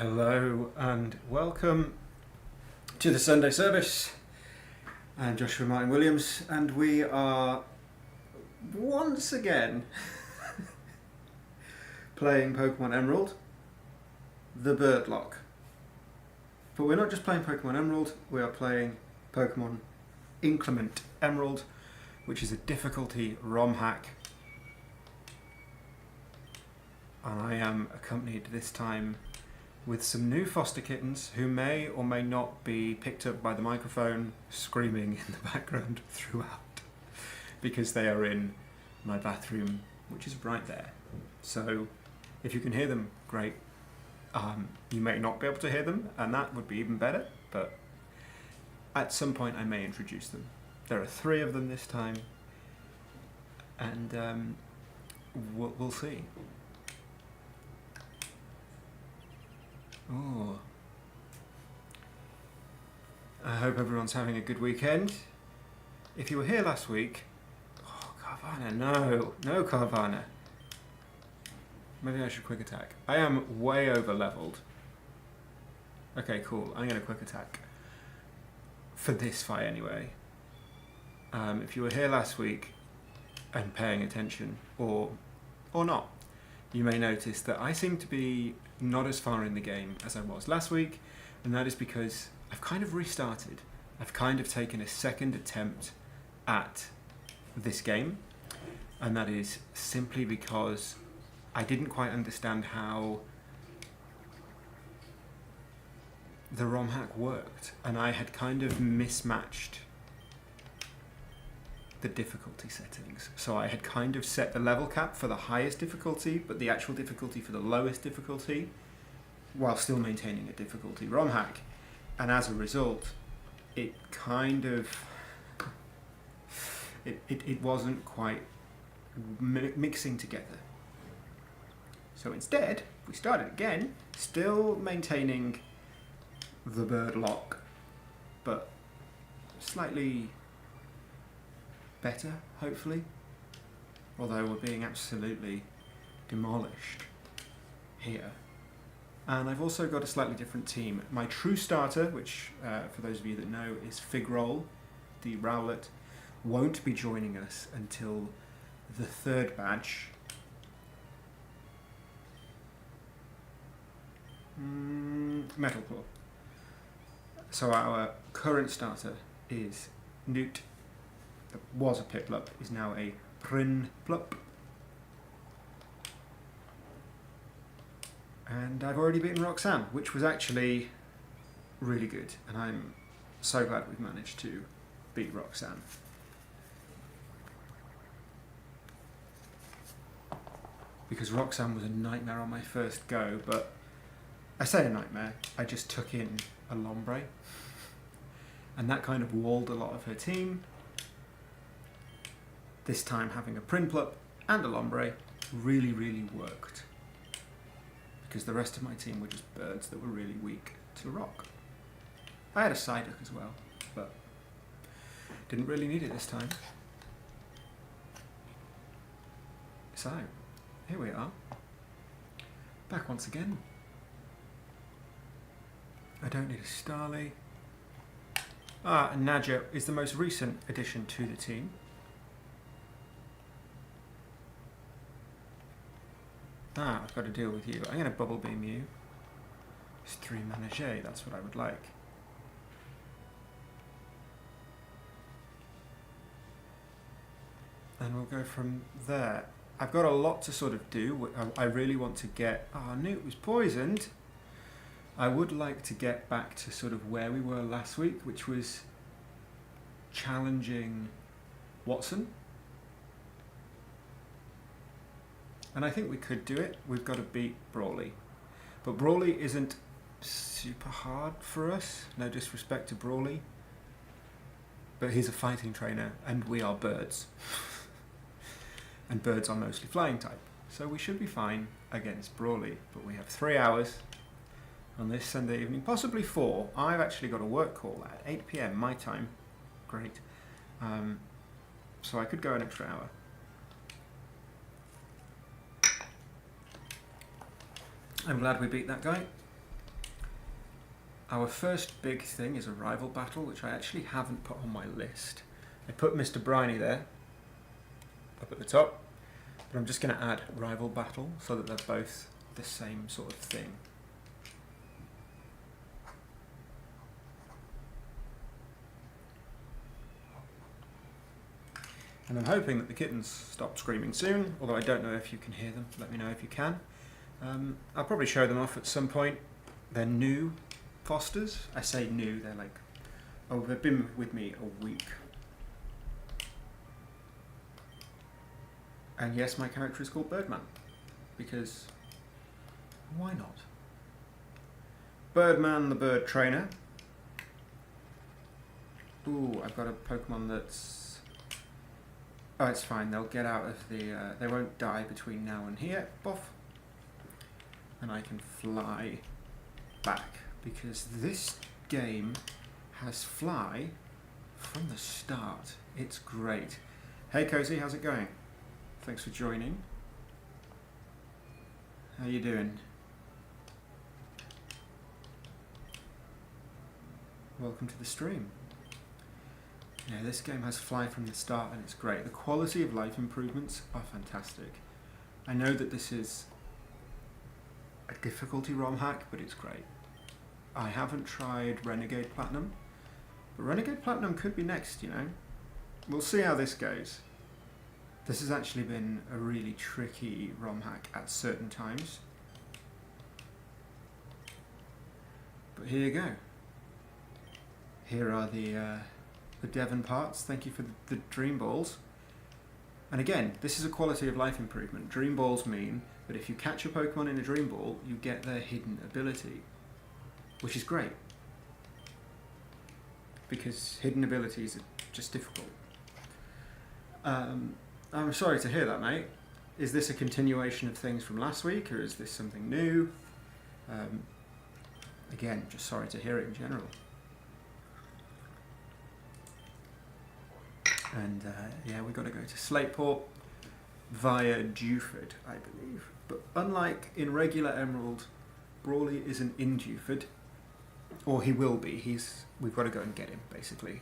Hello and welcome to the Sunday service. I'm Joshua Martin Williams, and we are once again playing Pokemon Emerald, the Birdlocke. But we're not just playing Pokemon Emerald, we are playing Pokemon Inclement Emerald, which is a difficulty ROM hack. And I am accompanied this time with some new foster kittens who may or may not be picked up by the microphone screaming in the background throughout, because they are in my bathroom, which is right there. So if you can hear them, great. You may not be able to hear them, and that would be even better, but at some point I may introduce them. There are 3 of them this time, and we'll see. Oh, I hope everyone's having a good weekend. If you were here last week, oh, Carvana, no Carvana. Maybe I should quick attack. I am way over leveled. Okay, cool. I'm going to quick attack for this fight anyway. If you were here last week and paying attention, or not, you may notice that I seem to be not as far in the game as I was last week, and that is because I've kind of restarted. I've kind of taken a second attempt at this game, and that is simply because I didn't quite understand how the ROM hack worked, and I had kind of mismatched the difficulty settings. So I had kind of set the level cap for the highest difficulty, but the actual difficulty for the lowest difficulty, while still maintaining a difficulty ROM hack. And as a result, it kind of it wasn't quite mixing together. So instead, we started again, still maintaining the Birdlocke, but slightly better, hopefully. Although we're being absolutely demolished here. And I've also got a slightly different team. My true starter, which for those of you that know is Figroll, the Rowlet, won't be joining us until the 3rd badge. Metal Claw. So our current starter is Newt. That was a Piplup, is now a Prinplup. And I've already beaten Roxanne, which was actually really good, and I'm so glad we've managed to beat Roxanne. Because Roxanne was a nightmare on my first go, but I say a nightmare, I just took in a Lombre, and that kind of walled a lot of her team. This time having a Prinplup and a Lombre really, really worked, because the rest of my team were just birds that were really weak to rock. I had a Psyduck as well, but didn't really need it this time. So, here we are, back once again. I don't need a Starly. And Nadja is the most recent addition to the team. I've got to deal with you. I'm going to Bubble Beam you. It's 3 Manage, that's what I would like. And we'll go from there. I've got a lot to sort of do. I really want to get... Newt was poisoned. I would like to get back to sort of where we were last week, which was challenging Watson. And I think we could do it. We've got to beat Brawly. But Brawly isn't super hard for us. No disrespect to Brawly. But he's a fighting trainer, and we are birds. And birds are mostly flying type. So we should be fine against Brawly. But we have 3 hours on this Sunday evening, possibly 4. I've actually got a work call at 8 PM my time. Great. So I could go an extra hour. I'm glad we beat that guy. Our first big thing is a rival battle, which I actually haven't put on my list. I put Mr. Briny there, up at the top, but I'm just going to add rival battle so that they're both the same sort of thing. And I'm hoping that the kittens stop screaming soon, although I don't know if you can hear them. Let me know if you can. I'll probably show them off at some point. They're new fosters. I say new, they're like, oh, they've been with me a week. And yes, my character is called Birdman, because why not? Birdman the bird trainer. Ooh, I've got a Pokemon that's... Oh, it's fine, they'll get out of the... they won't die between now and here. Boff. And I can fly back, because this game has fly from the start. It's great. Hey Cozy, how's it going? Thanks for joining. How you doing? Welcome to the stream. Yeah, this game has fly from the start and it's great. The quality of life improvements are fantastic. I know that this is a difficulty ROM hack, but it's great. I haven't tried Renegade Platinum, but Renegade Platinum could be next, you know. We'll see how this goes. This has actually been a really tricky ROM hack at certain times. But here you go. Here are the Devon parts. Thank you for the Dream Balls. And again, this is a quality of life improvement. Dream Balls mean that if you catch a Pokemon in a Dream Ball, you get their hidden ability, which is great. Because hidden abilities are just difficult. I'm sorry to hear that, mate. Is this a continuation of things from last week, or is this something new? Again, just sorry to hear it in general. And yeah, we've got to go to Slateport via Dewford, I believe. But unlike in regular Emerald, Brawley isn't in Dewford. Or he will be. We've got to go and get him, basically.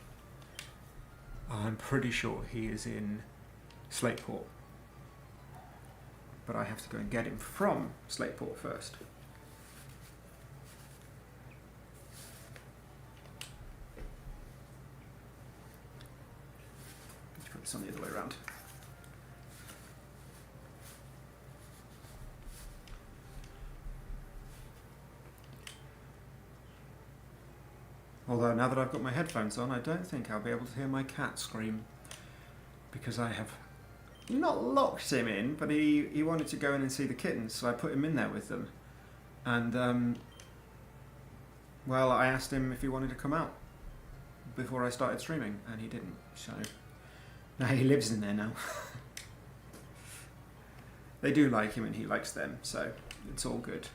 I'm pretty sure he is in Slateport. But I have to go and get him from Slateport first. Let's put this on the other way around. Although now that I've got my headphones on, I don't think I'll be able to hear my cat scream, because I have not locked him in, but he wanted to go in and see the kittens, so I put him in there with them. And, well, I asked him if he wanted to come out before I started streaming, and he didn't, so now he lives in there now. They do like him and he likes them, so it's all good.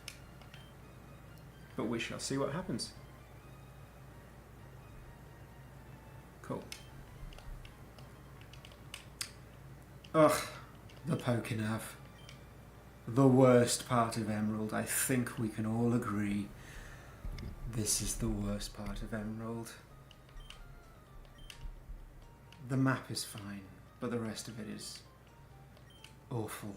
But we shall see what happens. Cool. Ugh, the Pokénav. The worst part of Emerald. I think we can all agree. This is the worst part of Emerald. The map is fine, but the rest of it is awful.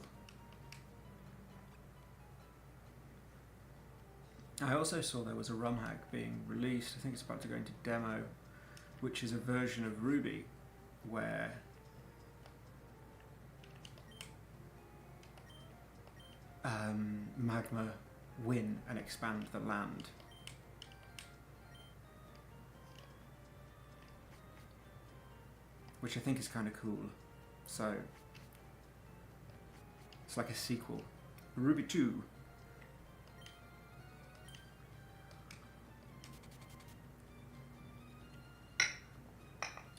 I also saw there was a ROM hack being released. I think it's about to go into demo, which is a version of Ruby where magma win and expand the land. Which I think is kind of cool. So it's like a sequel. Ruby 2.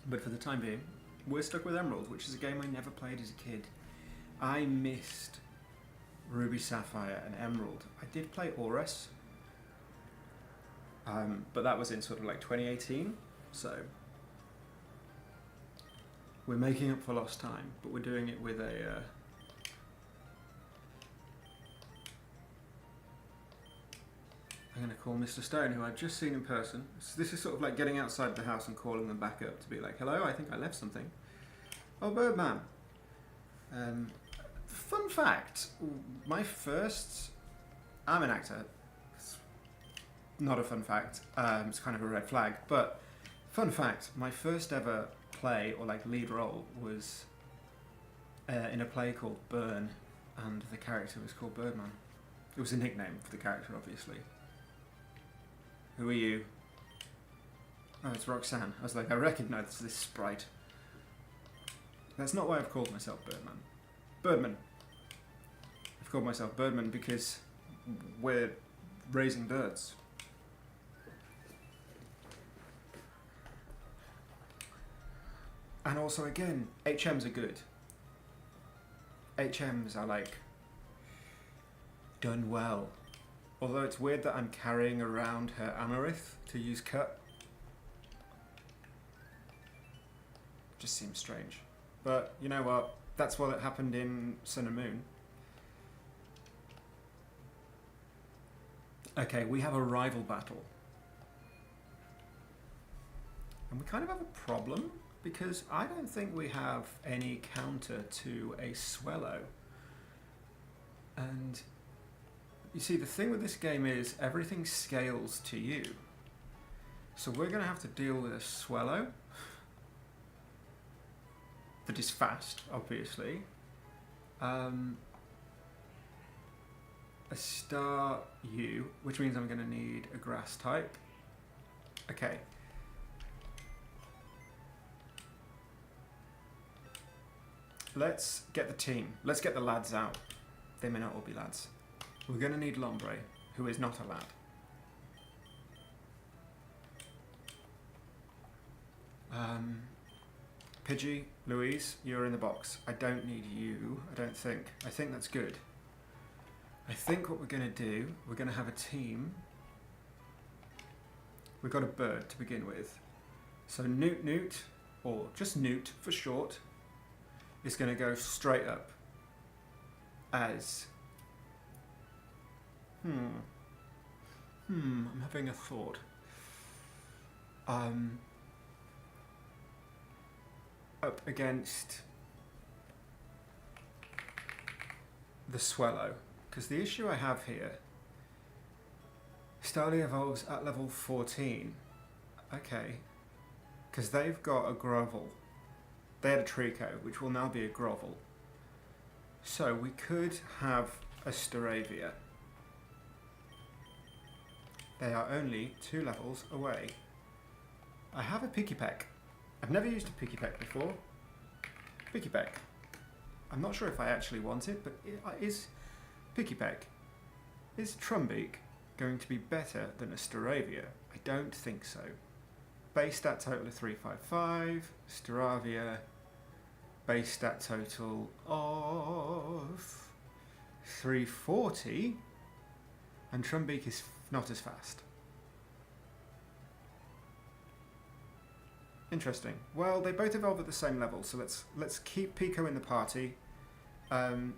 But for the time being, we're stuck with Emerald, which is a game I never played as a kid. I missed Ruby, Sapphire and Emerald. I did play Aurus, but that was in sort of like 2018, so we're making up for lost time, but we're doing it with a I'm going to call Mr. Stone, who I've just seen in person. So this is sort of like getting outside the house and calling them back up to be like, hello, I think I left something. Oh, Birdman. Fun fact, I'm an actor. It's not a fun fact, it's kind of a red flag, but fun fact, my first ever play or like lead role was in a play called Burn, and the character was called Birdman. It was a nickname for the character, obviously. Who are you? Oh, it's Roxanne. I was like, I recognise this sprite. That's not why I've called myself Birdman. Birdman. I've called myself Birdman because we're raising birds. And also, again, HMs are good. HMs are like done well. Although it's weird that I'm carrying around her Amarith to use cut. Just seems strange. But you know what? That's what happened in Sun and Moon. Okay, we have a rival battle. And we kind of have a problem because I don't think we have any counter to a Swellow. And you see, the thing with this game is everything scales to you. So we're going to have to deal with a Swellow that is fast, obviously. A Star U, which means I'm going to need a grass type. Okay. Let's get the team. Let's get the lads out. They may not all be lads. We're going to need Lombre, who is not a lad. Pidgey, Louise, you're in the box. I don't need you, I don't think. I think that's good. I think what we're going to do, we're going to have a team. We've got a bird to begin with. So Newt Newt, or just Newt for short, is going to go straight up as... I'm having a thought. Up against the Swellow. Because the issue I have here, Starly evolves at level 14. Okay. Because they've got a Grovel. They had a Trico, which will now be a Grovel. So we could have a Staravia. They are only 2 levels away. I have a Pikipek. I've never used a Pikipek before. Pikipek. I'm not sure if I actually want it, but is Pikipek, is Trumbeak going to be better than a Staravia? I don't think so. Base stat total of 355, Staravia, base stat total of 340, and Trumbeak is not as fast. Interesting. Well, they both evolve at the same level, so let's keep Pico in the party. And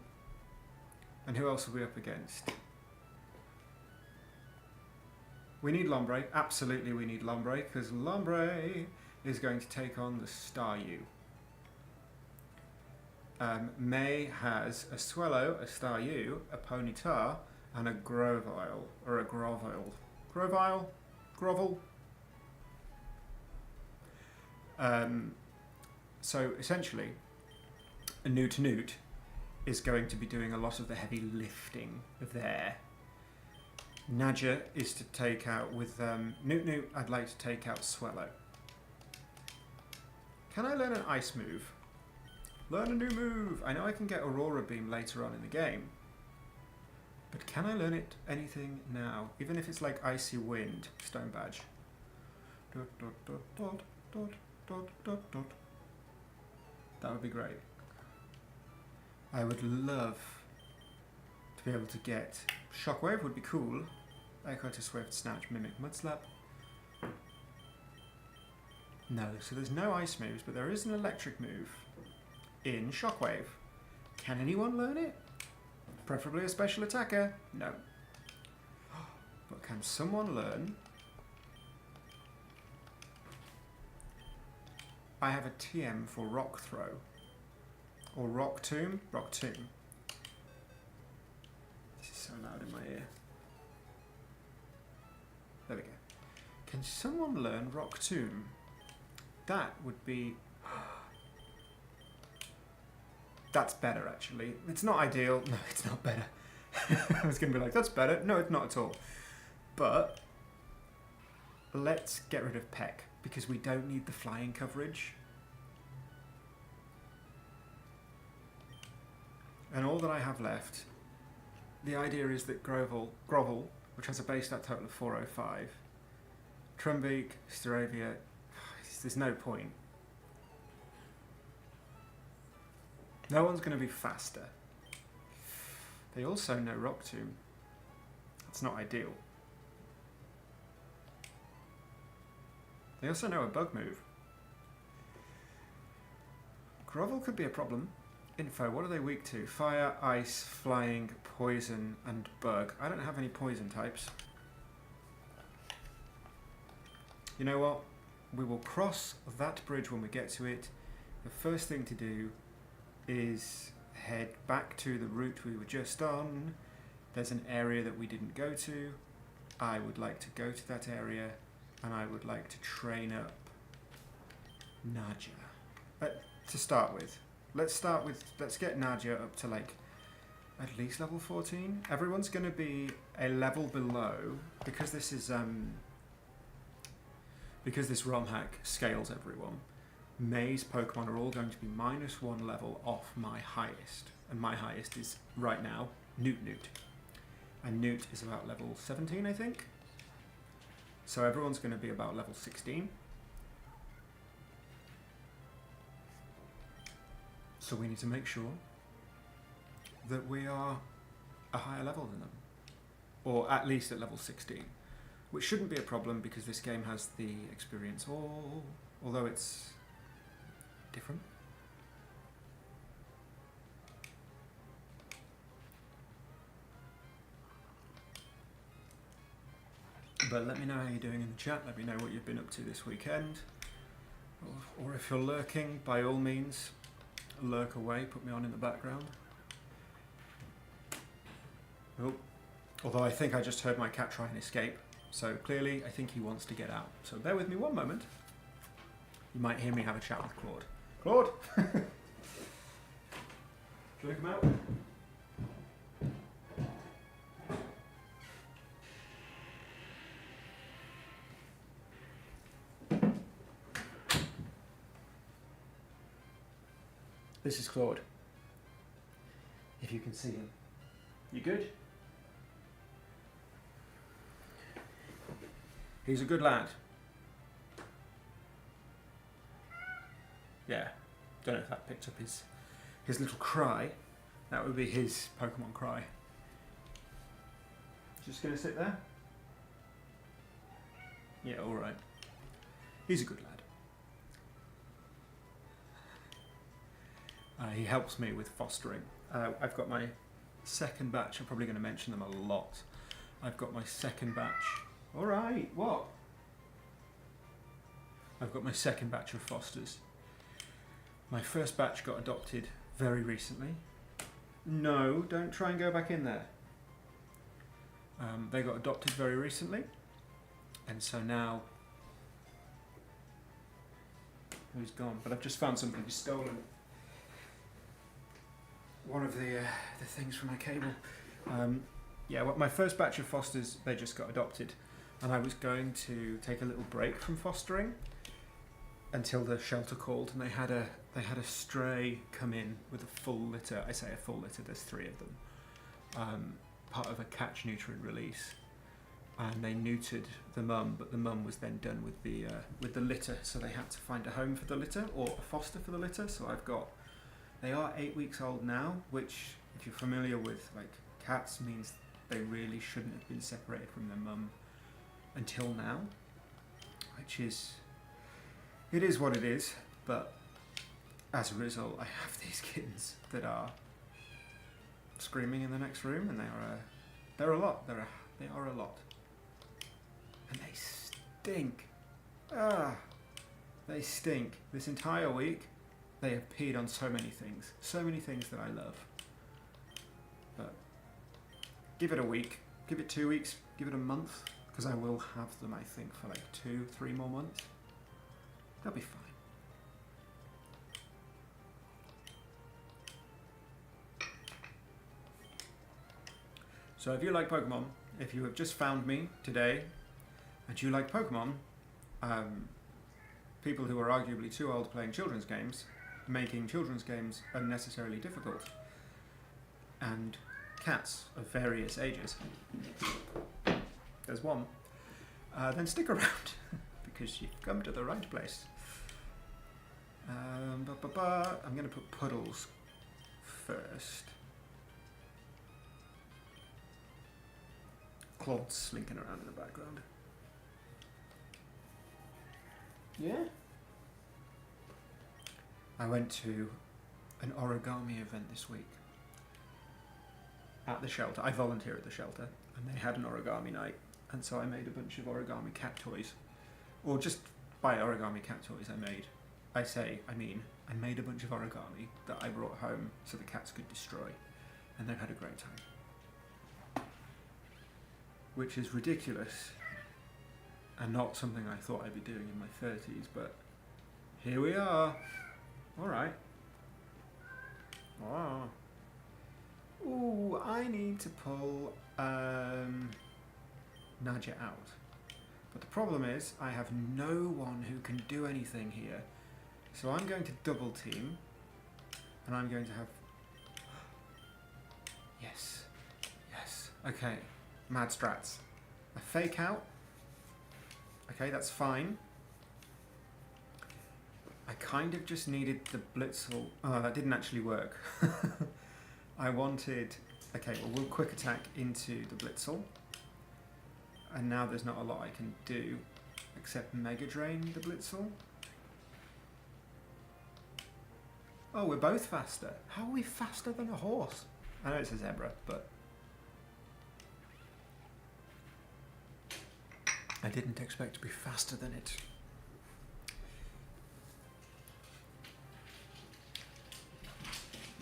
who else are we up against? We need Lombre. Absolutely we need Lombre, because Lombre is going to take on the Star U. May has a Swellow, a Star U, a Ponyta, and a Grovyle, or a Grovile. Grovile? Grovel? So essentially, a Newt Newt is going to be doing a lot of the heavy lifting there. Nadja is to take out with Newt Newt. I'd like to take out Swellow. Can I learn an ice move? Learn a new move. I know I can get Aurora Beam later on in the game, but can I learn it anything now? Even if it's like Icy Wind, Stone Badge. Dot, dot, dot, dot, dot. Dot, dot, dot. That would be great. I would love to be able to get Shockwave, would be cool. Echo to Swift, Snatch, Mimic, Mudslap. No, so there's no ice moves, but there is an electric move in Shockwave. Can anyone learn it? Preferably a special attacker? No. But can someone learn? I have a TM for rock throw. Or rock tomb? Rock tomb. This is so loud in my ear. There we go. Can someone learn rock tomb? That would be... That's better, actually. It's not ideal. No, it's not better. I was going to be like, that's better. No, it's not at all. But let's get rid of Peck, because we don't need the flying coverage. And all that I have left, the idea is that Grovel, which has a base stat total of 405, Trumbeak, Staravia, there's no point. No one's going to be faster. They also know Rock Tomb. That's not ideal. They also know a bug move. Grovel could be a problem. Info, what are they weak to? Fire, ice, flying, poison, and bug. I don't have any poison types. You know what? We will cross that bridge when we get to it. The first thing to do is head back to the route we were just on. There's an area that we didn't go to. I would like to go to that area, and I would like to train up Nadja. To start with. Let's get Nadja up to like at least level 14. Everyone's going to be a level below, because this is because this ROM hack scales everyone. May's Pokemon are all going to be -1 level off my highest, and my highest is right now Newt, and Newt is about level 17, I think. So everyone's going to be about level 16. So we need to make sure that we are a higher level than them, or at least at level 16, which shouldn't be a problem because this game has the experience, although it's different. But let me know how you're doing in the chat. Let me know what you've been up to this weekend, or if you're lurking, by all means, lurk away, put me on in the background. Oh, although I think I just heard my cat try and escape, so clearly I think he wants to get out. So bear with me one moment. You might hear me have a chat with Claude. Claude! Should I come out? This is Claude. If you can see him. You good? He's a good lad. Yeah. Don't know if that picked up his little cry. That would be his Pokemon cry. Just gonna sit there? Yeah, alright. He's a good lad. He helps me with fostering. I've got my second batch. I'm probably going to mention them a lot. I've got my second batch. All right, what? I've got my second batch of fosters. My first batch got adopted very recently. No, don't try and go back in there. They got adopted very recently. And so now... He's gone, but I've just found something he's stolen. One of the things from my cable. Yeah, well, my first batch of fosters, they just got adopted, and I was going to take a little break from fostering until the shelter called, and they had a stray come in with a full litter. I say a full litter. There's 3 of them. Part of a catch, neuter, and release, and they neutered the mum, but the mum was then done with the litter, so they had to find a home for the litter or a foster for the litter. So I've got. They are 8 weeks old now, which, if you're familiar with like cats, means they really shouldn't have been separated from their mum until now, which is, it is what it is. But as a result, I have these kittens that are screaming in the next room, and they're a lot. They are a lot. And they stink. Ah, they stink. This entire week, they have peed on so many things. So many things that I love. But give it a week. Give it 2 weeks. Give it a month. Because I will have them, I think, for like 2-3 more months. They'll be fine. So if you like Pokemon, if you have just found me today, and you like Pokemon, people who are arguably too old playing children's games, making children's games unnecessarily difficult, and cats of various ages, there's one, then stick around, because you've come to the right place. I'm going to put Puddles first. Claude's slinking around in the background. Yeah? I went to an origami event this week at the shelter. I volunteer at the shelter, and they had an origami night, and so I made a bunch of origami cat toys. Or just by origami cat toys I made. I made a bunch of origami that I brought home so the cats could destroy, and they had a great time. Which is ridiculous, and not something I thought I'd be doing in my 30s, but here we are. Alright. Wow. Ooh, I need to pull Nadja out. But the problem is, I have no one who can do anything here. So I'm going to double team, and I'm going to have... Yes. Yes. Okay. Mad strats. A fake out. Okay, that's fine. I kind of just needed the Blitzel. Oh, that didn't actually work. I wanted... Okay, well, we'll quick attack into the Blitzel. And now there's not a lot I can do except Mega Drain the Blitzel. Oh, we're both faster. How are we faster than a horse? I know it's a zebra, but... I didn't expect to be faster than it.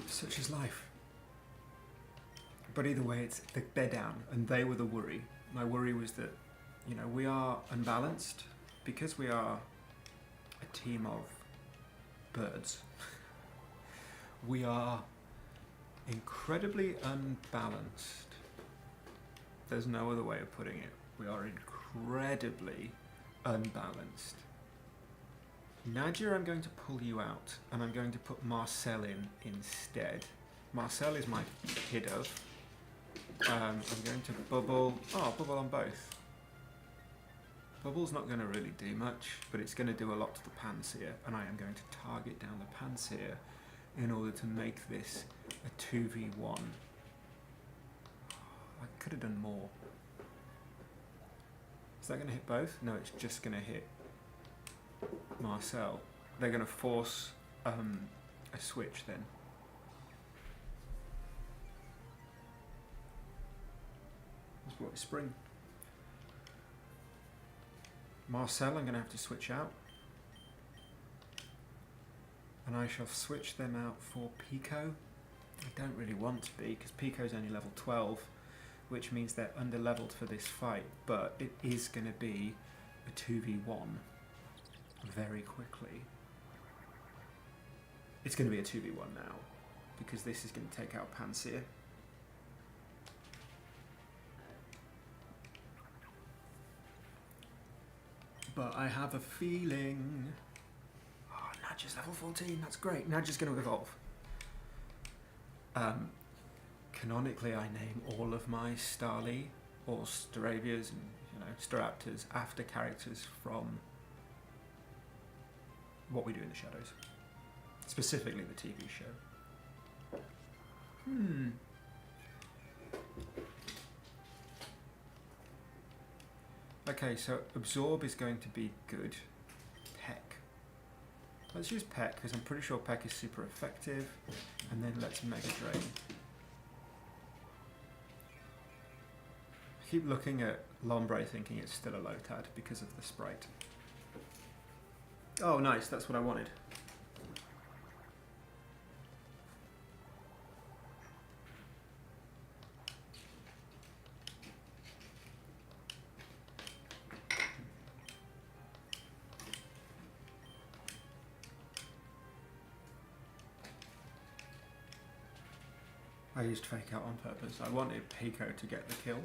Such is life. But either way, they're down, and they were the worry. My worry was that, you know, we are unbalanced because we are a team of birds. We are incredibly unbalanced. There's no other way of putting it. We are incredibly unbalanced. Nadja, I'm going to pull you out, and I'm going to put Marcel in instead. Marcel is my kiddo. I'm going to bubble. Oh, bubble on both. Bubble's not going to really do much, but it's going to do a lot to the Pansear, and I am going to target down the Pansear in order to make this a 2v1. I could have done more. Is that going to hit both? No, it's just going to hit Marcel. They're going to force a switch then. Let's block spring. Marcel, I'm going to have to switch out. And I shall switch them out for Pico. I don't really want to be, because Pico's only level 12, which means they're under-leveled for this fight, but it is going to be a 2v1 very quickly. It's going to be a 2v1 now, because this is going to take out Pansear. But I have a feeling... Oh, Nadja's level 14, that's great. Nadja's going to evolve. Canonically, I name all of my Starly or Staravias and, you know, Staraptors after characters from What We Do in the Shadows. Specifically the TV show. Okay, so Absorb is going to be good. Peck. Let's use Peck, because I'm pretty sure Peck is super effective. And then let's Mega Drain. I I keep looking at Lombre thinking it's still a Lotad because of the sprite. Oh, nice. That's what I wanted. I used Fake Out on purpose. I wanted Pico to get the kill.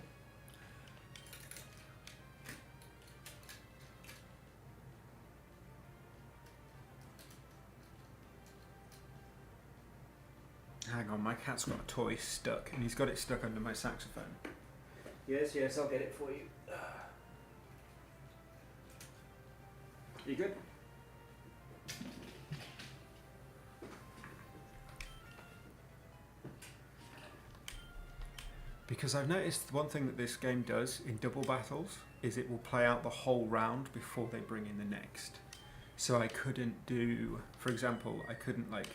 Hang on, my cat's got a toy stuck, and he's got it stuck under my saxophone. Yes, yes, I'll get it for you. You good? Because I've noticed one thing that this game does in double battles is it will play out the whole round before they bring in the next. So I couldn't do, for example, I couldn't like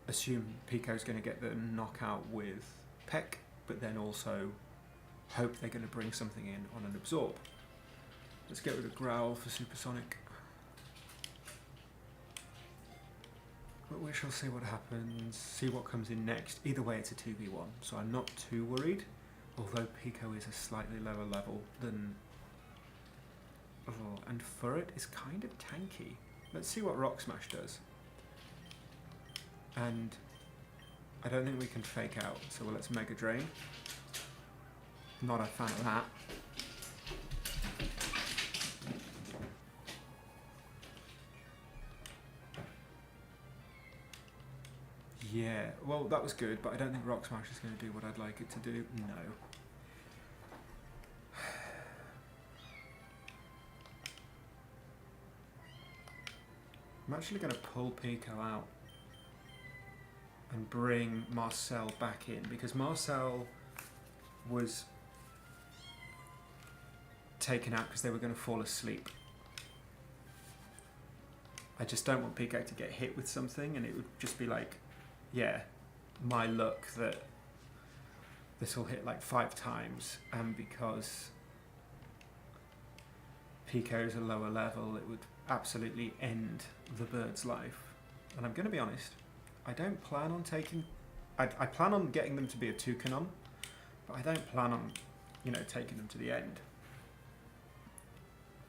assume Pico's going to get the knockout with Peck, but then also hope they're going to bring something in on an absorb. Let's get rid of Growl for Supersonic. But we shall see what happens, see what comes in next. Either way, it's a 2v1, so I'm not too worried. Although Pico is a slightly lower level than... Oh, and Furret is kind of tanky. Let's see what Rock Smash does. And I don't think we can Fake Out, so let's Mega Drain. Not a fan of that. Yeah, well that was good, but I don't think Rock Smash is going to do what I'd like it to do. No. I'm actually going to pull Pico out and bring Marcel back in, because Marcel was taken out because they were going to fall asleep. I just don't want Pico to get hit with something and it would just be like, yeah, my luck that this will hit like 5 times, and because Pico's a lower level, it would absolutely end the bird's life. And I'm going to be honest, I don't plan on taking... I plan on getting them to be a Toucanon, but I don't plan on, you know, taking them to the end.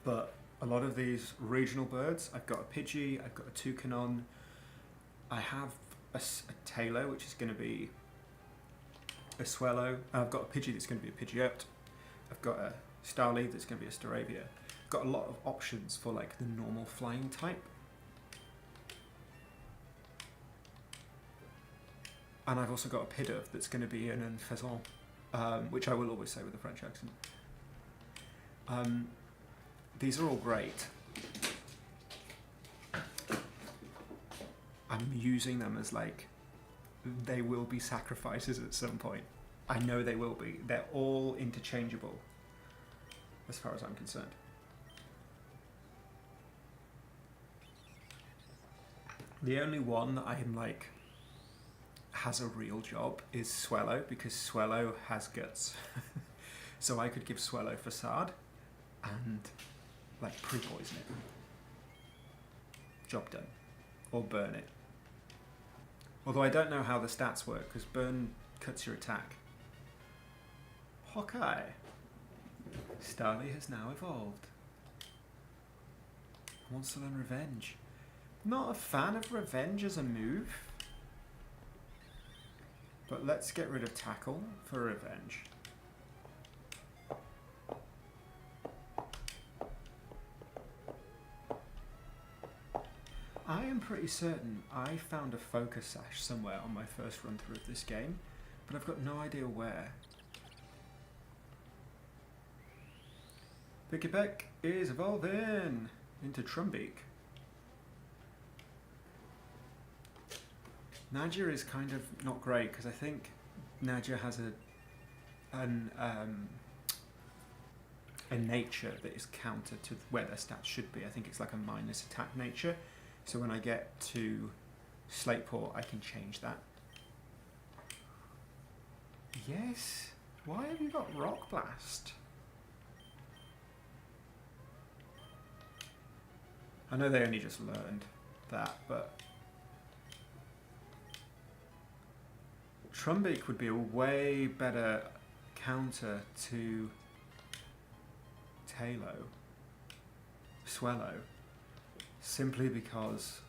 But a lot of these regional birds, I've got a Pidgey, I've got a Toucanon, I have a Tailor, which is going to be a Swellow, and I've got a Pidgey that's going to be a Pidgeot, I've got a Starly that's going to be a Staravia. I've got a lot of options for like the normal flying type. And I've also got a Pidove that's going to be an Enfezant, which I will always say with a French accent. These are all great. I'm using them as like, they will be sacrifices at some point. I know they will be. They're all interchangeable, as far as I'm concerned. The only one that I am like, has a real job is Swellow, because Swellow has guts. So I could give Swellow Facade and like pre-poison it. Job done. Or burn it. Although I don't know how the stats work, because burn cuts your attack. Hawkeye. Starly has now evolved. Wants to learn Revenge. Not a fan of Revenge as a move. But let's get rid of Tackle for Revenge. I am pretty certain I found a Focus Sash somewhere on my first run through of this game, but I've got no idea where. Pikipek is evolving into Trumbeak. Nadia is kind of not great because I think Nadia has a nature that is counter to where their stats should be. I think it's like a minus attack nature. So when I get to Slateport, I can change that. Yes, Why have you got Rock Blast? I know they only just learned that, but Trumbeak would be a way better counter to Swellow, simply because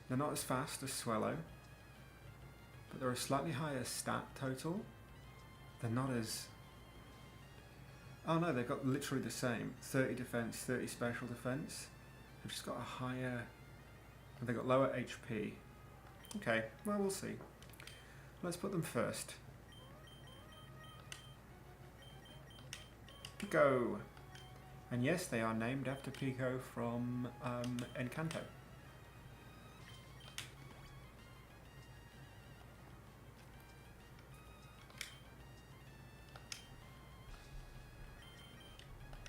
they're not as fast as Swellow, but they're a slightly higher stat total. They're not as... Oh no, they've got literally the same. 30 defense, 30 special defense. They've just got a higher... They've got lower HP. Okay, well, we'll see. Let's put them first. Pico. And yes, they are named after Pico from Encanto.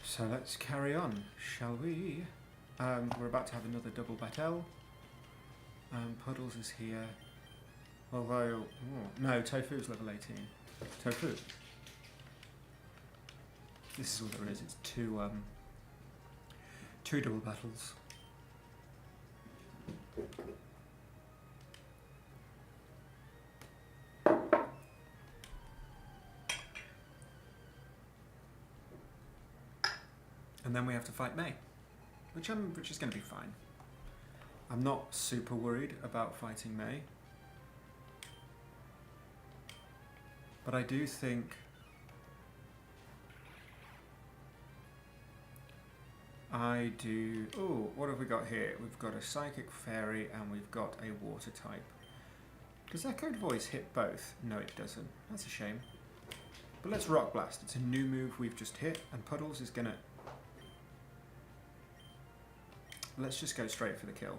So let's carry on, shall we? We're about to have another double battle. Puddles is here. Although, no, Tofu's level 18. Tofu. This is what there is. It's two double battles. And then we have to fight May, which is going to be fine. I'm not super worried about fighting May, but I do think Oh, what have we got here? We've got a Psychic Fairy and we've got a Water type. Does Echoed Voice hit both? No, it doesn't. That's a shame. But let's Rock Blast. It's a new move we've just hit, and Puddles is gonna... Let's just go straight for the kill.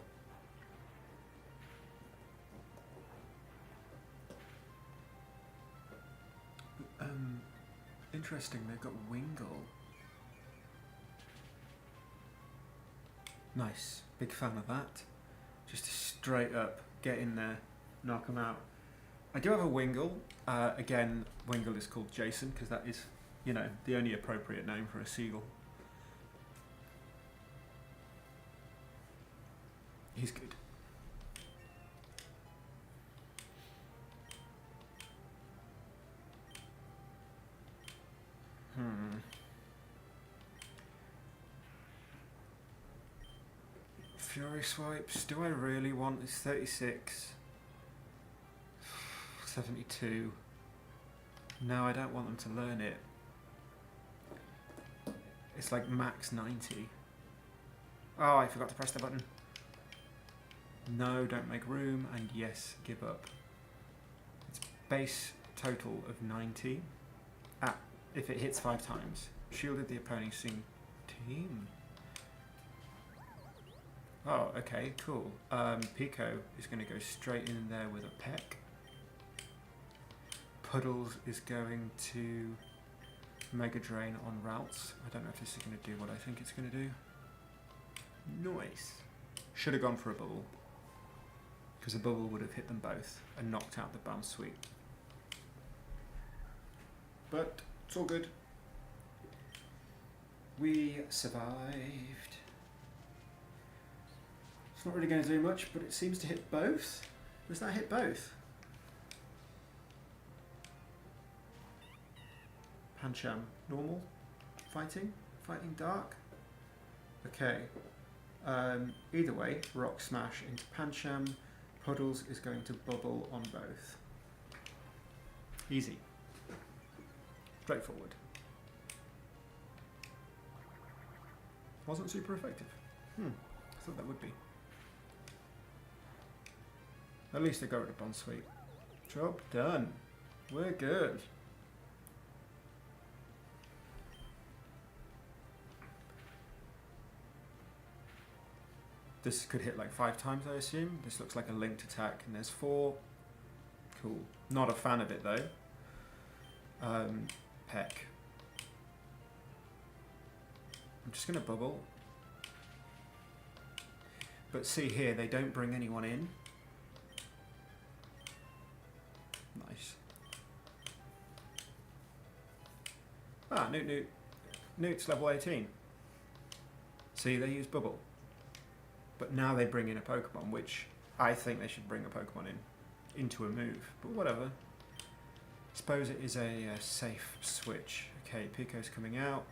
Interesting, they've got Wingull. Nice, big fan of that. Just straight up, get in there, knock them out. I do have a Wingull. Again, Wingull is called Jason because that is, you know, the only appropriate name for a seagull. He's good. Fury Swipes. Do I really want this? 36. 72. No, I don't want them to learn it. It's like max 90. Oh, I forgot to press the button. No, don't make room, and yes, give up. It's base total of 90. If it hits 5 times. Shielded the opposing team. Oh, okay, cool. Pico is going to go straight in there with a peck. Puddles is going to Mega Drain on routes. I don't know if this is going to do what I think it's going to do. Nice. Should have gone for a bubble, because a bubble would have hit them both and knocked out the bounce sweep. But it's all good. We survived. It's not really going to do much, but it seems to hit both. Does that hit both? Pancham, normal? Fighting? Fighting dark? Okay. Either way, Rock Smash into Pancham. Puddles is going to bubble on both. Easy. Straightforward. Wasn't super effective. I thought that would be. At least I got rid of Bond Sweep. Job done. We're good. This could hit like 5 times, I assume. This looks like a linked attack, and there's 4. Cool. Not a fan of it though. Peck. I'm just going to bubble. But see here, they don't bring anyone in. Nice. Ah, Newt. Newt's level 18. See, they use Bubble. But now they bring in a Pokemon, which I think they should bring a Pokemon into a move. But whatever. Suppose it is a safe switch. Okay, Pico's coming out.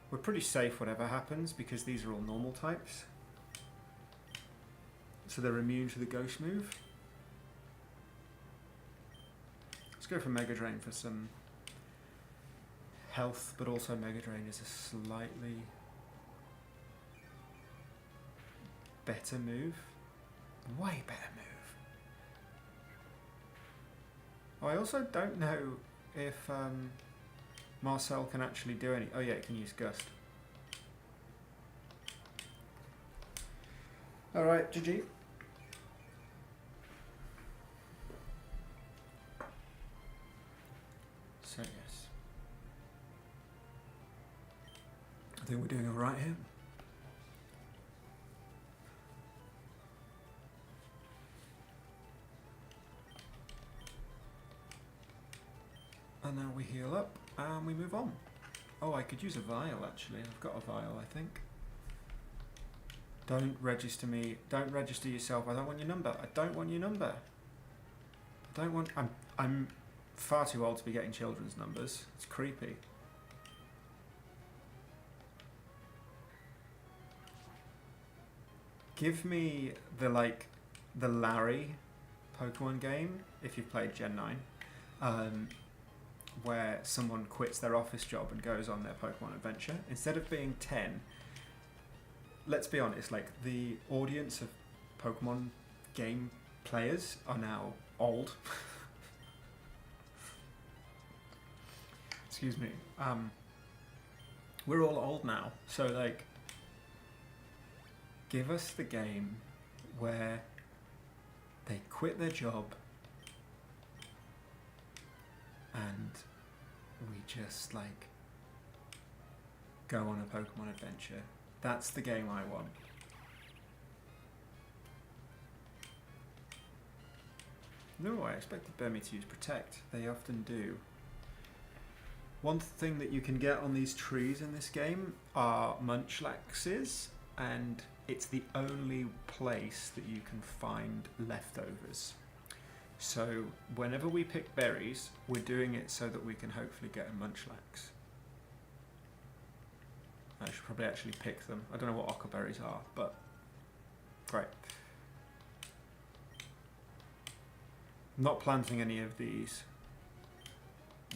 We're pretty safe whatever happens because these are all normal types. So they're immune to the Ghost move. Let's go for Mega Drain for some health, but also Mega Drain is a slightly better move. Way better move. Oh, I also don't know if Marcel can actually do any... Oh yeah, it can use Gust. Alright, GG. So yes. I think we're doing alright here. And now we heal up and we move on. Oh, I could use a vial actually. I've got a vial, I think. Don't register me. Don't register yourself. I don't want your number. I don't want your number. I don't want... I'm far too old to be getting children's numbers. It's creepy. Give me the Larry Pokemon game, if you've played Gen 9, where someone quits their office job and goes on their Pokemon adventure. Instead of being 10, let's be honest, like the audience of Pokemon game players are now old. Excuse me. We're all old now, so like, give us the game where they quit their job and we just like go on a Pokemon adventure. That's the game I want. No, I expected Burmy to use Protect. They often do. One thing that you can get on these trees in this game are Munchlaxes, and it's the only place that you can find leftovers. So whenever we pick berries, we're doing it so that we can hopefully get a Munchlax. I should probably actually pick them. I don't know what Occa berries are, but great. Not planting any of these.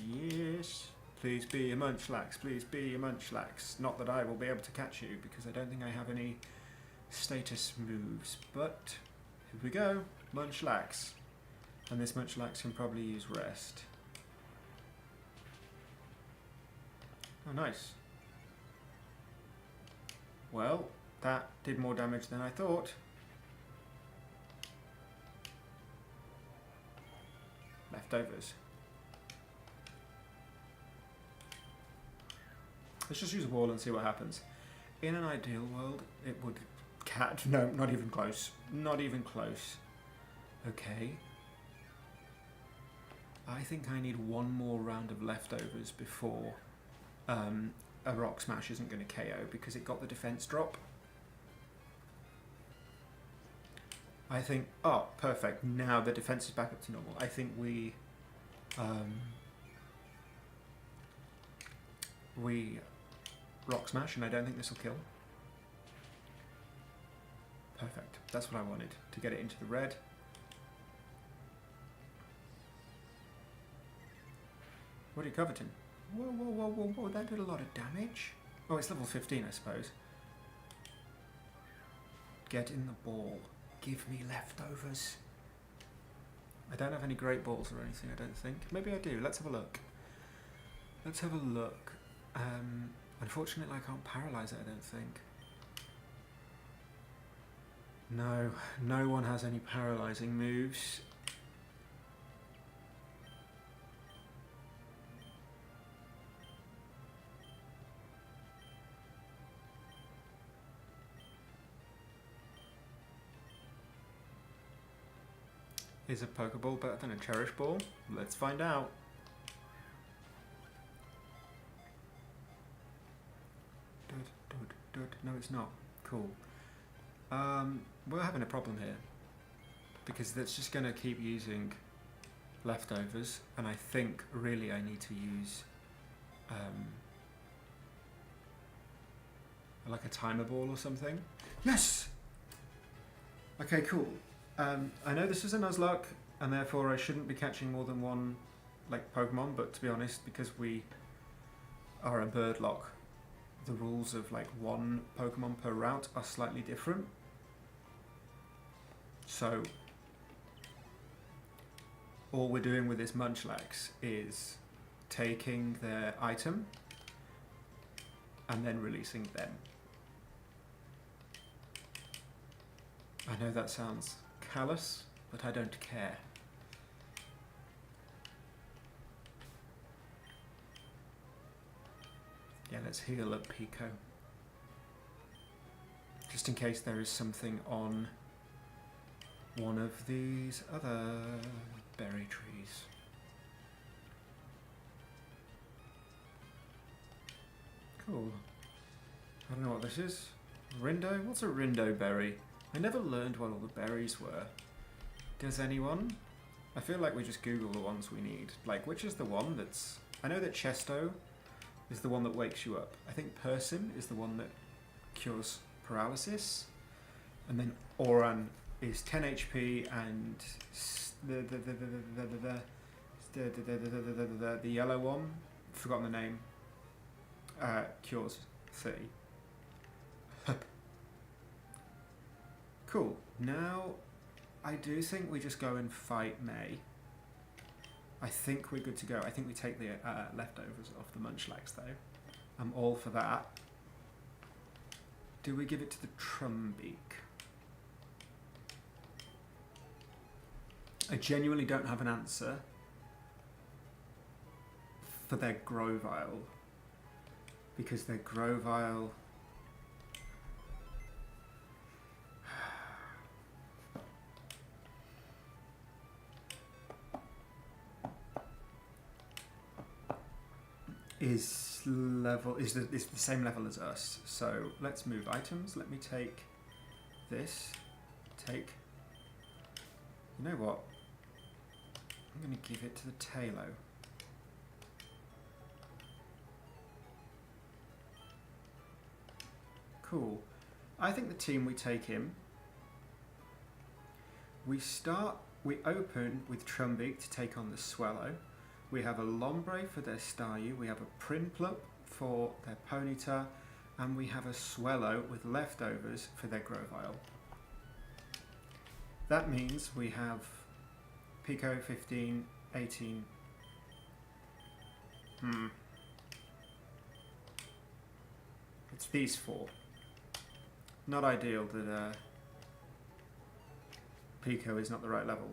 Yes. Please be a Munchlax. Please be a Munchlax. Not that I will be able to catch you, because I don't think I have any status moves. But here we go. Munchlax. And this Munchlax can probably use Rest. Oh, nice. Well, that did more damage than I thought. Leftovers. Let's just use a wall and see what happens. In an ideal world, it would catch... No, not even close. Not even close. Okay. I think I need one more round of leftovers before a Rock Smash isn't going to KO, because it got the defense drop. I think... Oh, perfect. Now the defense is back up to normal. I think we Rock Smash, and I don't think this will kill. Perfect. That's what I wanted, to get it into the red. What are you coveting? Whoa, whoa, whoa, whoa, whoa, that did a lot of damage. Oh, it's level 15, I suppose. Get in the ball. Give me leftovers. I don't have any great balls or anything, I don't think. Maybe I do. Let's have a look. Let's have a look. Unfortunately, I can't paralyze it, I don't think. No, no one has any paralyzing moves. Is a Pokeball better than a Cherish Ball? Let's find out. it's not. Cool. We're having a problem here. Because that's just going to keep using leftovers. And I think, really, I need to use... like a timer ball or something. Yes! Okay, cool. I know this is a Nuzlocke, and therefore I shouldn't be catching more than one Pokemon, but to be honest, because we are a Birdlocke, the rules of one Pokemon per route are slightly different. So all we're doing with this Munchlax is taking their item and then releasing them. I know that sounds callous, but I don't care. Yeah, let's heal up Pico. Just in case there is something on one of these other berry trees. Cool. I don't know what this is. Rindo? What's a Rindo berry? I never learned what all the berries were. Does anyone? I feel like we just Google the ones we need. Which is the one that's... I know that Chesto is the one that wakes you up. I think Persim is the one that cures paralysis. And then Oran is 10 HP and the yellow one, forgotten the name, cures 30. Cool. Now, I do think we just go and fight May. I think we're good to go. I think we take the leftovers off the Munchlax though. I'm all for that. Do we give it to the Trumbeak? I genuinely don't have an answer for their Grovyle. Because their Grovyle... is the same level as us. So let's move items. Let me take this. You know what? I'm going to give it to the Tailo. Cool. I think the team, we take him. We open with Trumbeak to take on the Swellow. We have a Lombre for their Staryu. We have a Prinplup for their Ponyta. And we have a Swellow with leftovers for their Grovyle. That means we have Pico 15, 18. It's these four. Not ideal that Pico is not the right level.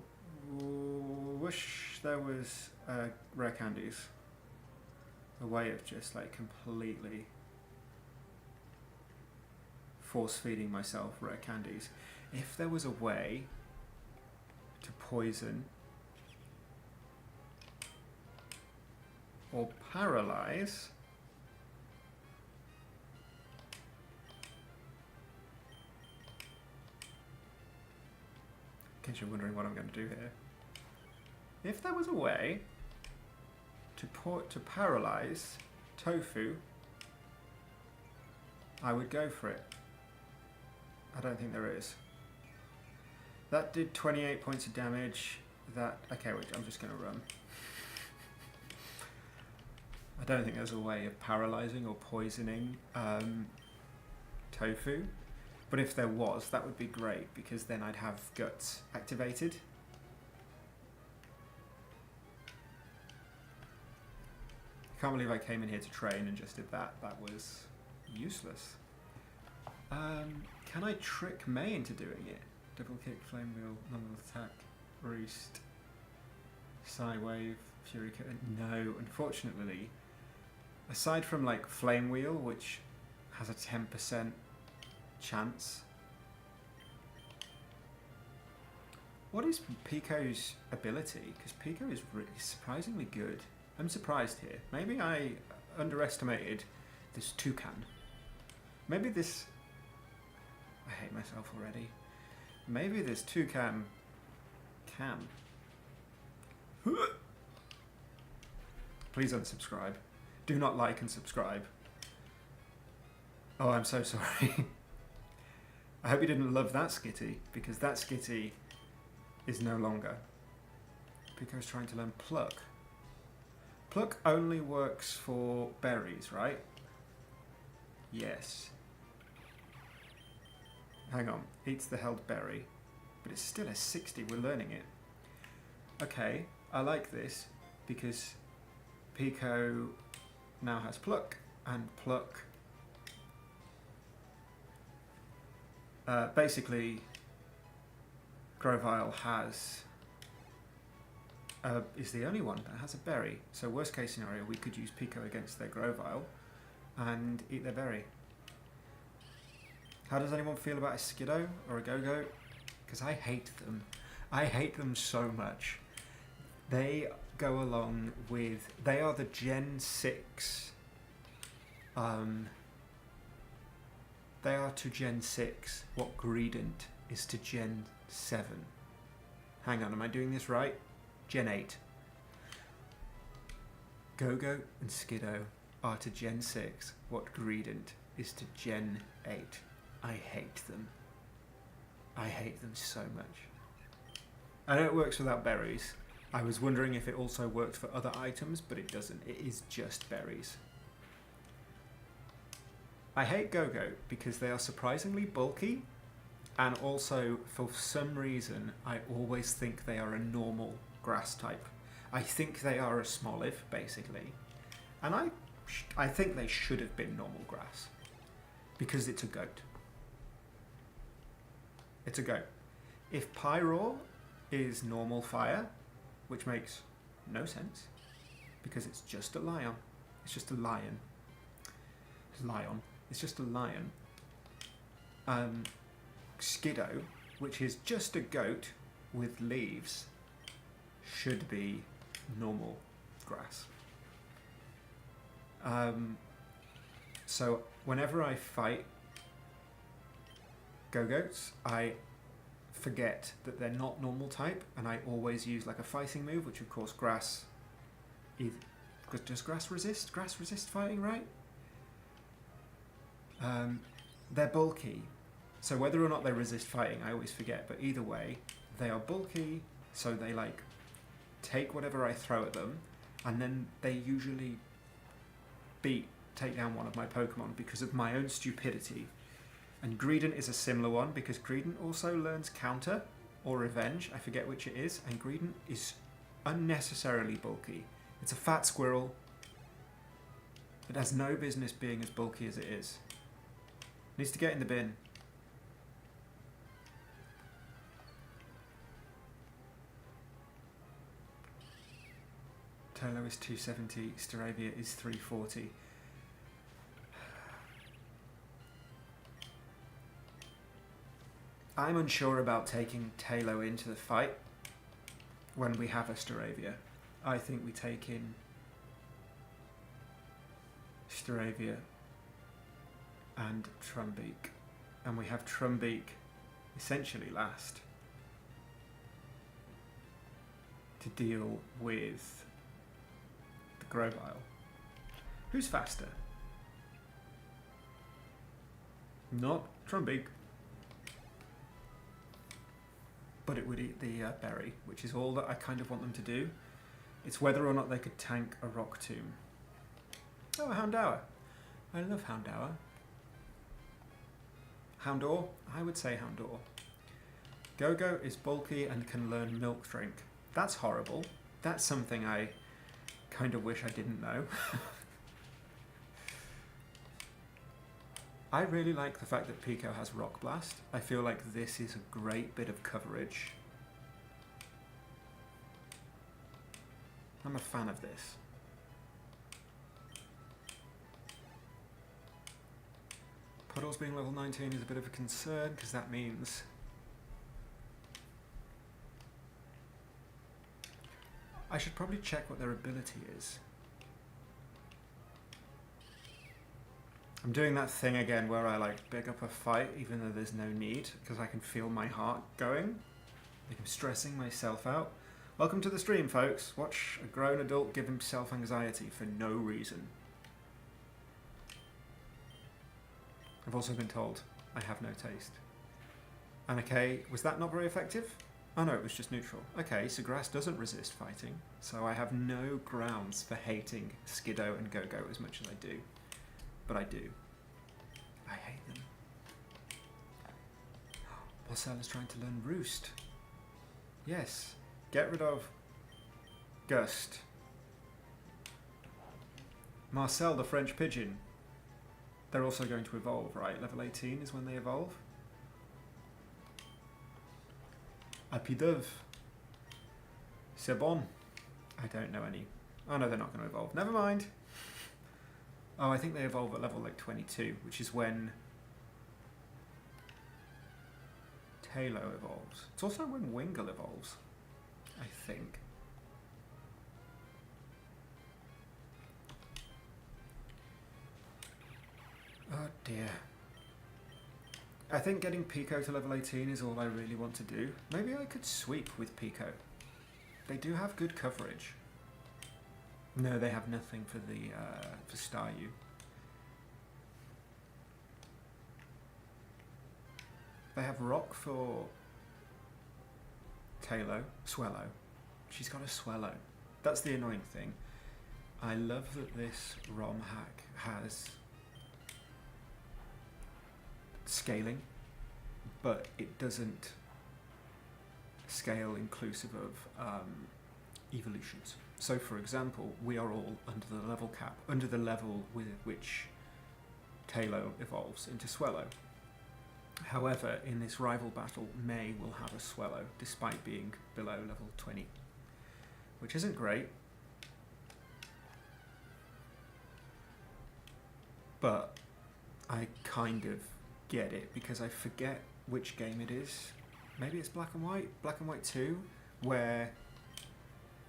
Wish there was rare candies. A way of just completely force feeding myself rare candies. If there was a way to poison or paralyze in case you're wondering what I'm going to do here. If there was a way to paralyze Tofu, I would go for it. I don't think there is. That did 28 points of damage. Okay, wait, I'm just going to run. I don't think there's a way of paralyzing or poisoning Tofu. But if there was, that would be great, because then I'd have Guts activated. I can't believe I came in here to train and just did that. That was useless. Can I trick May into doing it? Double kick, flame wheel, normal attack, roost, Psy wave, fury cut. No, unfortunately. Aside from flame wheel, which has a 10% chance. What is Pico's ability? Because Pico is really surprisingly good. I'm surprised here. Maybe I underestimated this toucan. Maybe this I hate myself already. Maybe this toucan can. Please unsubscribe. Do not like and subscribe. Oh, I'm so sorry. I hope you didn't love that skitty, because that skitty is no longer. Pico's trying to learn pluck. Pluck only works for berries, right? Yes. Hang on, eats the held berry, but it's still a 60, we're learning it. Okay, I like this, because Pico now has pluck, and pluck basically Grovyle has is the only one that has a berry. So worst case scenario, we could use Pico against their Grovyle and eat their berry. How does anyone feel about a Skiddo or a Go-Go? Because I hate them. I hate them so much. They go along with... They are the Gen 6... they are to Gen 6 what Greedent is to Gen 7. Hang on, am I doing this right? Gen 8. Go-Go and Skiddo are to Gen 6 what Greedent is to Gen 8. I hate them. I hate them so much. I know it works without berries. I was wondering if it also worked for other items, but it doesn't. It is just berries. I hate Go-Go because they are surprisingly bulky, and also, for some reason, I always think they are a normal grass type. I think they are a Smoliv, basically. And I think they should have been normal grass. Because it's a goat. It's a goat. If Pyroar is normal fire, which makes no sense, because it's just a lion. It's just a lion. Lion. It's just a lion. Skiddo, which is just a goat with leaves, should be normal grass. So whenever I fight Go-Goats, I forget that they're not normal type, and I always use like a fighting move, which of course grass... Does grass resist? Grass resist fighting, right? They're bulky, so whether or not they resist fighting, I always forget, but either way, they are bulky, so they like take whatever I throw at them, and then they usually take down one of my Pokemon because of my own stupidity. And Greedent is a similar one, because Greedent also learns Counter, or Revenge, I forget which it is, and Greedent is unnecessarily bulky. It's a fat squirrel. It has no business being as bulky as it is. Needs to get in the bin. Tolo is 270, Staravia is 340. I'm unsure about taking Talo into the fight when we have a Staravia. I think we take in Staravia and Trumbeak, and we have Trumbeak essentially last to deal with the Grovyle. Who's faster? Not Trumbeak. But it would eat the berry, which is all that I kind of want them to do. It's whether or not they could tank a Rock Tomb. Oh, a Houndour. I love Houndour. Houndour? I would say Houndour. Go-Go is bulky and can learn Milk Drink. That's horrible. That's something I kind of wish I didn't know. I really like the fact that Pico has Rock Blast. I feel like this is a great bit of coverage. I'm a fan of this. Puddles being level 19 is a bit of a concern, because that means I should probably check what their ability is. I'm doing that thing again where I like big up a fight even though there's no need, because I can feel my heart going. Like I'm stressing myself out. Welcome to the stream, folks. Watch a grown adult give himself anxiety for no reason. I've also been told I have no taste. And okay, was that not very effective? Oh no, it was just neutral. Okay, so grass doesn't resist fighting, so I have no grounds for hating Skiddo and Go-Go as much as I do. But I do. I hate them. Marcel is trying to learn Roost. Yes. Get rid of Gust. Marcel the French pigeon. They're also going to evolve, right? Level 18 is when they evolve. Apidov. C'est bon. I don't know any. Oh no, they're not going to evolve. Never mind. Oh, I think they evolve at level like 22, which is when Talo evolves. It's also when Wingull evolves, I think. Oh dear. I think getting Pico to level 18 is all I really want to do. Maybe I could sweep with Pico. They do have good coverage. No, they have nothing for the for Staryu. They have Rock for Talo, Swellow. She's got a Swellow. That's the annoying thing. I love that this ROM hack has scaling, but it doesn't scale inclusive of evolutions. So for example, we are all under the level cap, under the level with which Talo evolves into Swellow. However, in this rival battle, May will have a Swellow, despite being below level 20, which isn't great. But I kind of get it, because I forget which game it is. Maybe it's Black and White 2, where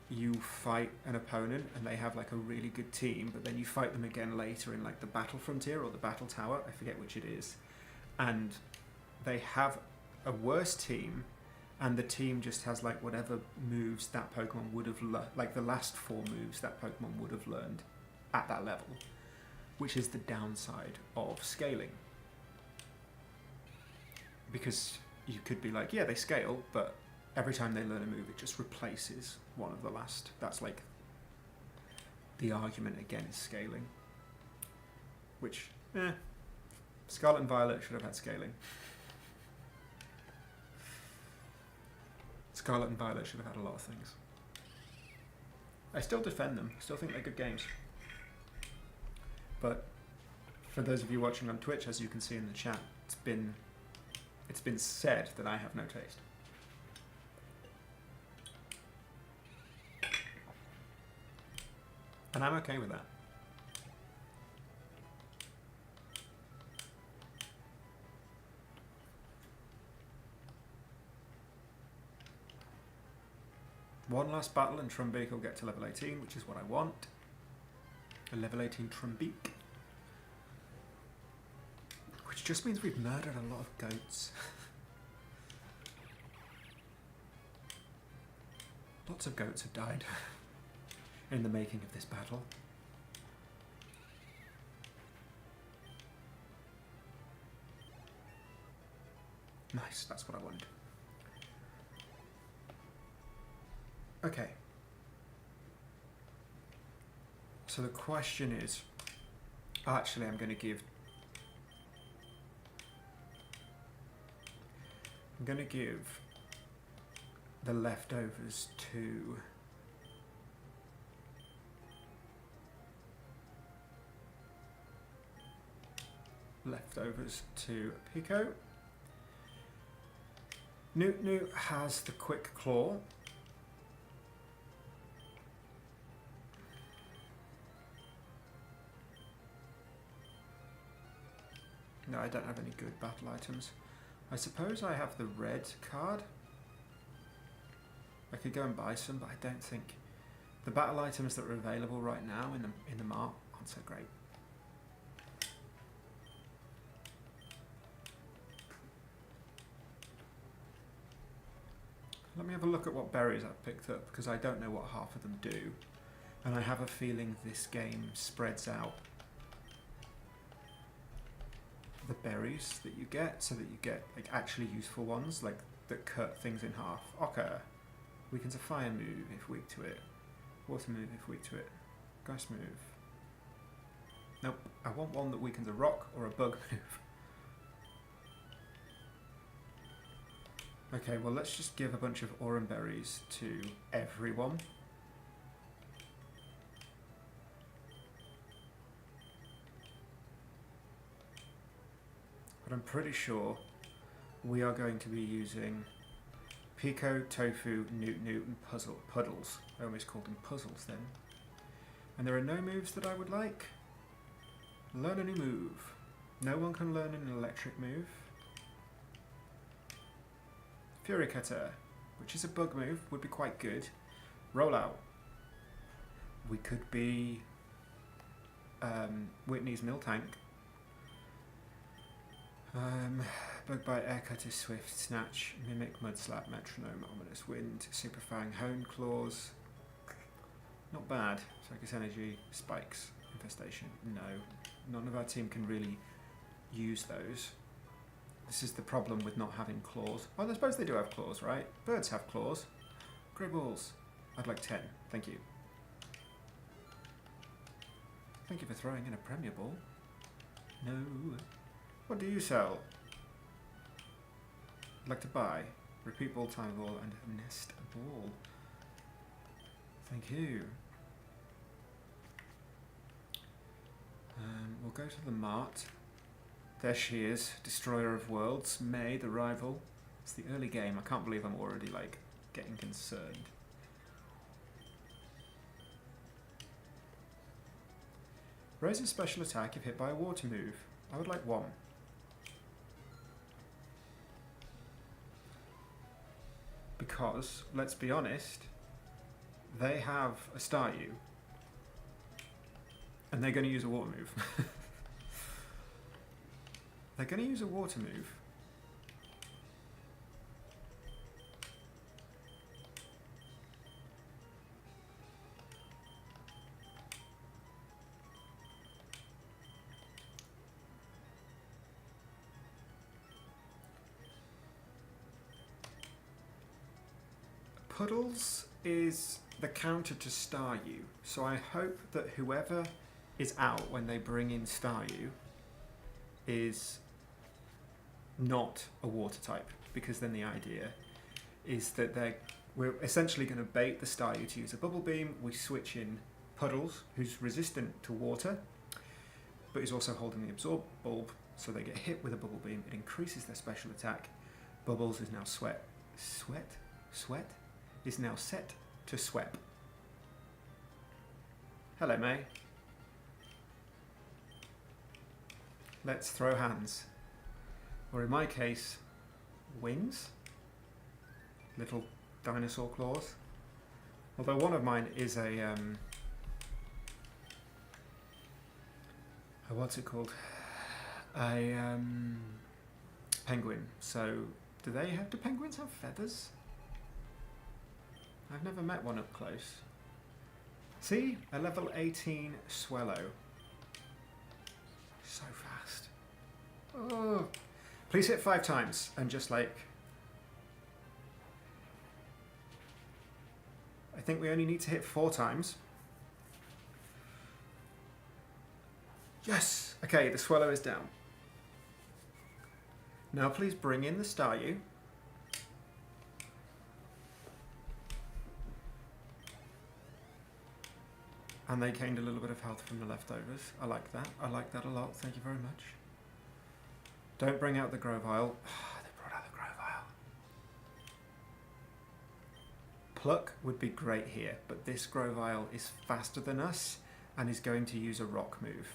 you fight an opponent and they have like a really good team, but then you fight them again later in like the Battle Frontier or the Battle Tower, I forget which it is, and they have a worse team, and the team just has like whatever moves that Pokemon would have like the last 4 moves that Pokemon would have learned at that level, which is the downside of scaling. Because you could be like, yeah, they scale, but every time they learn a move, it just replaces one of the last. That's like the argument against scaling. Which, Scarlet and Violet should have had scaling. Scarlet and Violet should have had a lot of things. I still defend them. I still think they're good games. But for those of you watching on Twitch, as you can see in the chat, it's been said that I have no taste. And I'm okay with that. One last battle and Trumbeak will get to level 18, which is what I want. A level 18 Trumbeak. Which just means we've murdered a lot of goats. Lots of goats have died in the making of this battle. Nice, that's what I wanted. Okay. So the question is, actually I'm going to give the leftovers to Pico. Newt has the Quick Claw. No, I don't have any good battle items. I suppose I have the red card. I could go and buy some, but I don't think the battle items that are available right now in the mart aren't so great. Let me have a look at what berries I've picked up, because I don't know what half of them do. And I have a feeling this game spreads out the berries that you get, so that you get like actually useful ones, like that cut things in half. Ochre weakens a fire move if weak to it. Water move if weak to it. Grass move. Nope. I want one that weakens a rock or a bug move. Okay, well let's just give a bunch of aurum berries to everyone. But I'm pretty sure we are going to be using Pico, Tofu, Newt Newt, and Puddles. I almost called them puzzles then. And there are no moves that I would like. Learn a new move. No one can learn an electric move. Fury Cutter, which is a bug move, would be quite good. Roll out. We could be Whitney's Miltank. Bug Bite, Air Cutter, Swift, Snatch, Mimic, Mud Slap, Metronome, Ominous Wind, Super Fang, Hone Claws. Not bad. Focus Energy, Spikes, Infestation. No, none of our team can really use those. This is the problem with not having claws. Well, I suppose they do have claws, right? Birds have claws. Grey balls. I'd like 10. Thank you. Thank you for throwing in a Premier Ball. No. What do you sell? I'd like to buy. Repeat Ball, Time Ball, and Nest Ball. Thank you. We'll go to the mart. There she is, Destroyer of Worlds, May, the rival. It's the early game. I can't believe I'm already, like, getting concerned. Raises special attack if hit by a water move. I would like one. Because, let's be honest, they have a Staryu. And they're going to use a water move. They're going to use a water move. Puddles is the counter to Staryu, so I hope that whoever is out when they bring in Staryu is not a water type, because then the idea is that we're essentially going to bait the Staryu to use a bubble beam. We switch in Puddles, who's resistant to water, but is also holding the absorb bulb, so they get hit with a bubble beam. It increases their special attack. Bubbles is now sweat is now set to sweep. Hello, May. Let's throw hands. Or in my case, wings. Little dinosaur claws. Although one of mine is a what's it called? A penguin. So do penguins have feathers? I've never met one up close. See? A level 18 Swallow. So fast. Oh. Please hit 5 times and just like... I think we only need to hit 4 times. Yes! Okay, the Swallow is down. Now please bring in the Staryu. And they gained a little bit of health from the leftovers. I like that. I like that a lot. Thank you very much. Don't bring out the Grovyle. They brought out the Grovyle. Pluck would be great here, but this Grovyle is faster than us and is going to use a rock move.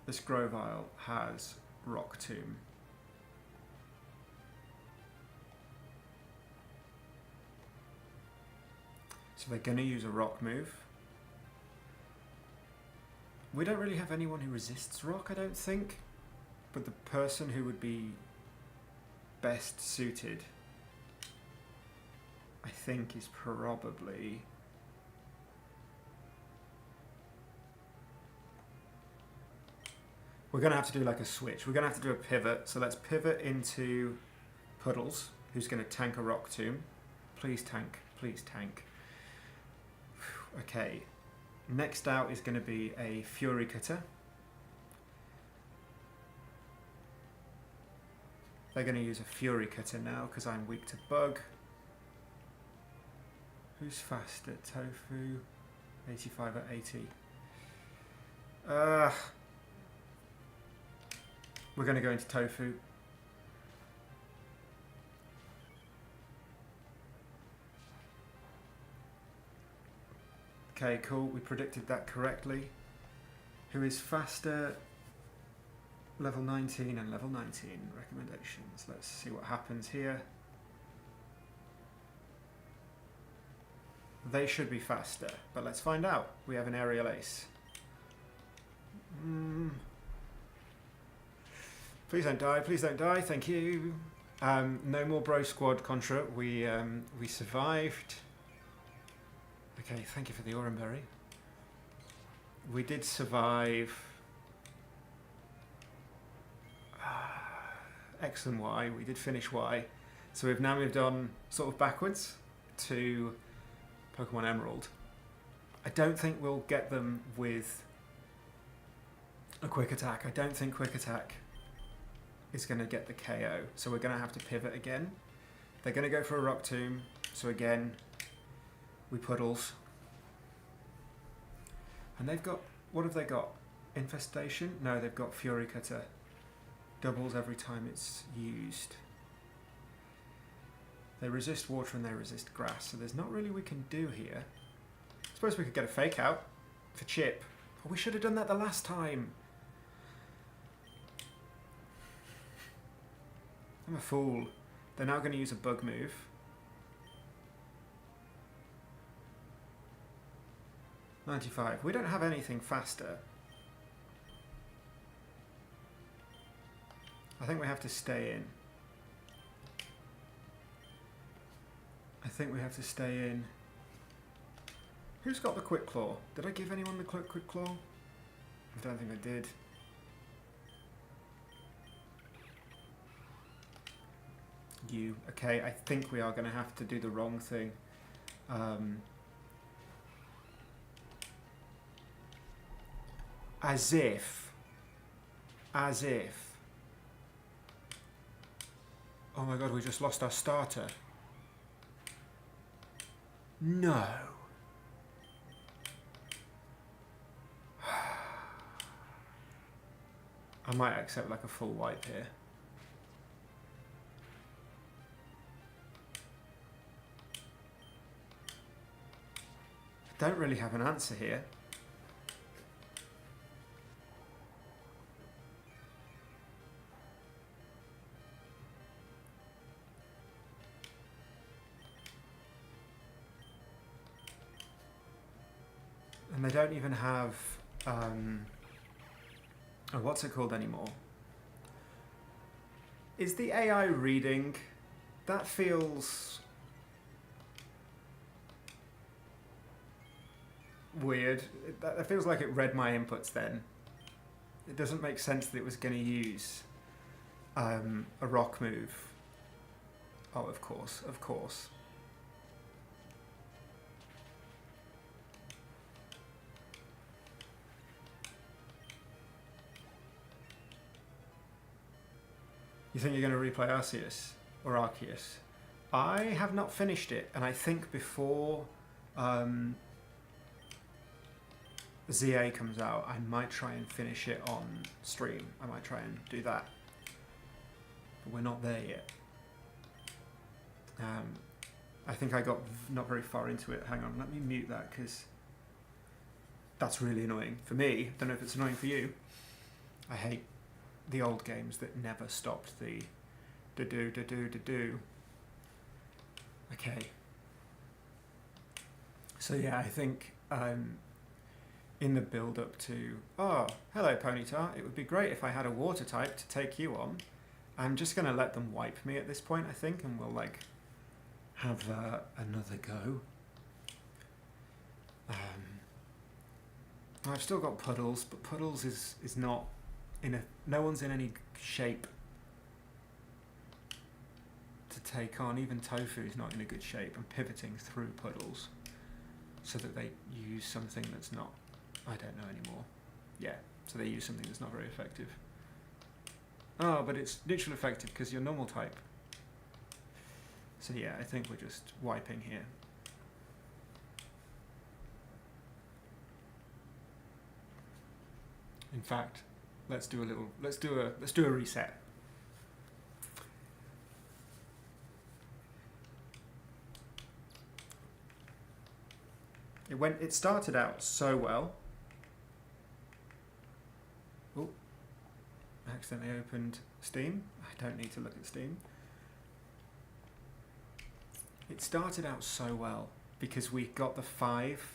This Grovyle has Rock Tomb. So they're going to use a rock move. We don't really have anyone who resists rock, I don't think. But the person who would be best suited, I think, is probably... We're going to have to do like a switch. We're going to have to do a pivot. So let's pivot into Puddles, who's going to tank a Rock Tomb. Please tank. Please tank. Okay. Next out is going to be a Fury Cutter. They're going to use a Fury Cutter now because I'm weak to Bug. Who's faster? Tofu. 85 at 80. We're going to go into Tofu. Okay, cool. We predicted that correctly. Who is faster? Level 19 and level 19 recommendations. Let's see what happens here. They should be faster, but let's find out. We have an aerial ace. Please don't die, please don't die, thank you. No more Bro Squad Contra. We survived. Okay, thank you for the Oranberry. We did survive X and Y. We did finish Y. So we've now moved on sort of backwards to Pokemon Emerald. I don't think we'll get them with a Quick Attack. I don't think Quick Attack is going to get the KO. So we're going to have to pivot again. They're going to go for a Rock Tomb. So again, we Puddles. And they've got, what have they got? Infestation? No, they've got Fury Cutter. Doubles every time it's used. They resist water and they resist grass, so there's not really we can do here. I suppose we could get a Fake Out for Chip. Oh, we should have done that the last time. I'm a fool. They're now going to use a Bug move. $95. We don't have anything faster. I think we have to stay in. I think we have to stay in. Who's got the Quick Claw? Did I give anyone the Quick Claw? I don't think I did. You. Okay, I think we are going to have to do the wrong thing. As if. Oh my god, we just lost our starter. No. I might accept like a full wipe here. I don't really have an answer here. And they don't even have, oh, what's it called anymore? Is the AI reading? That feels weird. That feels like it read my inputs then. It doesn't make sense that it was going to use a rock move. Oh, of course, of course. You think you're going to replay Arceus or Arceus? I have not finished it, and I think before ZA comes out, I might try and finish it on stream. I might try and do that. But we're not there yet. I think I got not very far into it. Hang on, let me mute that because that's really annoying for me. Don't know if it's annoying for you. I hate the old games that never stopped the do. Okay. So yeah, I think in the build up to, oh, hello Ponyta, it would be great if I had a water type to take you on. I'm just going to let them wipe me at this point, I think, and we'll, like, have another go. I've still got Puddles, but Puddles is not in a... No one's in any shape to take on. Even Tofu's not in a good shape. I'm pivoting through Puddles so that they use something that's not... I don't know anymore. Yeah, so they use something that's not very effective. Oh, but it's neutral effective because you're normal type. So yeah, I think we're just wiping here. In fact, let's do a reset. It started out so well. Oh, I accidentally opened Steam. I don't need to look at Steam. It started out so well because we got the 5.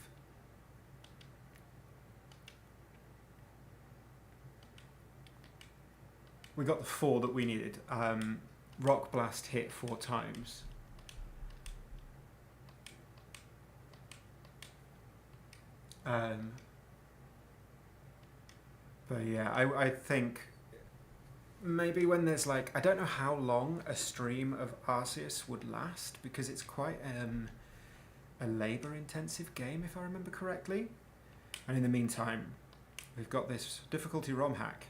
We got the 4 that we needed. Rock Blast hit 4 times. But yeah, I think maybe when there's like... I don't know how long a stream of Arceus would last because it's quite a labour-intensive game, if I remember correctly. And in the meantime, we've got this difficulty ROM hack.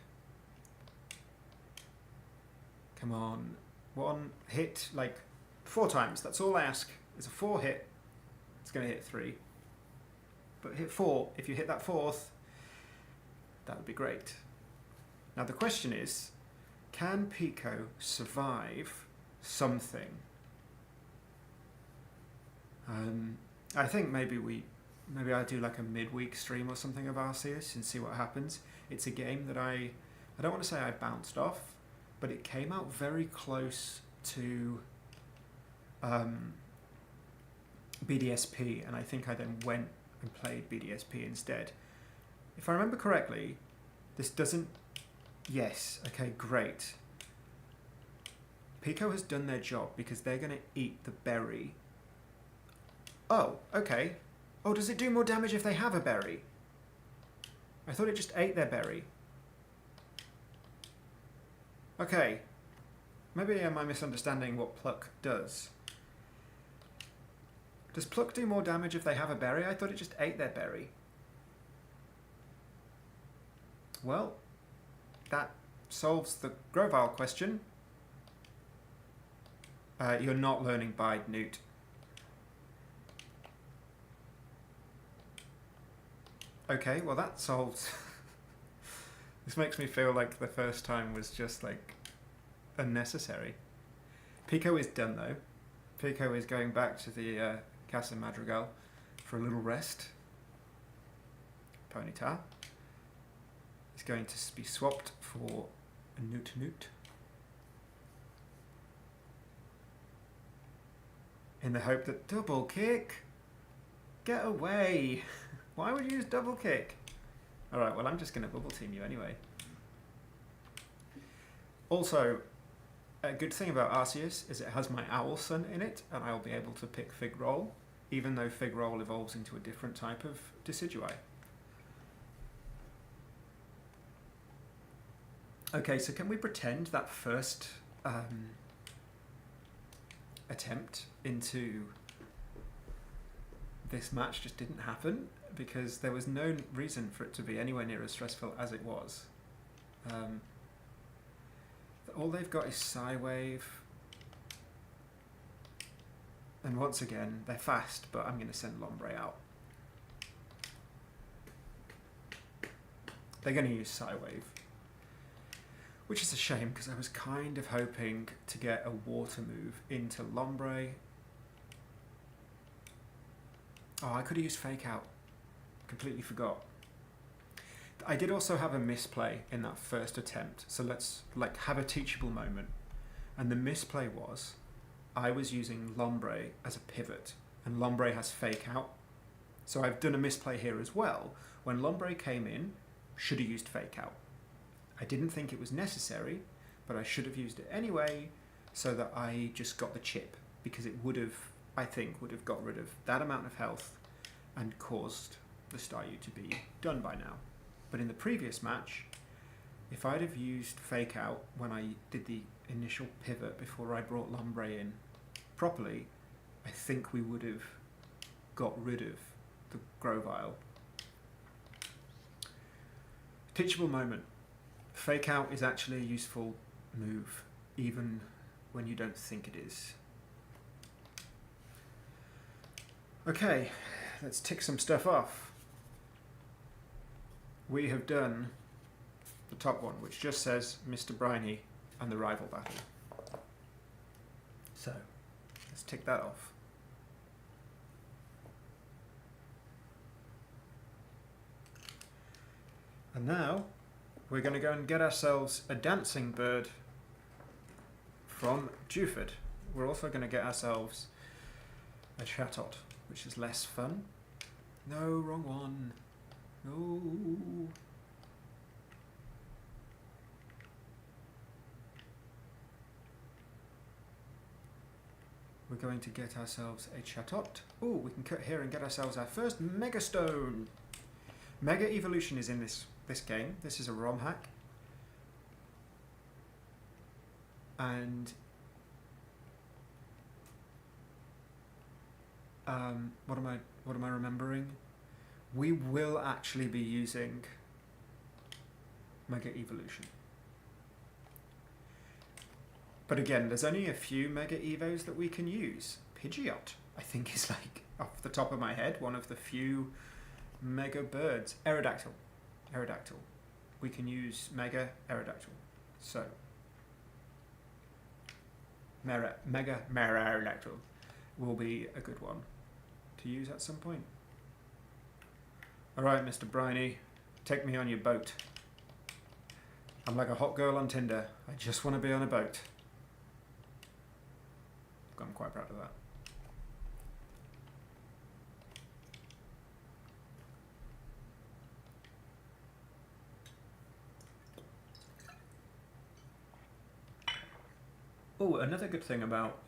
Come on. 1 hit, like 4 times. That's all I ask. It's a 4 hit. It's going to hit 3. But hit 4. If you hit that 4th, that would be great. Now the question is, can Pico survive something? I think maybe I do like a midweek stream or something of Arceus and see what happens. It's a game that I don't want to say I bounced off, but it came out very close to BDSP, and I think I then went and played BDSP instead. If I remember correctly, this doesn't... Yes, okay, great. Pico has done their job because they're going to eat the berry. Oh, okay. Oh, does it do more damage if they have a berry? I thought it just ate their berry. Okay. Maybe am I misunderstanding what Pluck does? Does Pluck do more damage if they have a berry? I thought it just ate their berry. Well, that solves the Grovyle question. You're not learning Bide, Newt. Okay, well that solves... This makes me feel like the first time was just like unnecessary. Pico is done though. Pico is going back to the Casa Madrigal for a little rest. Ponyta is going to be swapped for a Newt. In the hope that double kick? Get away! Why would you use double kick? Alright, well I'm just going to bubble team you anyway. Also, a good thing about Arceus is it has my Owl Sun in it, and I'll be able to pick Fig Roll, even though Fig Roll evolves into a different type of Decidueye. Okay, so can we pretend that first attempt into this match just didn't happen? Because there was no reason for it to be anywhere near as stressful as it was. All they've got is Psywave. And once again, they're fast, but I'm going to send Lombre out. They're going to use Psywave. Which is a shame, because I was kind of hoping to get a water move into Lombre. Oh, I could have used Fake Out. Completely forgot. I did also have a misplay in that first attempt, so let's like have a teachable moment. And the misplay was, I was using Lombre as a pivot, and Lombre has Fake Out. So I've done a misplay here as well. When Lombre came in, should have used Fake Out. I didn't think it was necessary, but I should have used it anyway so that I just got the chip, because it would have, I think, would have got rid of that amount of health and caused the Staryu to be done by now. But in the previous match, if I'd have used Fake Out when I did the initial pivot before I brought Lombre in properly, I think we would have got rid of the Grovyle. Teachable moment. Fake Out is actually a useful move, even when you don't think it is. Okay, let's tick some stuff off. We have done the top one, which just says Mr. Briny and the rival battle. So, let's tick that off. And now, we're going to go and get ourselves a dancing bird from Juford. We're also going to get ourselves a Chatot, which is less fun. No, wrong one. No. We're going to get ourselves a Chatot. Oh, we can cut here and get ourselves our first Mega Stone. Mega Evolution is in this game. This is a ROM hack. And what am I remembering? We will actually be using Mega Evolution. But again, there's only a few Mega Evos that we can use. Pidgeot, I think, is, like, off the top of my head, one of the few Mega birds. Aerodactyl. We can use Mega Aerodactyl. So, Mega Aerodactyl will be a good one to use at some point. Alright, Mr. Briny, take me on your boat. I'm like a hot girl on Tinder. I just want to be on a boat. I'm quite proud of that. Oh, another good thing about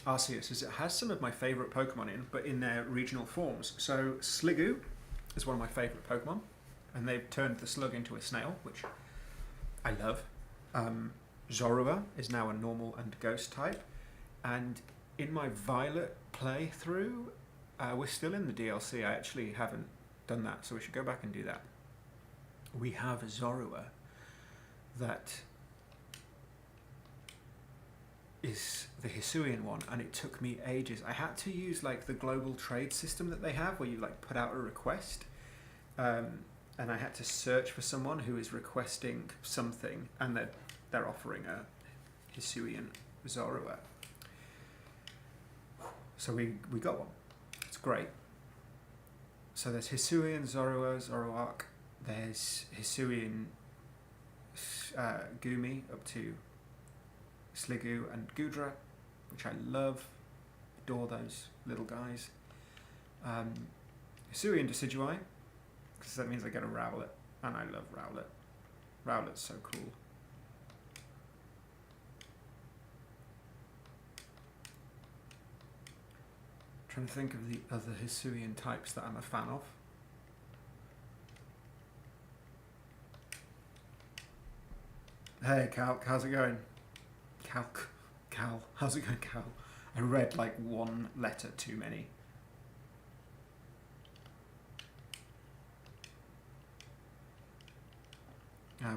Arceus is it has some of my favourite Pokemon in, but in their regional forms. So Sliggoo is one of my favourite Pokemon, and they've turned the slug into a snail, which I love. Zorua is now a normal and ghost type, and in my Violet playthrough, we're still in the DLC. I actually haven't done that, so we should go back and do that. We have a Zorua that is the Hisuian one, and it took me ages. I had to use like the global trade system that they have, where you like put out a request, and I had to search for someone who is requesting something, and they're offering a Hisuian Zorua. So we got one. It's great. So there's Hisuian Zorua, Zoroark. There's Hisuian Goomy up to Sliggoo and Goodra, which I love. Adore those little guys. Hisuian Decidueye, because that means I get a Rowlet, and I love Rowlet. Rowlet's so cool. Trying to think of the other Hisuian types that I'm a fan of. Hey Cal, how's it going? Cal, how's it going, Cal? I read like one letter too many.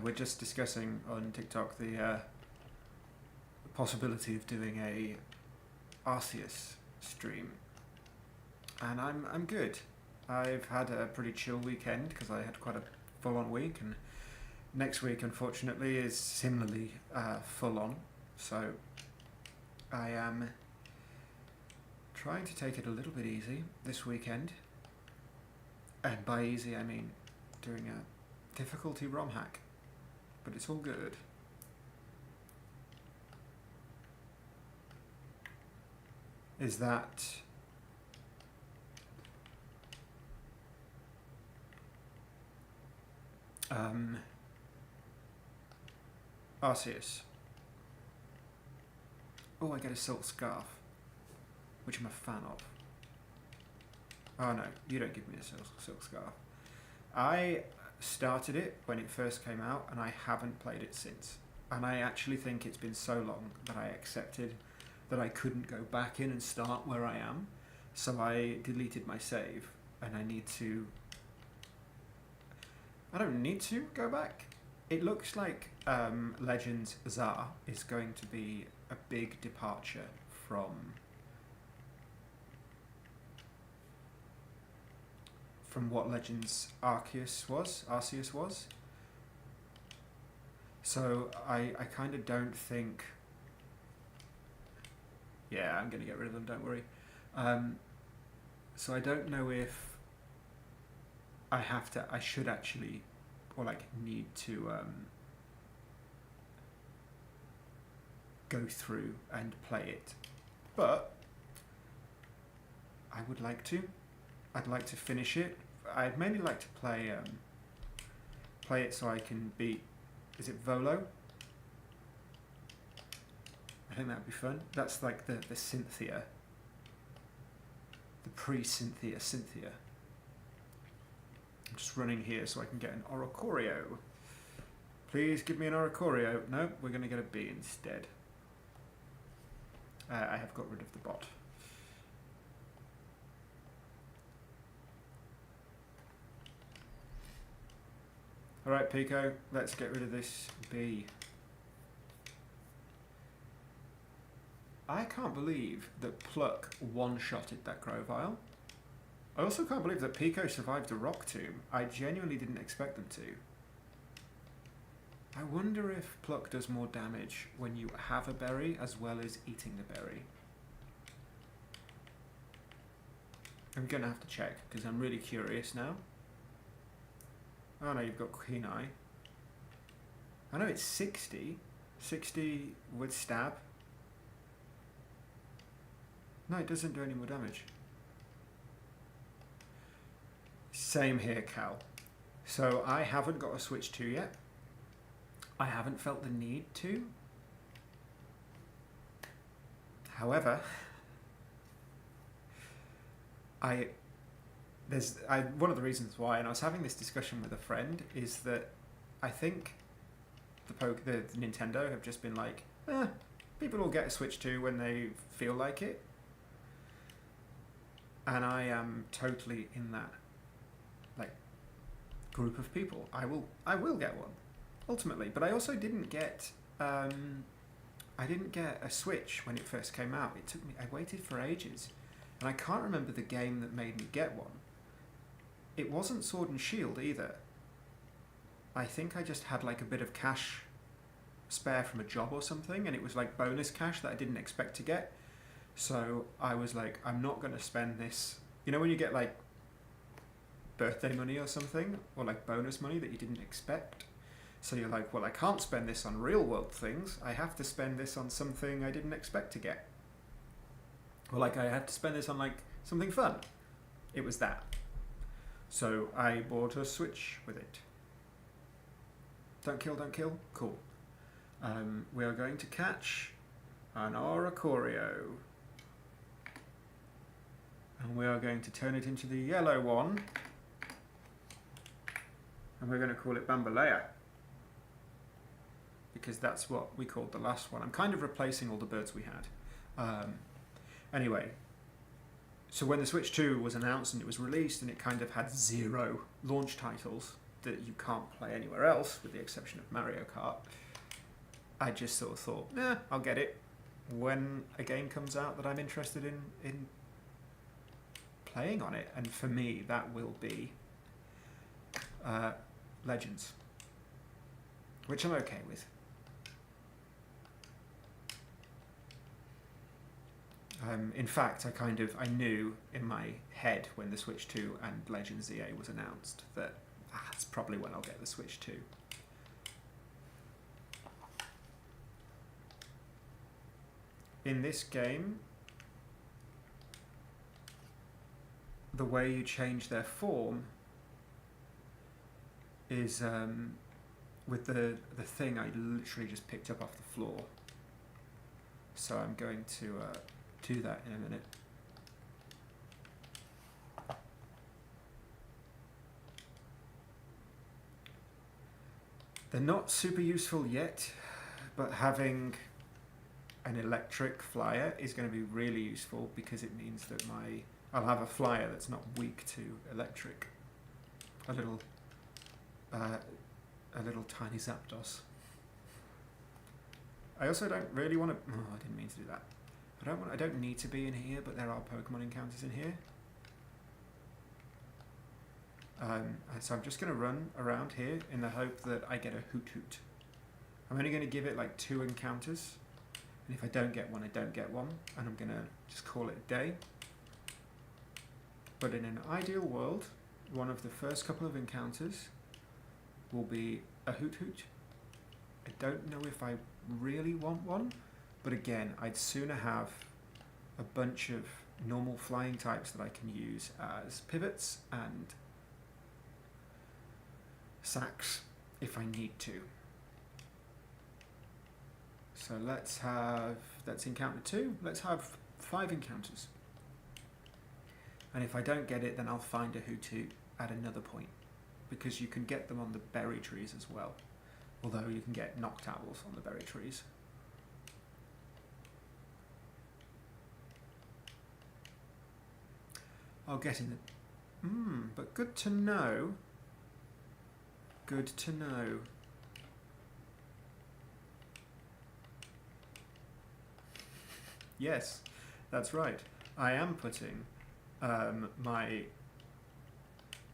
We're just discussing on TikTok the possibility of doing a Arceus stream. And I'm good. I've had a pretty chill weekend because I had quite a full-on week, and next week, unfortunately, is similarly full-on. So I am trying to take it a little bit easy this weekend. And by easy, I mean doing a difficulty ROM hack. But it's all good. Is that Arceus. Oh, I get a silk scarf, which I'm a fan of. Oh no, you don't give me a silk scarf. I started it when it first came out, and I haven't played it since. And I actually think it's been so long that I accepted that I couldn't go back in and start where I am. So I deleted my save, and I need to... I don't need to go back. It looks like Legends Czar is going to be a big departure from what Legends Arceus was. So I kind of don't think... Yeah, I'm going to get rid of them, don't worry. So I don't know if I should actually, or like need to go through and play it. But I would like to. I'd like to finish it. I'd mainly like to play it so I can beat... Is it Volo? I think that'd be fun. That's like the Cynthia. The pre-Cynthia Cynthia. I'm just running here so I can get an Oricorio. Please give me an Oricorio. No, we're going to get a B instead. I have got rid of the bot. Alright, Pico, let's get rid of this B. I can't believe that Pluck one-shotted that Grovyle. I also can't believe that Pico survived the Rock Tomb. I genuinely didn't expect them to. I wonder if Pluck does more damage when you have a berry as well as eating the berry. I'm going to have to check because I'm really curious now. Oh no, you've got Keen Eye. I know it's 60. 60 with stab. No, it doesn't do any more damage. Same here, Cal. So I haven't got a Switch 2 yet. I haven't felt the need to. However, one of the reasons why, and I was having this discussion with a friend, is that I think the Nintendo have just been like, people will get a Switch 2 when they feel like it. And I am totally in that group of people. I will get one ultimately, but I also didn't get a Switch when it first came out. I waited for ages, and I can't remember the game that made me get one. It wasn't Sword and Shield either. I think I just had like a bit of cash spare from a job or something, and it was like bonus cash that I didn't expect to get. So I was like, I'm not going to spend this. You know when you get like birthday money or something, or like bonus money that you didn't expect? So you're like, well, I can't spend this on real world things. I have to spend this on something I didn't expect to get. Or like I had to spend this on like something fun. It was that. So I bought a Switch with it. Don't kill, don't kill. Cool. We are going to catch an Oricorio. And we are going to turn it into the yellow one. And we're going to call it Bambalea. Because that's what we called the last one. I'm kind of replacing all the birds we had. Anyway, so when the Switch 2 was announced and it was released, and it kind of had 0 launch titles that you can't play anywhere else, with the exception of Mario Kart, I just sort of thought, I'll get it when a game comes out that I'm interested in playing on it. And for me, that will be Legends, which I'm okay with. In fact, I knew in my head when the Switch 2 and Legends ZA was announced that that's probably when I'll get the Switch 2. In this game, the way you change their form is with the thing I literally just picked up off the floor. so I'm going to do that in a minute. They're not super useful yet, but having an electric flyer is going to be really useful because it means that I'll have a flyer that's not weak to electric. A little tiny Zapdos. I also don't really want to. Oh, I didn't mean to do that. I don't need to be in here, but there are Pokemon encounters in here. So I'm just going to run around here in the hope that I get a Hoot. I'm only going to give it like 2 encounters, and if I don't get one, I don't get one, and I'm going to just call it a day. But in an ideal world, one of the first couple of encounters will be a Hoot. I don't know if I really want one, but again, I'd sooner have a bunch of normal flying types that I can use as pivots and sacks if I need to. So let's encounter 2. Let's have 5 encounters. And if I don't get it, then I'll find a Hoot at another point, because you can get them on the berry trees as well. Although you can get Noctowls on the berry trees. I'll get in the... but good to know. Good to know. Yes, that's right. I am putting my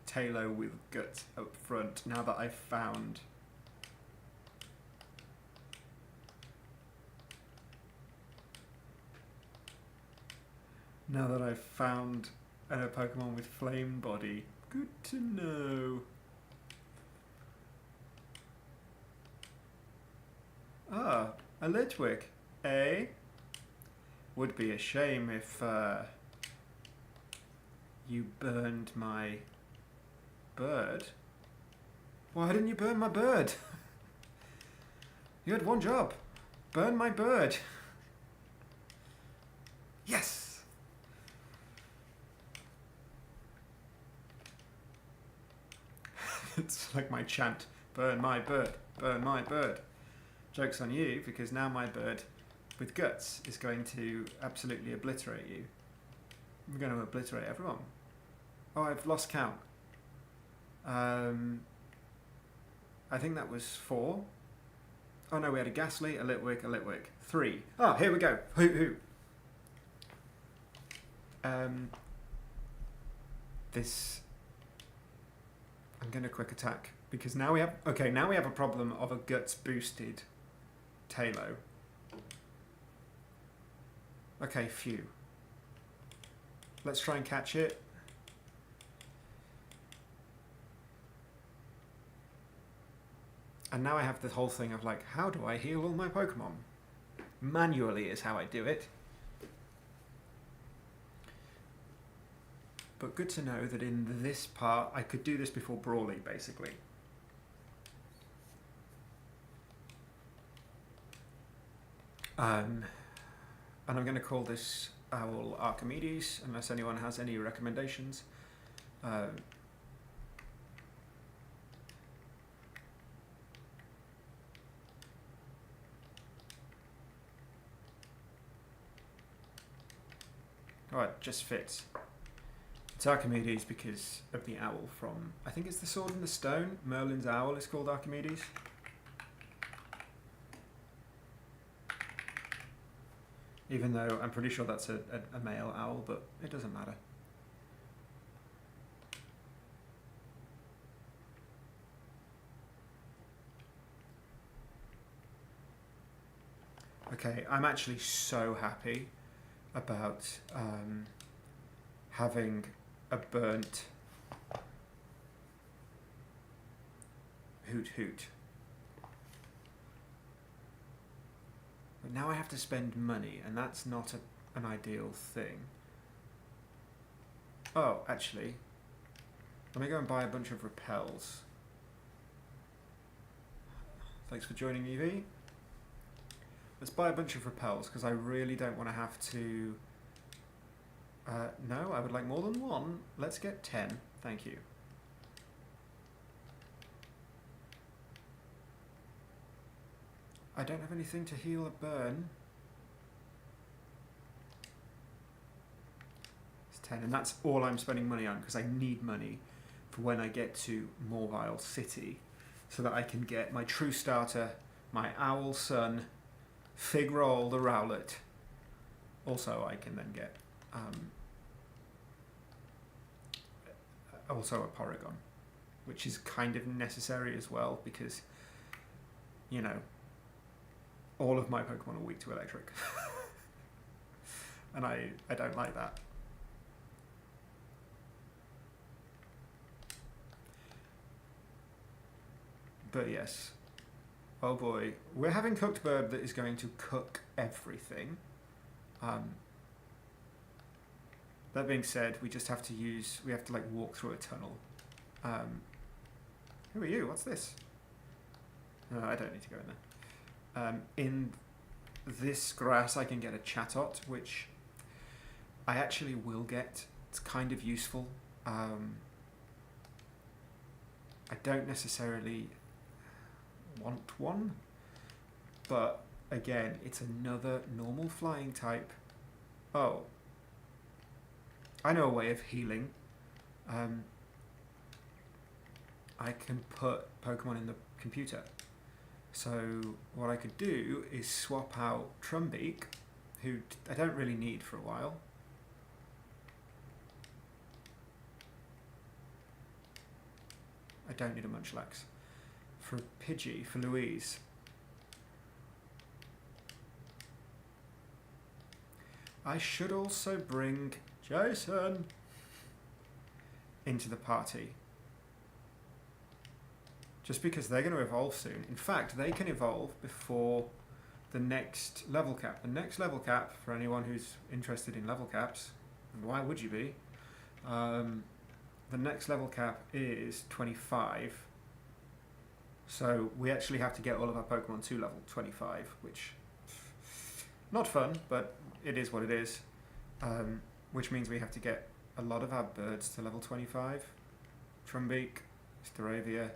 Tailo with guts up front now that I've found... Now that I've found a Pokemon with flame body. Good to know. Ah, a Litwick, eh? Would be a shame if you burned my bird. Why didn't you burn my bird? You had one job. Burn my bird. Yes! It's like my chant. Burn my bird. Burn my bird. Joke's on you, because now my bird with guts is going to absolutely obliterate you. I'm going to obliterate everyone. Oh, I've lost count. I think that was 4. Oh no, we had a Ghastly, a Litwick, a Litwick. 3. Oh, here we go. Hoot. This... I'm going to quick attack, because now we have... Okay, now we have a problem of a guts boosted Tailo. Okay, phew. Let's try and catch it. And now I have the whole thing of like, how do I heal all my Pokemon? Manually is how I do it. But good to know that in this part, I could do this before Brawly, basically. And I'm going to call this owl Archimedes, unless anyone has any recommendations. Oh, it just fits. It's Archimedes because of the owl from, I think it's the Sword in the Stone. Merlin's owl is called Archimedes. Even though I'm pretty sure that's a male owl, but it doesn't matter. Okay, I'm actually so happy about having a burnt Hoot. But now I have to spend money, and that's not an ideal thing. Oh, actually, let me go and buy a bunch of repels. Thanks for joining me, V. Let's buy a bunch of repels, because I really don't want to have to... no, I would like more than one. Let's get 10. Thank you. I don't have anything to heal a burn. It's 10, and that's all I'm spending money on, because I need money for when I get to Morvile City, so that I can get my True Starter, my Owl Sun, Fig Roll the Rowlet. Also, I can then get also a Porygon, which is kind of necessary as well, because, you know, all of my Pokemon are weak to electric. And I don't like that. But yes, oh boy, we're having cooked bird that is going to cook everything. That being said, we just have to like walk through a tunnel. Who are you? What's this? No, I don't need to go in there. In this grass I can get a Chatot, which I actually will get. It's kind of useful. I don't necessarily want one, but again, it's another normal flying type. Oh, I know a way of healing. I can put Pokemon in the computer. So what I could do is swap out Trumbeak, who I don't really need for a while. I don't need a Munchlax. For a Pidgey, for Louise. I should also bring Jason into the party. Just because they're going to evolve soon. In fact, they can evolve before the next level cap. The next level cap, for anyone who's interested in level caps, and why would you be? The next level cap is 25. So we actually have to get all of our Pokemon to level 25, which, not fun, but it is what it is. Which means we have to get a lot of our birds to level 25. Trumbeak, Staravia.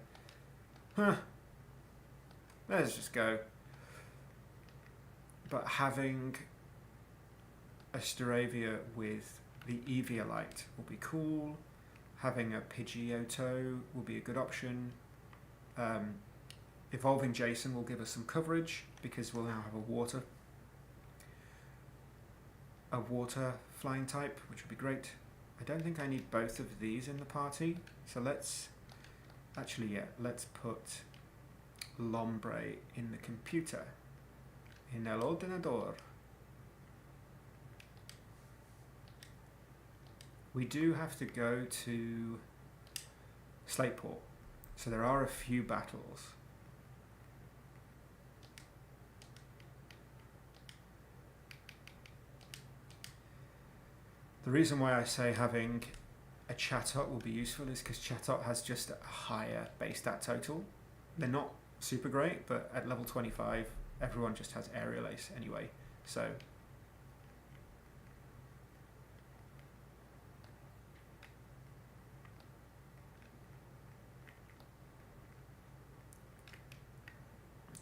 Huh. Let's just go. But having a Staravia with the Eviolite will be cool. Having a Pidgeotto will be a good option. Evolving Jason will give us some coverage, because we'll now have a water flying type, which would be great. I don't think I need both of these in the party, so let's put Lombre in the computer, in el ordenador. We do have to go to Slateport, so there are a few battles. The reason why I say having a Chatot will be useful is because Chatot has just a higher base stat total. They're not super great, but at level 25, everyone just has Aerial Ace anyway, so...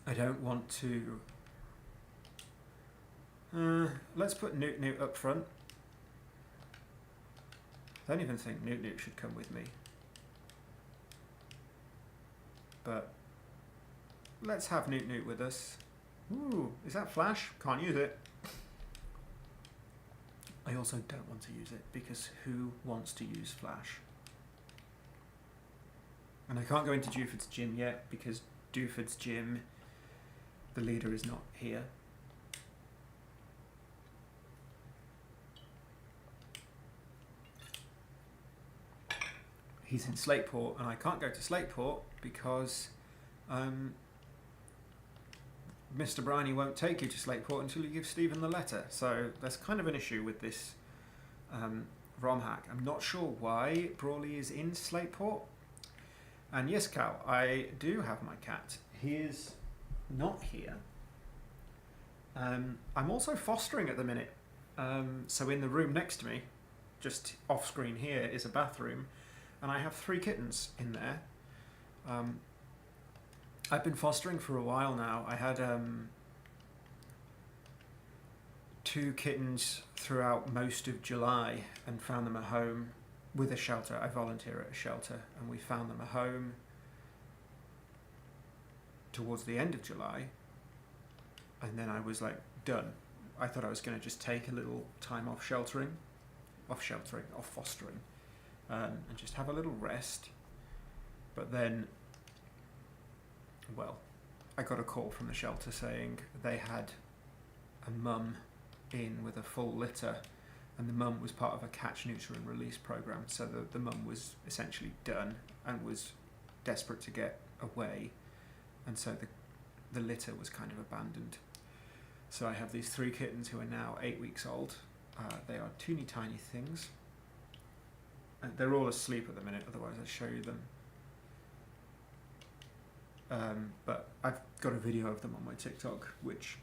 I don't want to... let's put Newt up front. I don't even think Newt should come with me. But let's have Newt with us. Ooh, is that Flash? Can't use it. I also don't want to use it, because who wants to use Flash? And I can't go into Dewford's gym yet, because Dewford's gym, the leader is not here. He's in Slateport, and I can't go to Slateport because Mr. Briney won't take you to Slateport until you give Stephen the letter. So that's kind of an issue with this ROM hack. I'm not sure why Brawley is in Slateport. And yes, Cal, I do have my cat. He is not here. I'm also fostering at the minute. So in the room next to me, just off screen here, is a bathroom, and I have 3 kittens in there. I've been fostering for a while now. I had 2 kittens throughout most of July and found them a home with a shelter. I volunteer at a shelter, and we found them a home towards the end of July, and then I was like, done. I thought I was going to just take a little time off fostering, and just have a little rest. But then, well, I got a call from the shelter saying they had a mum in with a full litter, and the mum was part of a catch, neuter and release program, so the mum was essentially done and was desperate to get away, and so the litter was kind of abandoned. So I have these 3 kittens who are now 8 weeks old. They are teeny tiny things. And they're all asleep at the minute, otherwise I'd show you them. But I've got a video of them on my TikTok, which,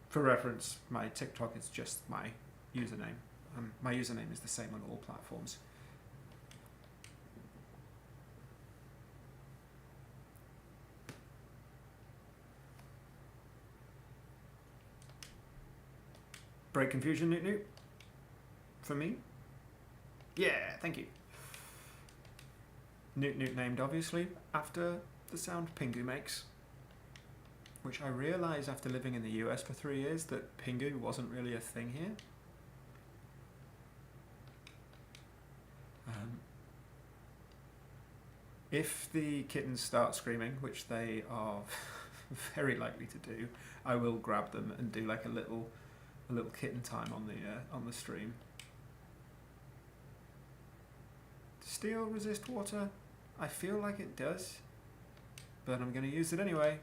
for reference, my TikTok is just my username. My username is the same on all platforms. Break confusion, Newt Newt? For me? Yeah, thank you. Newt Newt named, obviously, after the sound Pingu makes. Which I realised after living in the US for 3 years that Pingu wasn't really a thing here. If the kittens start screaming, which they are very likely to do, I will grab them and do like a little kitten time on the stream. Does steel resist water? I feel like it does, but I'm going to use it anyway.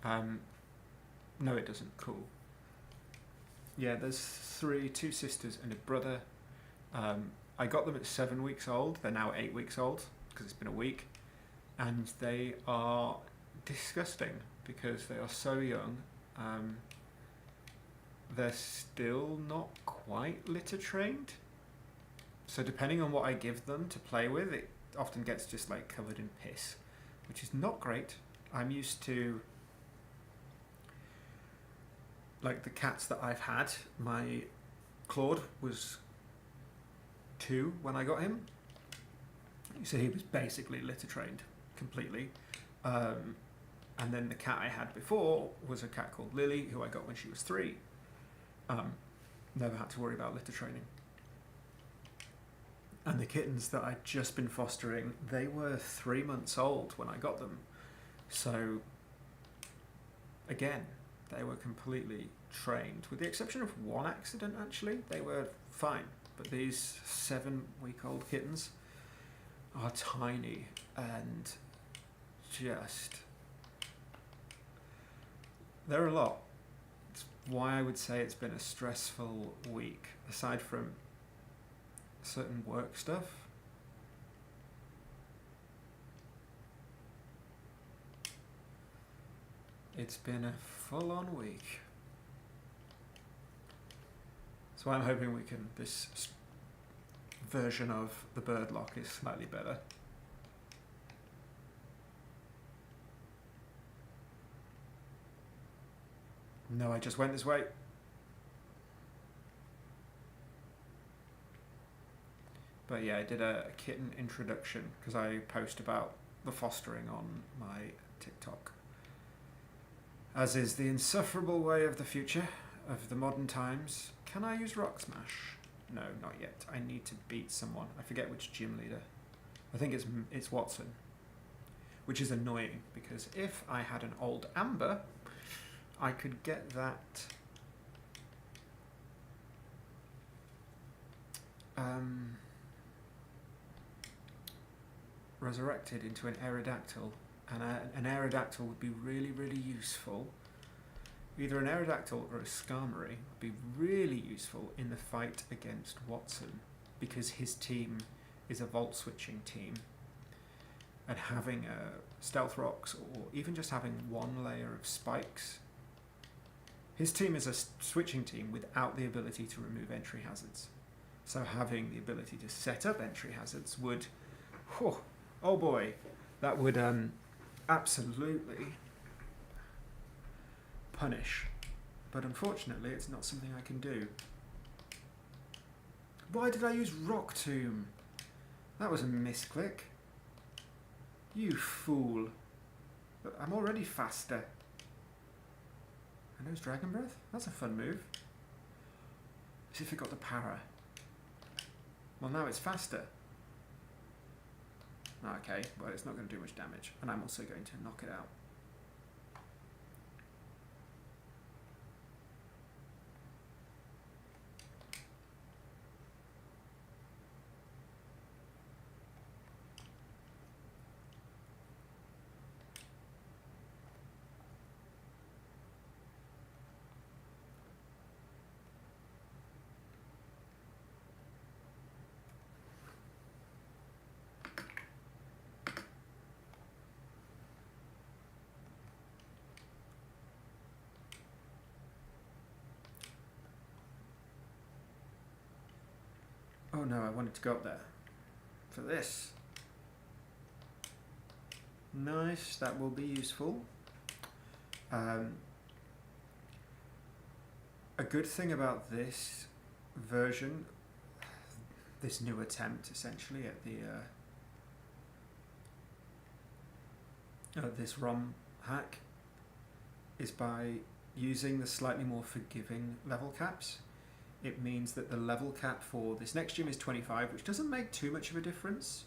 No, it doesn't. Cool. Yeah, there's 2 sisters and a brother. I got them at 7 weeks old. They're now 8 weeks old because it's been a week, and they are disgusting because they are so young. They're still not quite litter trained, so depending on what I give them to play with, it often gets just like covered in piss, which is not great. I'm used to, like, the cats that I've had. My Claude was 2 when I got him, so he was basically litter trained completely. And then the cat I had before was a cat called Lily, who I got when she was 3. Never had to worry about litter training. And the kittens that I'd just been fostering, they were 3 months old when I got them. So, again, they were completely trained, with the exception of one accident, actually. They were fine. But these 7-week-old kittens are tiny and just... they're a lot. It's why I would say it's been a stressful week, aside from certain work stuff. It's been a full-on week. So I'm hoping this version of the Birdlocke is slightly better. No, I just went this way. But yeah, I did a kitten introduction because I post about the fostering on my TikTok. As is the insufferable way of the future, of the modern times. Can I use Rock Smash? No, not yet. I need to beat someone. I forget which gym leader. I think it's Watson. Which is annoying, because if I had an old Amber, I could get that resurrected into an Aerodactyl, and an Aerodactyl would be really, really useful. Either an Aerodactyl or a Skarmory would be really useful in the fight against Watson, because his team is a Volt switching team, and having stealth rocks, or even just having one layer of spikes. His team is a switching team without the ability to remove entry hazards. So having the ability to set up entry hazards would, oh boy, that would absolutely punish. But unfortunately, it's not something I can do. Why did I use Rock Tomb? That was a misclick. You fool. But I'm already faster. I knows Dragon Breath? That's a fun move. As if it got the para. Well, now it's faster. Okay, well, it's not going to do much damage. And I'm also going to knock it out. Oh no, I wanted to go up there for this. Nice, that will be useful. A good thing about this version, this new attempt essentially at the this ROM hack, is by using the slightly more forgiving level caps. It means that the level cap for this next gym is 25, which doesn't make too much of a difference.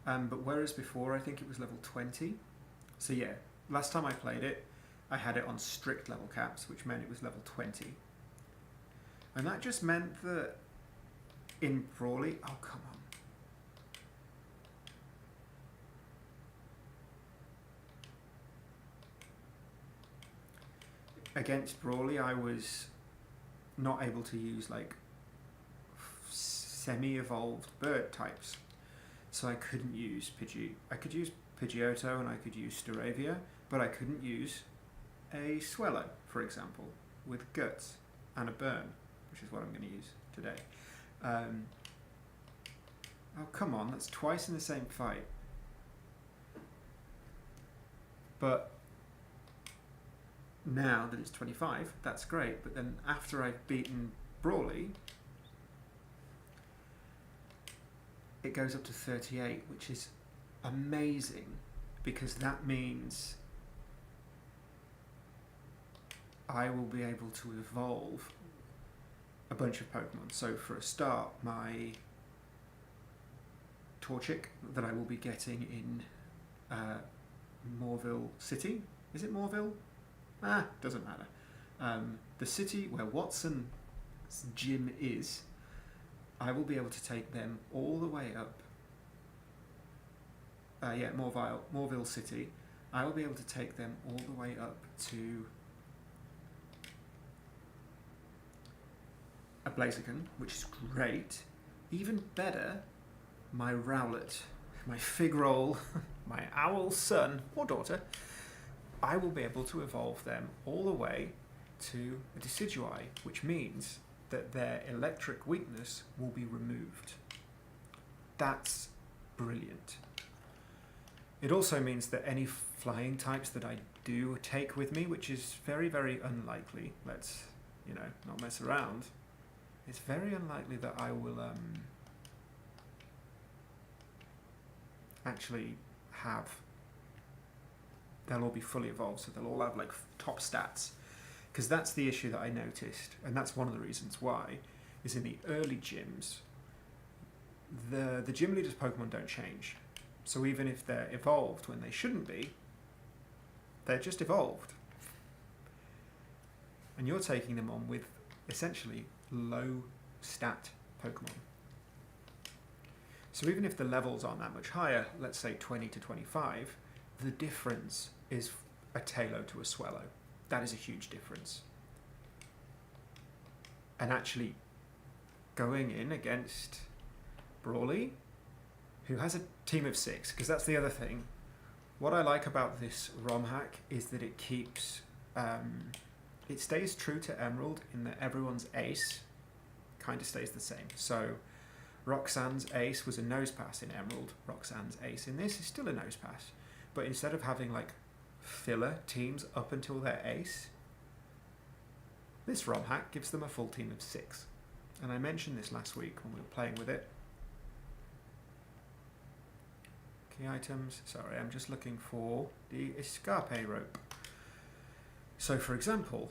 But whereas before I think it was level 20. So yeah, last time I played it, I had it on strict level caps, which meant it was level 20. And that just meant that in Brawly, oh come on. Against Brawly, I was not able to use like semi-evolved bird types, so I couldn't use Pidgey. I could use Pidgeotto and I could use Staravia, but I couldn't use a Swellow, for example, with Guts and a Burn, which is what I'm going to use today. Oh come on, that's twice in the same fight. But now that it's 25, that's great, but then after I've beaten Brawly, it goes up to 38, which is amazing, because that means I will be able to evolve a bunch of Pokemon. So for a start, my Torchic that I will be getting in Morville City. Is it Morville? Doesn't matter. The city where Watson's gym is, I will be able to take them all the way up. Morville City. I will be able to take them all the way up to a Blaziken, which is great. Even better, my Rowlet, my Figroll, my Owl son or daughter, I will be able to evolve them all the way to a Decidueye, which means that their electric weakness will be removed. That's brilliant. It also means that any flying types that I do take with me, which is very, very unlikely, let's, not mess around, it's very unlikely that I will actually have, they'll all be fully evolved, so they'll all have like top stats. Because that's the issue that I noticed, and that's one of the reasons why, is in the early gyms, the gym leaders' Pokemon don't change. So even if they're evolved when they shouldn't be, they're just evolved. And you're taking them on with essentially low stat Pokemon. So even if the levels aren't that much higher, let's say 20 to 25, the difference is a Taillow to a Swellow. That is a huge difference. And actually going in against Brawly, who has a team of 6, because that's the other thing. What I like about this ROM hack is that it keeps, it stays true to Emerald in that everyone's ace kind of stays the same. So Roxanne's ace was a nose pass in Emerald. Roxanne's ace in this is still a nose pass. But instead of having like filler teams up until their ace, this ROM hack gives them a full team of 6. And I mentioned this last week when we were playing with it. Key items. Sorry, I'm just looking for the escape rope. So for example,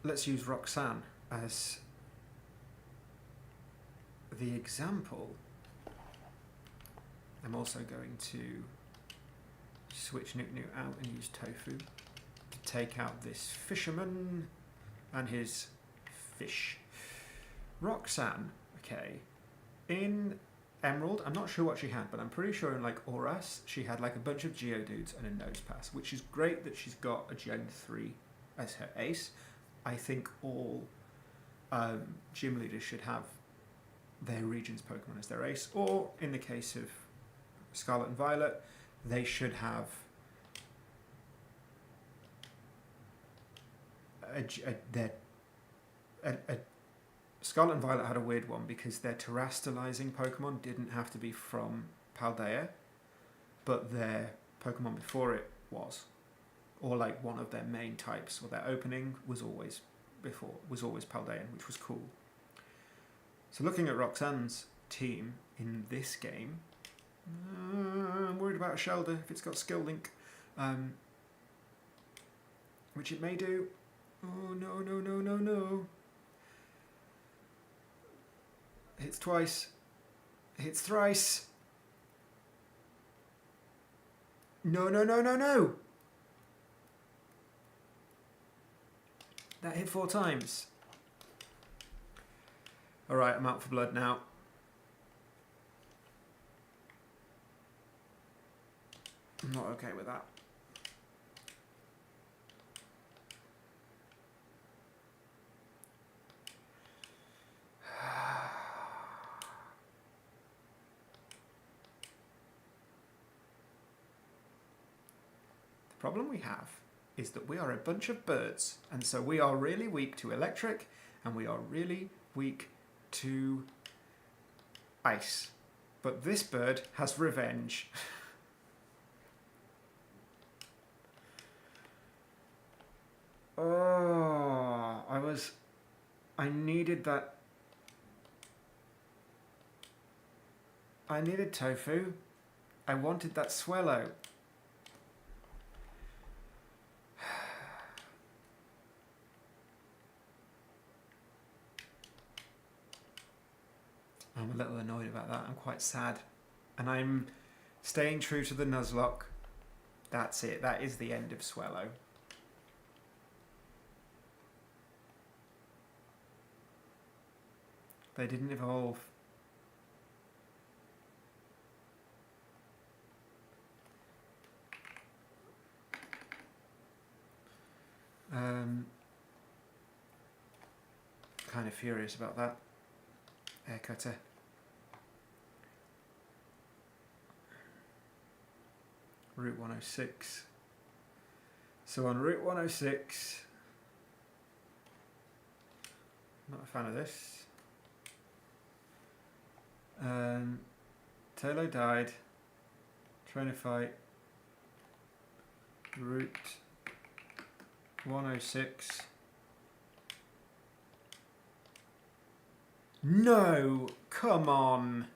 let's use Roxanne as the example. I'm also going to switch Newt out and use Tofu to take out this fisherman and his fish. Roxanne, okay, in Emerald, I'm not sure what she had, but I'm pretty sure in like Auras, she had like a bunch of Geodudes and a nose pass, which is great that she's got a Gen 3 as her ace. I think all gym leaders should have their region's Pokemon as their ace, or in the case of Scarlet and Violet, they should have Scarlet and Violet had a weird one because their terrestrializing Pokemon didn't have to be from Paldea, but their Pokemon before it was, or like one of their main types, or their opening was always Paldean, which was cool. So looking at Roxanne's team in this game, I'm worried about a Shelder if it's got Skill Link, which it may do. Oh no, no, no, no, no. Hits twice. Hits thrice. No, no, no, no, no. That hit 4 times. Alright, I'm out for blood now. I'm not okay with that. The problem we have is that we are a bunch of birds, and so we are really weak to electric, and we are really weak to ice. But this bird has revenge. Oh, I needed that. I needed Tofu. I wanted that Swellow. I'm a little annoyed about that. I'm quite sad. And I'm staying true to the Nuzlocke. That's it. That is the end of Swellow. They didn't evolve. Kind of furious about that. Air cutter. Route 106. So on Route 106, not a fan of this. Taylor died. Trying to fight. Route 106. No! Come on!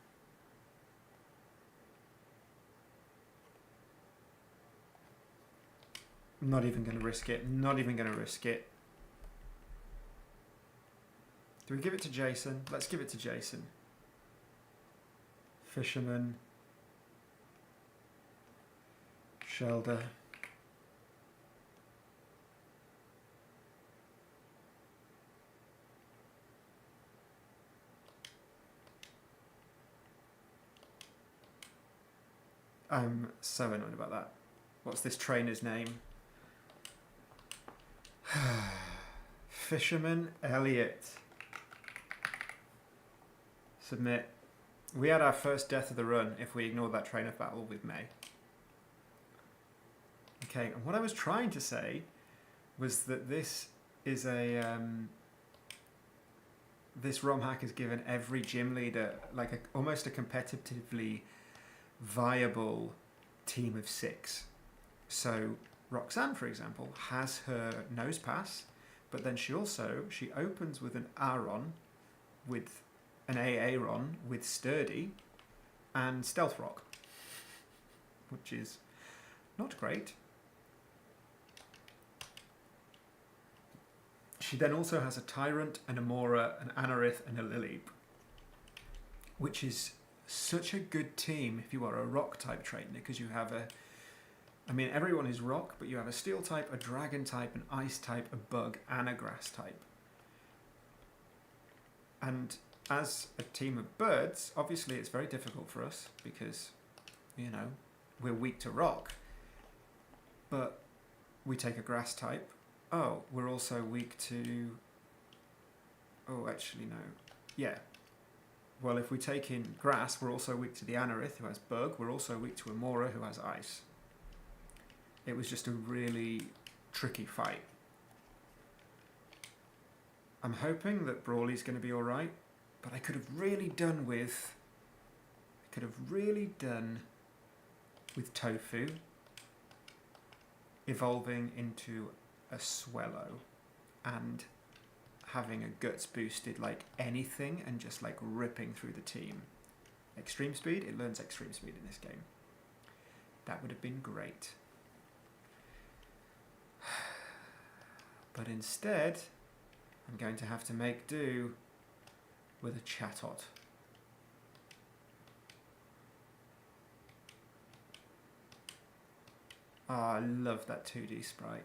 I'm not even going to risk it. Not even going to risk it. Do we give it to Jason? Let's give it to Jason. Fisherman. Shelder. I'm so annoyed about that. What's this trainer's name? Fisherman Elliot. Submit. We had our first death of the run if we ignored that trainer battle with May. Okay, and what I was trying to say was that this is this ROM hack has given every gym leader like almost a competitively viable team of 6. So Roxanne, for example, has her nose pass, but then she opens with an Aaron, with an Aaron with Sturdy and Stealth Rock, which is not great. She then also has a Tyrant, an Amora, an Anorith, and a Lily, which is such a good team if you are a rock type trainer, because you have everyone is rock, but you have a steel type, a dragon type, an ice type, a bug, and a grass type. And as a team of birds, obviously it's very difficult for us because, we're weak to rock. But we take a grass type. Oh, we're also weak to... Oh, actually, no. Yeah. Well, if we take in grass, we're also weak to the Anorith, who has bug. We're also weak to Amora, who has ice. It was just a really tricky fight. I'm hoping that Brawly's going to be alright, but I could have really done with Tofu evolving into a Swellow and having a Guts boosted like anything and just like ripping through the team. Extreme speed, it learns extreme speed in this game. That would have been great. But instead, I'm going to have to make do with a Chatot. Ah, I love that 2D sprite.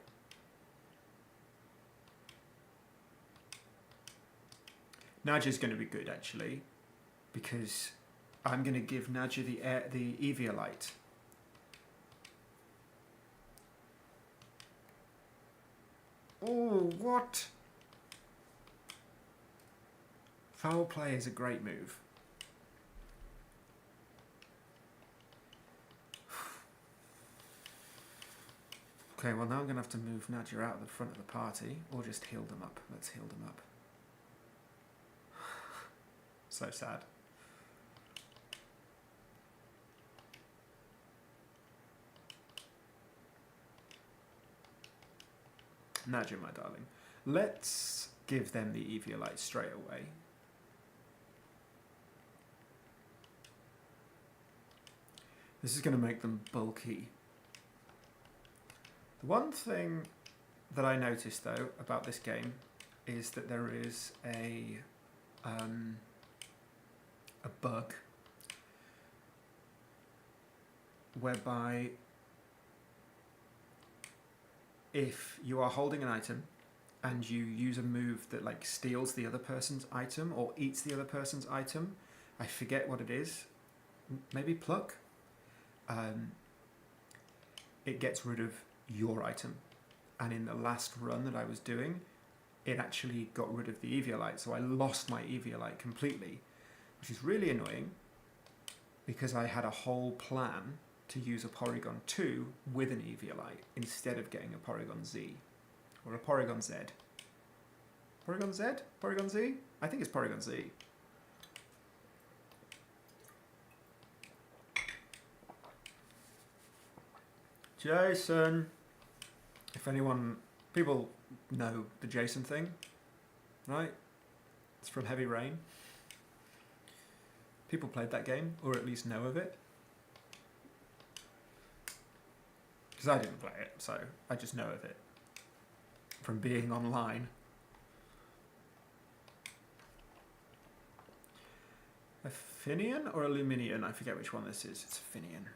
Nadja's going to be good, actually, because I'm going to give Nadja the Eviolite. Oh, what? Foul play is a great move. Okay, well now I'm going to have to move Nadja out of the front of the party, or just heal them up. Let's heal them up. So sad. Nadja, my darling. Let's give them the Eviolite straight away. This is going to make them bulky. The one thing that I noticed, though, about this game is that there is a bug whereby if you are holding an item and you use a move that like steals the other person's item or eats the other person's item, I forget what it is, maybe pluck, it gets rid of your item. And in the last run that I was doing, it actually got rid of the Eviolite, so I lost my Eviolite completely, which is really annoying because I had a whole plan to use a Porygon 2 with an Eviolite instead of getting a Porygon Z. Or a Porygon Z. Porygon Z? Porygon Z? I think it's Porygon Z. Jason! If anyone... People know the Jason thing, right? It's from Heavy Rain. People played that game, or at least know of it. Because I didn't play it, so I just know of it from being online. A Finian or a Luminian? I forget which one this is. It's a Finian.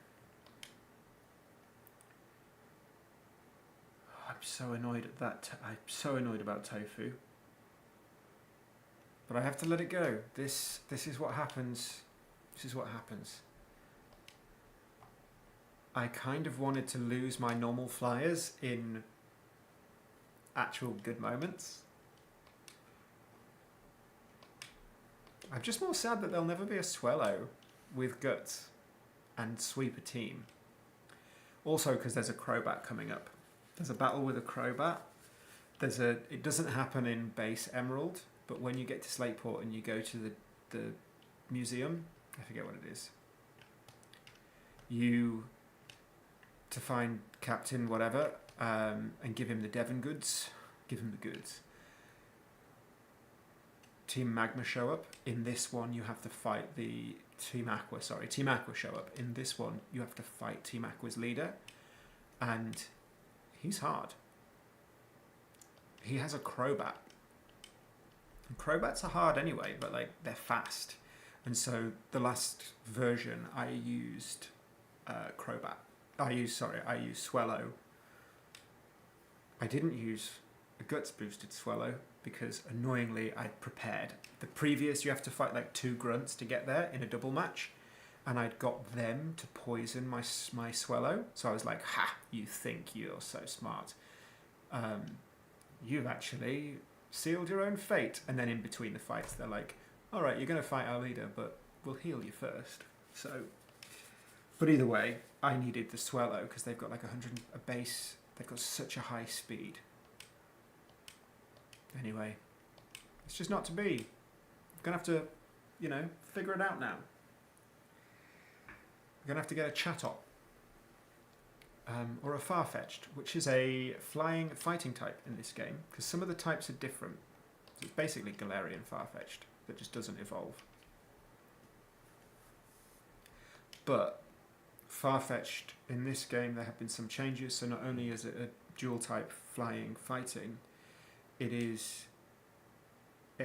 I'm so annoyed at that. I'm so annoyed about Tofu. But I have to let it go. This is what happens. This is what happens. I kind of wanted to lose my normal flyers in actual good moments. I'm just more sad that there'll never be a Swellow with Guts and sweep a team. Also, because there's a Crobat coming up. There's a battle with a Crobat. It doesn't happen in base Emerald, but when you get to Slateport and you go to the museum, I forget what it is, to find Captain whatever, and give him the Devon goods. Give him the goods. Team Magma show up. In this one, you have to fight the Team Aqua show up. In this one, you have to fight Team Aqua's leader, and he's hard. He has a Crobat. And Crobats are hard anyway, but like they're fast. And so the last version, I used Crobat. I used Swellow. I didn't use a Guts boosted Swellow because annoyingly I'd prepared. The previous, you have to fight like 2 grunts to get there in a double match, and I'd got them to poison my Swellow. So I was like, ha, you think you're so smart. You've actually sealed your own fate. And then in between the fights, they're like, all right, you're going to fight our leader, but we'll heal you first. So, but either way, I needed the Swellow because they've got like a base. They've got such a high speed. Anyway, it's just not to be. I'm going to have to, figure it out now. I'm going to have to get a Chatot. Or a Farfetch'd, which is a flying fighting type in this game, because some of the types are different. So it's basically Galarian Farfetch'd that just doesn't evolve. But Farfetch'd in this game, there have been some changes. So not only is it a dual type flying fighting, it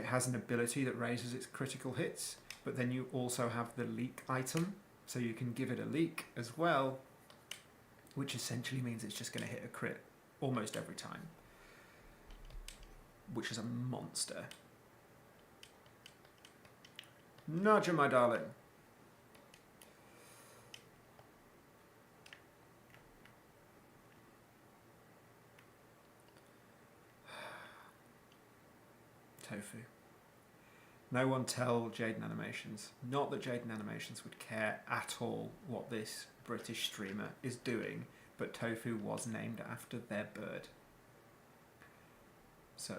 has an ability that raises its critical hits, but then you also have the leak item, so you can give it a leak as well, which essentially means it's just going to hit a crit almost every time, which is a monster. Naja, my darling. Tofu. No one tell Jaden Animations. Not that Jaden Animations would care at all what this British streamer is doing, but Tofu was named after their bird. So,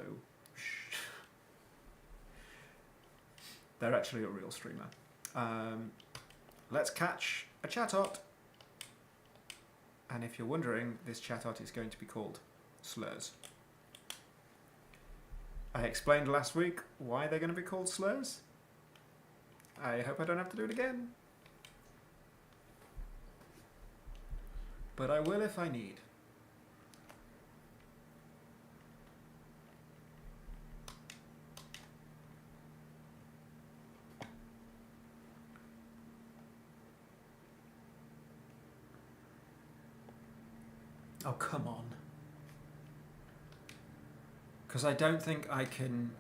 shh. They're actually a real streamer. Let's catch a Chatot. And if you're wondering, this Chatot is going to be called Slurs. I explained last week why they're going to be called Slurs. I hope I don't have to do it again. But I will if I need. Oh, come on. Because I don't think I can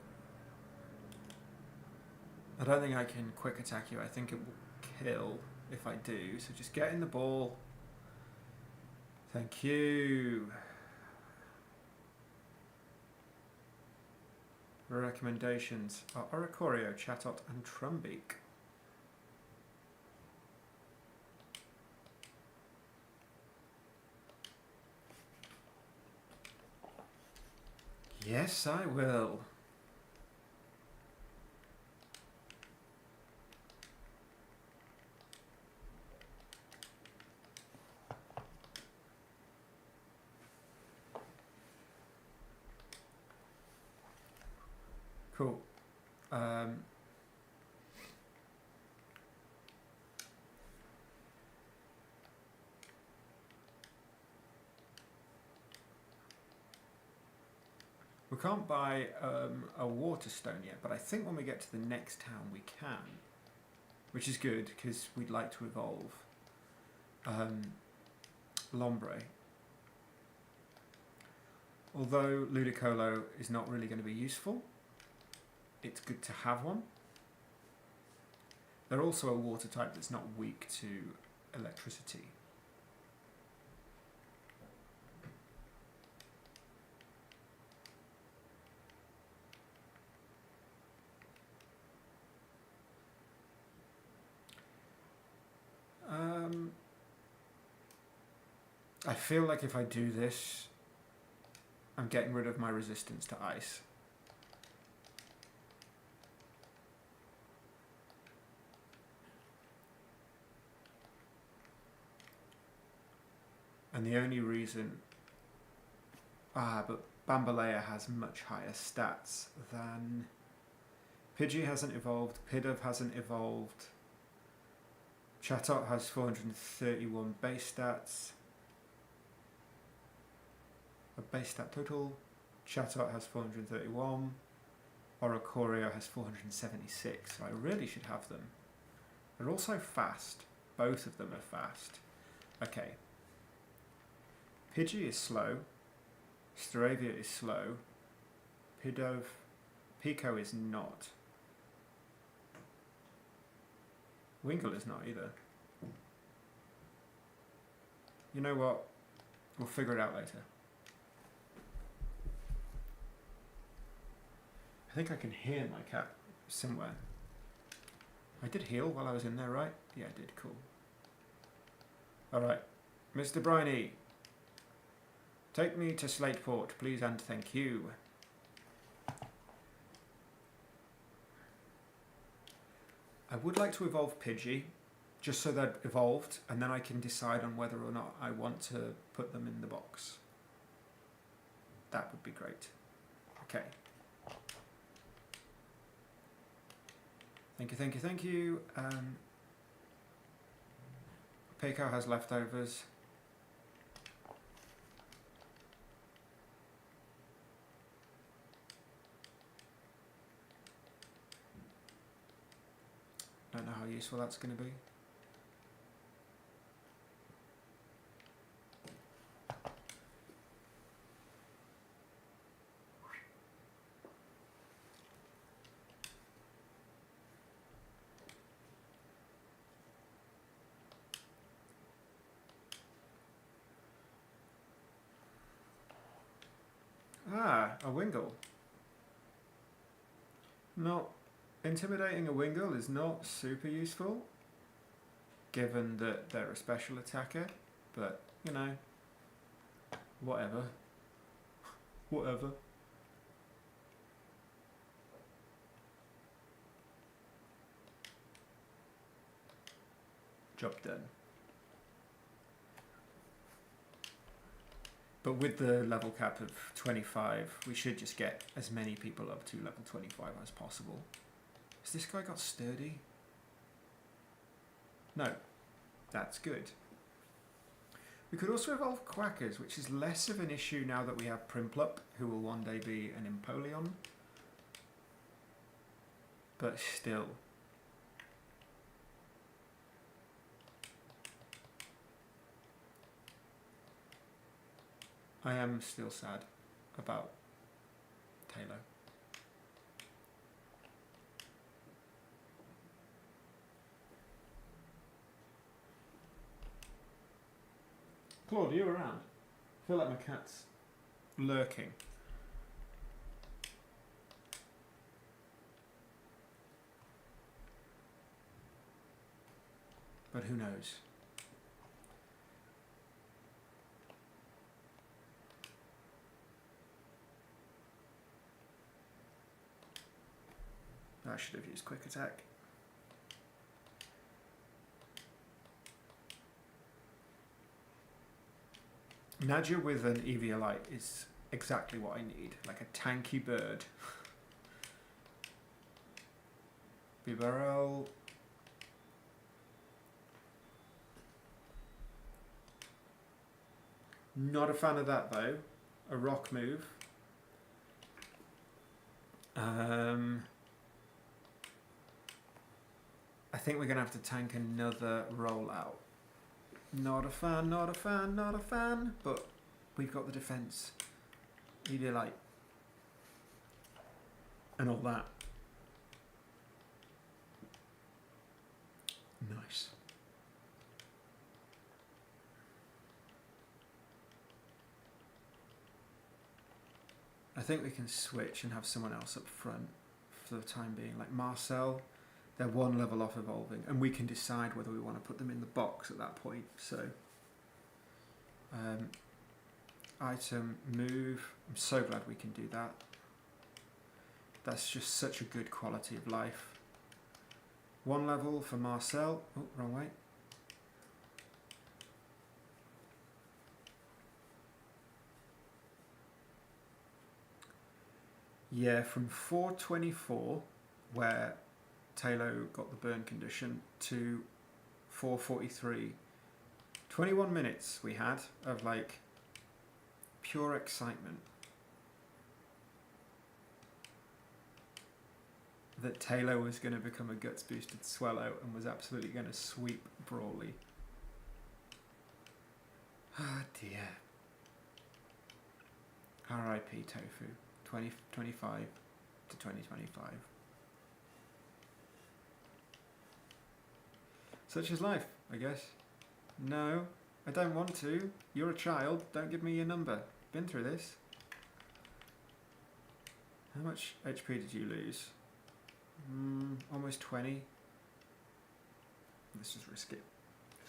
quick attack you. I think it will kill if I do. So just get in the ball. Thank you. Recommendations are Oricorio, Chatot and Trumbeak. Yes, I will. Cool. We can't buy a water stone yet, but I think when we get to the next town we can, which is good because we'd like to evolve Lombre. Although Ludicolo is not really going to be useful, it's good to have one. They're also a water type that's not weak to electricity. I feel like if I do this, I'm getting rid of my resistance to ice. And the only reason... but Bambalea has much higher stats than... Pidgey hasn't evolved, Pidove hasn't evolved, Chatot has 431 base stats. A base stat total. Chatot has 431. Oricorio has 476, so I really should have them. They're also fast. Both of them are fast. Okay. Pidgey is slow. Staravia is slow. Pidove... Pico is not. Wingull is not either. You know what? We'll figure it out later. I think I can hear my cat somewhere. I did heal while I was in there, right? Yeah, I did. Cool. Alright. Mr. Briney. Take me to Slateport, please and thank you. I would like to evolve Pidgey, just so they're evolved, and then I can decide on whether or not I want to put them in the box. That would be great. Okay. Thank you, thank you, thank you. Pico has leftovers. Don't know how useful that's going to be. Ah, a Wingull. Not intimidating a Wingull is not super useful, given that they're a special attacker, but, you know, whatever. Whatever. Job done. But with the level cap of 25, we should just get as many people up to level 25 as possible. Has this guy got sturdy? No. That's good. We could also evolve Quackers, which is less of an issue now that we have Primplup, who will one day be an Empoleon. But still. I am still sad about Taylor. Claude, are you around? I feel like my cat's lurking. But who knows? I should have used quick attack. Nadja with an Eviolite is exactly what I need, like a tanky bird. Bibarel. Not a fan of that though. A rock move. I think we're going to have to tank another rollout. Not a fan, not a fan, not a fan, but we've got the defense. Eviolite. And all that. Nice. I think we can switch and have someone else up front for the time being, like Marcel. They're one level off evolving, and we can decide whether we want to put them in the box at that point. So, Item, move. I'm so glad we can do that. That's just such a good quality of life. 1 level for Marcel. Oh, wrong way. Yeah, from 424, where Taylor got the burn condition, to 443. 21 minutes we had of like pure excitement. That Taylor was going to become a guts boosted swallow and was absolutely going to sweep Brawley. Ah dear. R.I.P. Tofu. 2025 to 2025. Such is life, I guess. No, I don't want to. You're a child. Don't give me your number. Been through this. How much HP did you lose? Almost 20. Let's just risk it.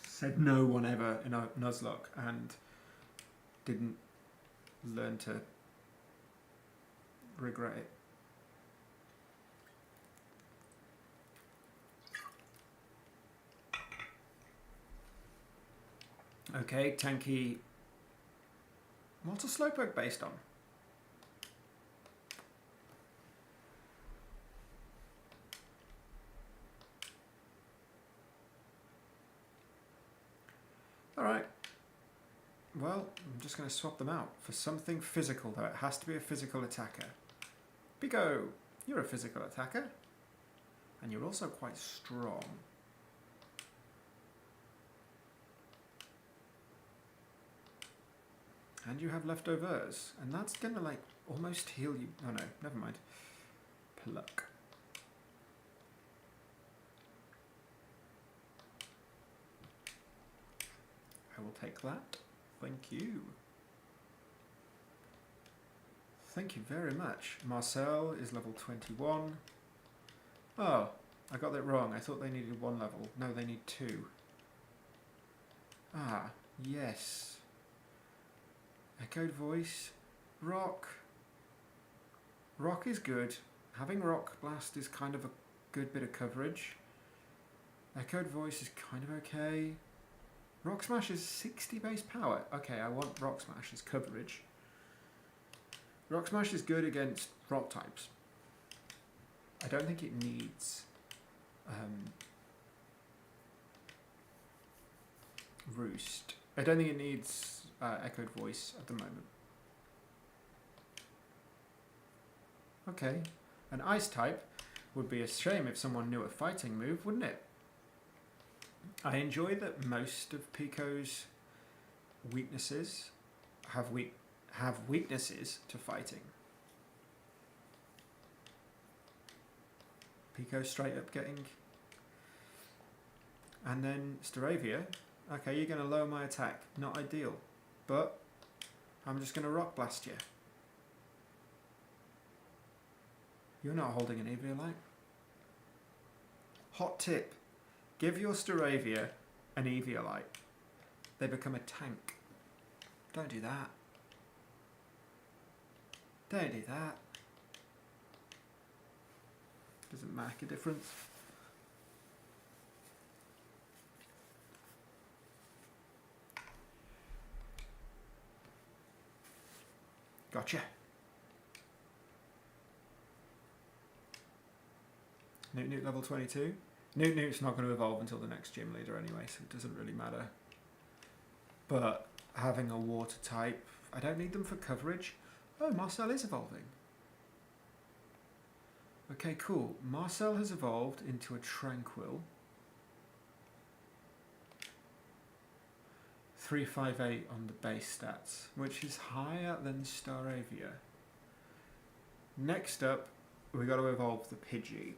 Said no one ever in a Nuzlocke and didn't learn to regret it. Okay, tanky. What's a slowpoke based on? Alright. Well, I'm just going to swap them out for something physical, though. It has to be a physical attacker. Pico, you're a physical attacker. And you're also quite strong. And you have leftovers. And that's going to, like, almost heal you. Oh, no. Never mind. Pluck. I will take that. Thank you. Thank you very much. Marcel is level 21. Oh, I got that wrong. I thought they needed 1 level. No, they need 2. Ah, yes. Echoed voice. Rock. Rock is good. Having Rock Blast is kind of a good bit of coverage. Echoed voice is kind of okay. Rock Smash is 60 base power. Okay, I want Rock Smash as coverage. Rock Smash is good against rock types. I don't think it needs Roost. I don't think it needs Echoed Voice at the moment. Okay, an Ice type would be a shame if someone knew a fighting move, wouldn't it? I enjoy that most of Pico's weaknesses have weaknesses to fighting. Pico straight up getting... And then Staravia. Okay, you're going to lower my attack. Not ideal. But I'm just going to Rock Blast you. You're not holding an Eviolite. Hot tip. Give your Staravia an Eviolite. They become a tank. Don't do that. Don't do that. Doesn't make a difference. Gotcha. Newt level 22. Newt's not going to evolve until the next gym leader anyway, so it doesn't really matter. But having a water type, I don't need them for coverage. Oh, Marcel is evolving. Okay, cool. Marcel has evolved into a Tranquil. 358 on the base stats, which is higher than Staravia. Next up, we've got to evolve the Pidgey.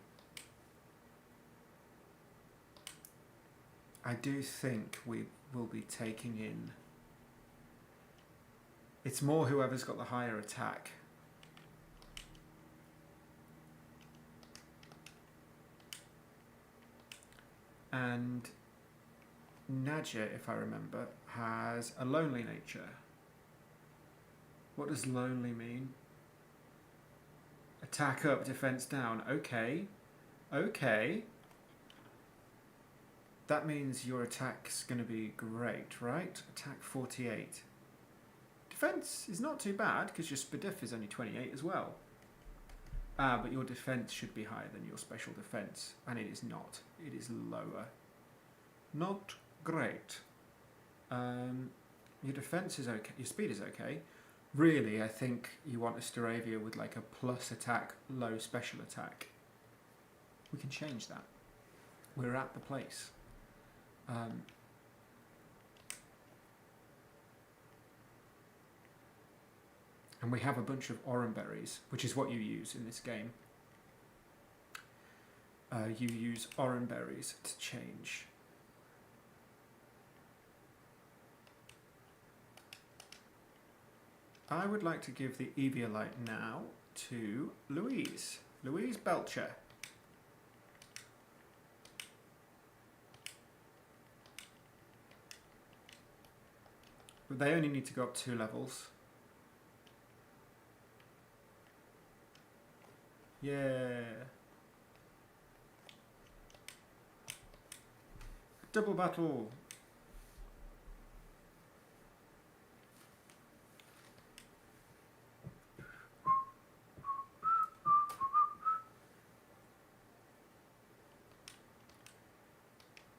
I do think we will be taking in... It's more whoever's got the higher attack. And Nadja, if I remember, has a lonely nature. What does lonely mean? Attack up, defense down. Okay. Okay. That means your attack's going to be great, right? Attack 48. Defense is not too bad because your SPDF is only 28 as well. But your defense should be higher than your special defense, and it is not. It is lower. Not great. Your defense is okay. Your speed is okay. Really, I think you want a Staravia with like a plus attack, low special attack. We can change that. We're at the place. And we have a bunch of orange berries, which is what you use in this game. You use orange berries to change. I would like to give the Eviolite now to Louise. Louise Belcher. But they only need to go up 2 levels. Yeah. Double battle.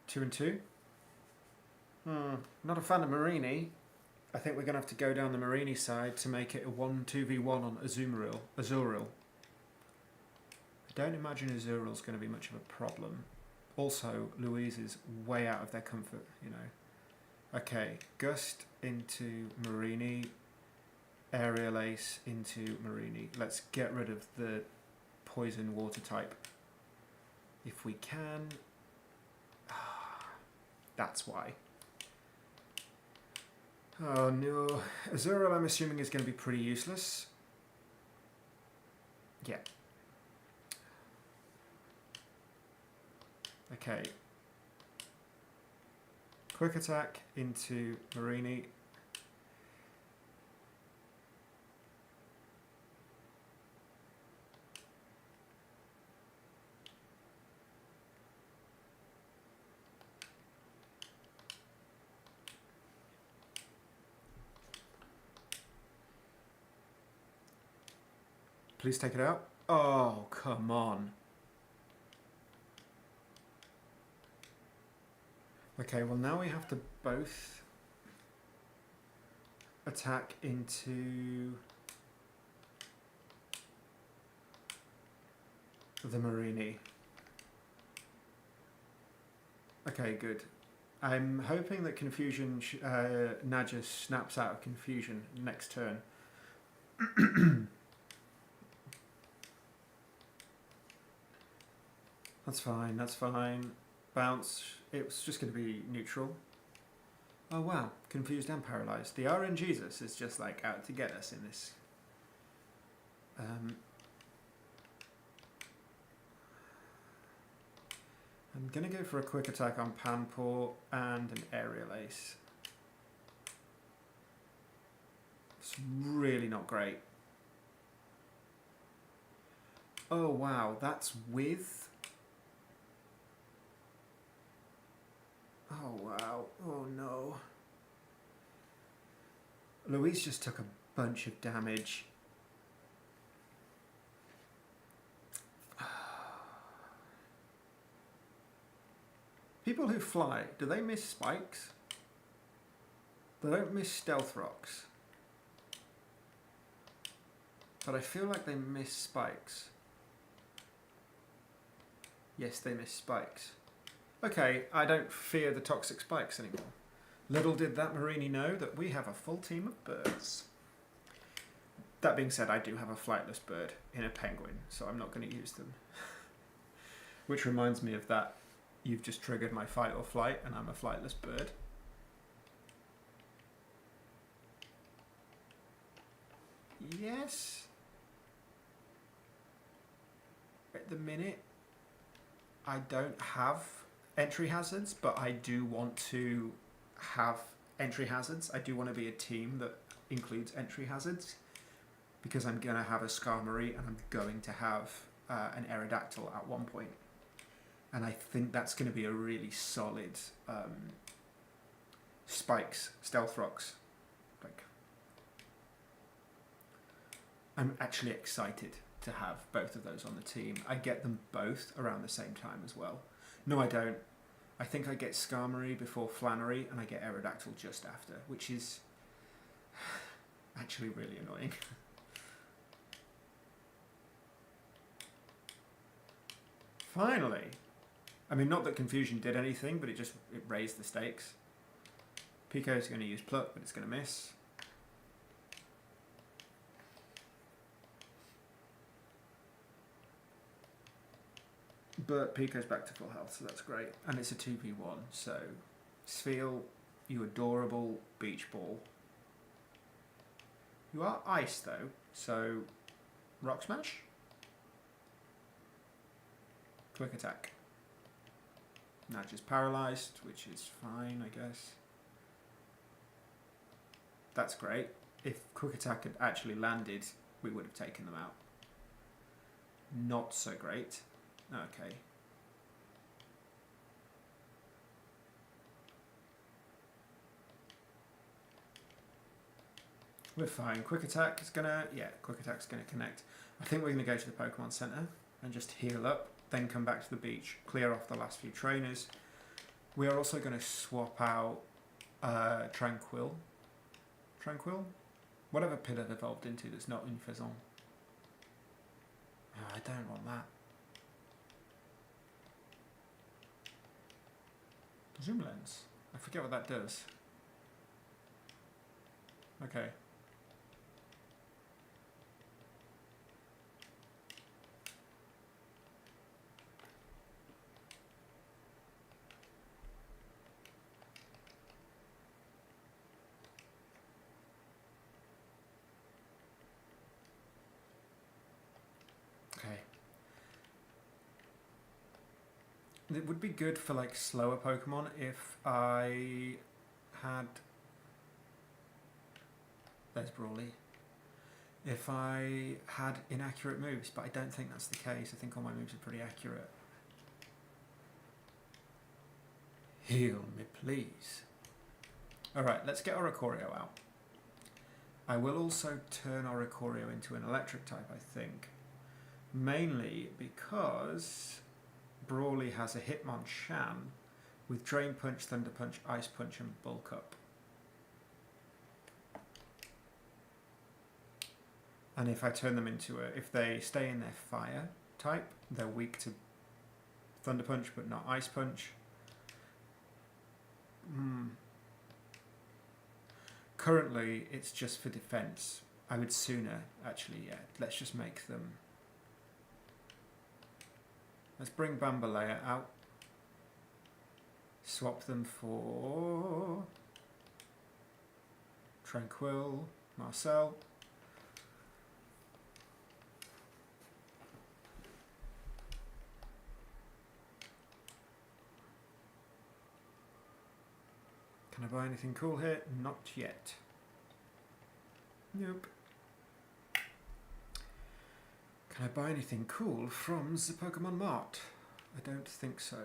Two and two. Not a fan of Marini. I think we're going to have to go down the Marini side to make it a 2v1 on Azumarill. Azurill. I don't imagine Azuril's going to be much of a problem. Also, Louise is way out of their comfort, you know. Okay, Gust into Marini. Aerial Ace into Marini. Let's get rid of the poison water type. If we can. That's why. Oh no. Azurill, I'm assuming, is going to be pretty useless. Yeah. Okay. Quick attack into Marini. Please take it out. Oh, come on. Okay, well now we have to both attack into the Marini. Okay, good. I'm hoping that Confusion, Nadja snaps out of Confusion next turn. That's fine, that's fine. Bounce, it was just going to be neutral. Oh wow, confused and paralysed. The RNGesus is just like out to get us in this. I'm going to go for a quick attack on Panpour and an Aerial Ace. It's really not great. Oh wow, that's with... Oh wow, oh no. Louise just took a bunch of damage. People who fly, do they miss spikes? They don't miss stealth rocks. But I feel like they miss spikes. Yes, they miss spikes. Okay, I don't fear the toxic spikes anymore. Little did that Marini know that we have a full team of birds. That being said, I do have a flightless bird in a penguin, so I'm not going to use them. Which reminds me of that, you've just triggered my fight or flight and I'm a flightless bird. Yes. At the minute, I don't have entry hazards, but I do want to have entry hazards. I do want to be a team that includes entry hazards because I'm going to have a Skarmory and I'm going to have an Aerodactyl at one point. And I think that's going to be a really solid Spikes, Stealth Rocks. Like, I'm actually excited to have both of those on the team. I get them both around the same time as well. No, I don't. I think I get Skarmory before Flannery and I get Aerodactyl just after, which is actually really annoying. Finally! I mean, not that Confusion did anything, but it raised the stakes. Pico's going to use Pluck, but it's going to miss. But Pico's back to full health, so that's great. And it's a 2v1, so Spheal, you adorable beach ball. You are ice, though, so Rock Smash? Quick Attack. Nudge is paralysed, which is fine, I guess. That's great. If Quick Attack had actually landed, we would have taken them out. Not so great. Okay. We're fine. Quick Attack is gonna... Yeah, Quick Attack's gonna connect. I think we're gonna go to the Pokemon Center and just heal up, then come back to the beach, clear off the last few trainers. We are also gonna swap out Tranquil. Tranquil? Whatever pit I've evolved into that's not in Fizzon. Oh, I don't want that. Zoom lens. I forget what that does. Okay. Okay. It would be good for like slower Pokemon if I had... There's Brawly. If I had inaccurate moves, but I don't think that's the case. I think all my moves are pretty accurate. Heal me, please. Alright, let's get Oricorio out. I will also turn Oricorio into an electric type, I think. Mainly because Brawly has a Hitmonchan with Drain Punch, Thunder Punch, Ice Punch and Bulk Up. And if I turn them into if they stay in their fire type, they're weak to Thunder Punch but not Ice Punch. Currently it's just for defense. I would sooner actually, yeah, let's just make them. Let's bring Bambalea out. Swap them for Tranquil, Marcel. Can I buy anything cool here? Not yet. Nope. Can I buy anything cool from the Pokemon Mart? I don't think so.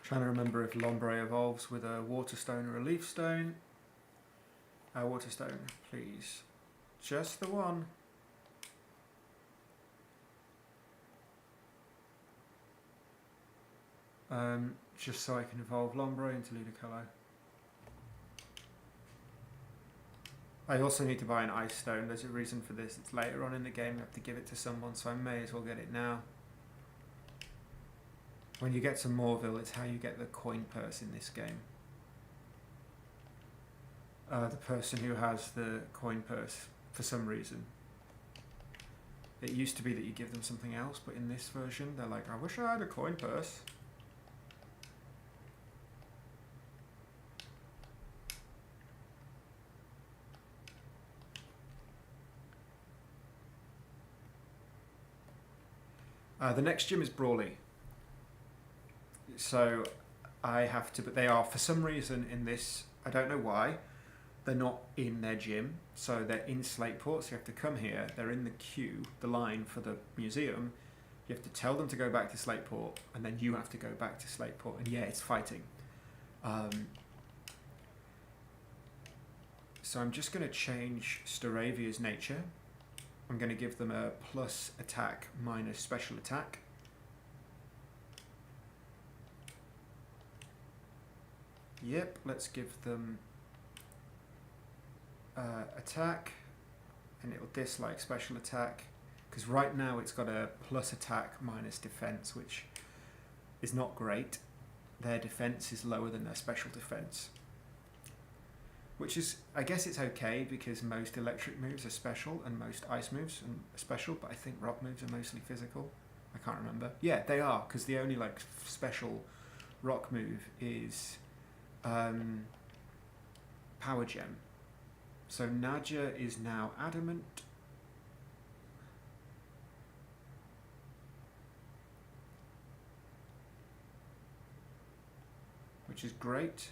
Trying to remember if Lombre evolves with a Water Stone or a Leaf Stone. Water Stone, please. Just the one. Just so I can evolve Lombre into Ludicolo. I also need to buy an Ice Stone. There's a reason for this. It's later on in the game. I have to give it to someone, so I may as well get it now. When you get to Morville, it's how you get the coin purse in this game. The person who has the coin purse, for some reason. It used to be that you give them something else, but in this version, they're like, I wish I had a coin purse. The next gym is Brawley. So I have to, but they are, for some reason in this, I don't know why, they're not in their gym. So they're in Slateport, so you have to come here. They're in the queue, the line for the museum. You have to tell them to go back to Slateport, and then you have to go back to Slateport. And yeah, it's fighting. So I'm just going to change Staravia's nature. I'm going to give them a plus attack minus special attack. Yep, let's give them attack, and it'll dislike special attack, because right now it's got a plus attack minus defense, which is not great. Their defense is lower than their special defense, which is, I guess it's okay, because most electric moves are special and most ice moves are special, but I think rock moves are mostly physical. I can't remember. Yeah, they are, because the only like special rock move is Power Gem. So Nadja is now adamant. Which is great.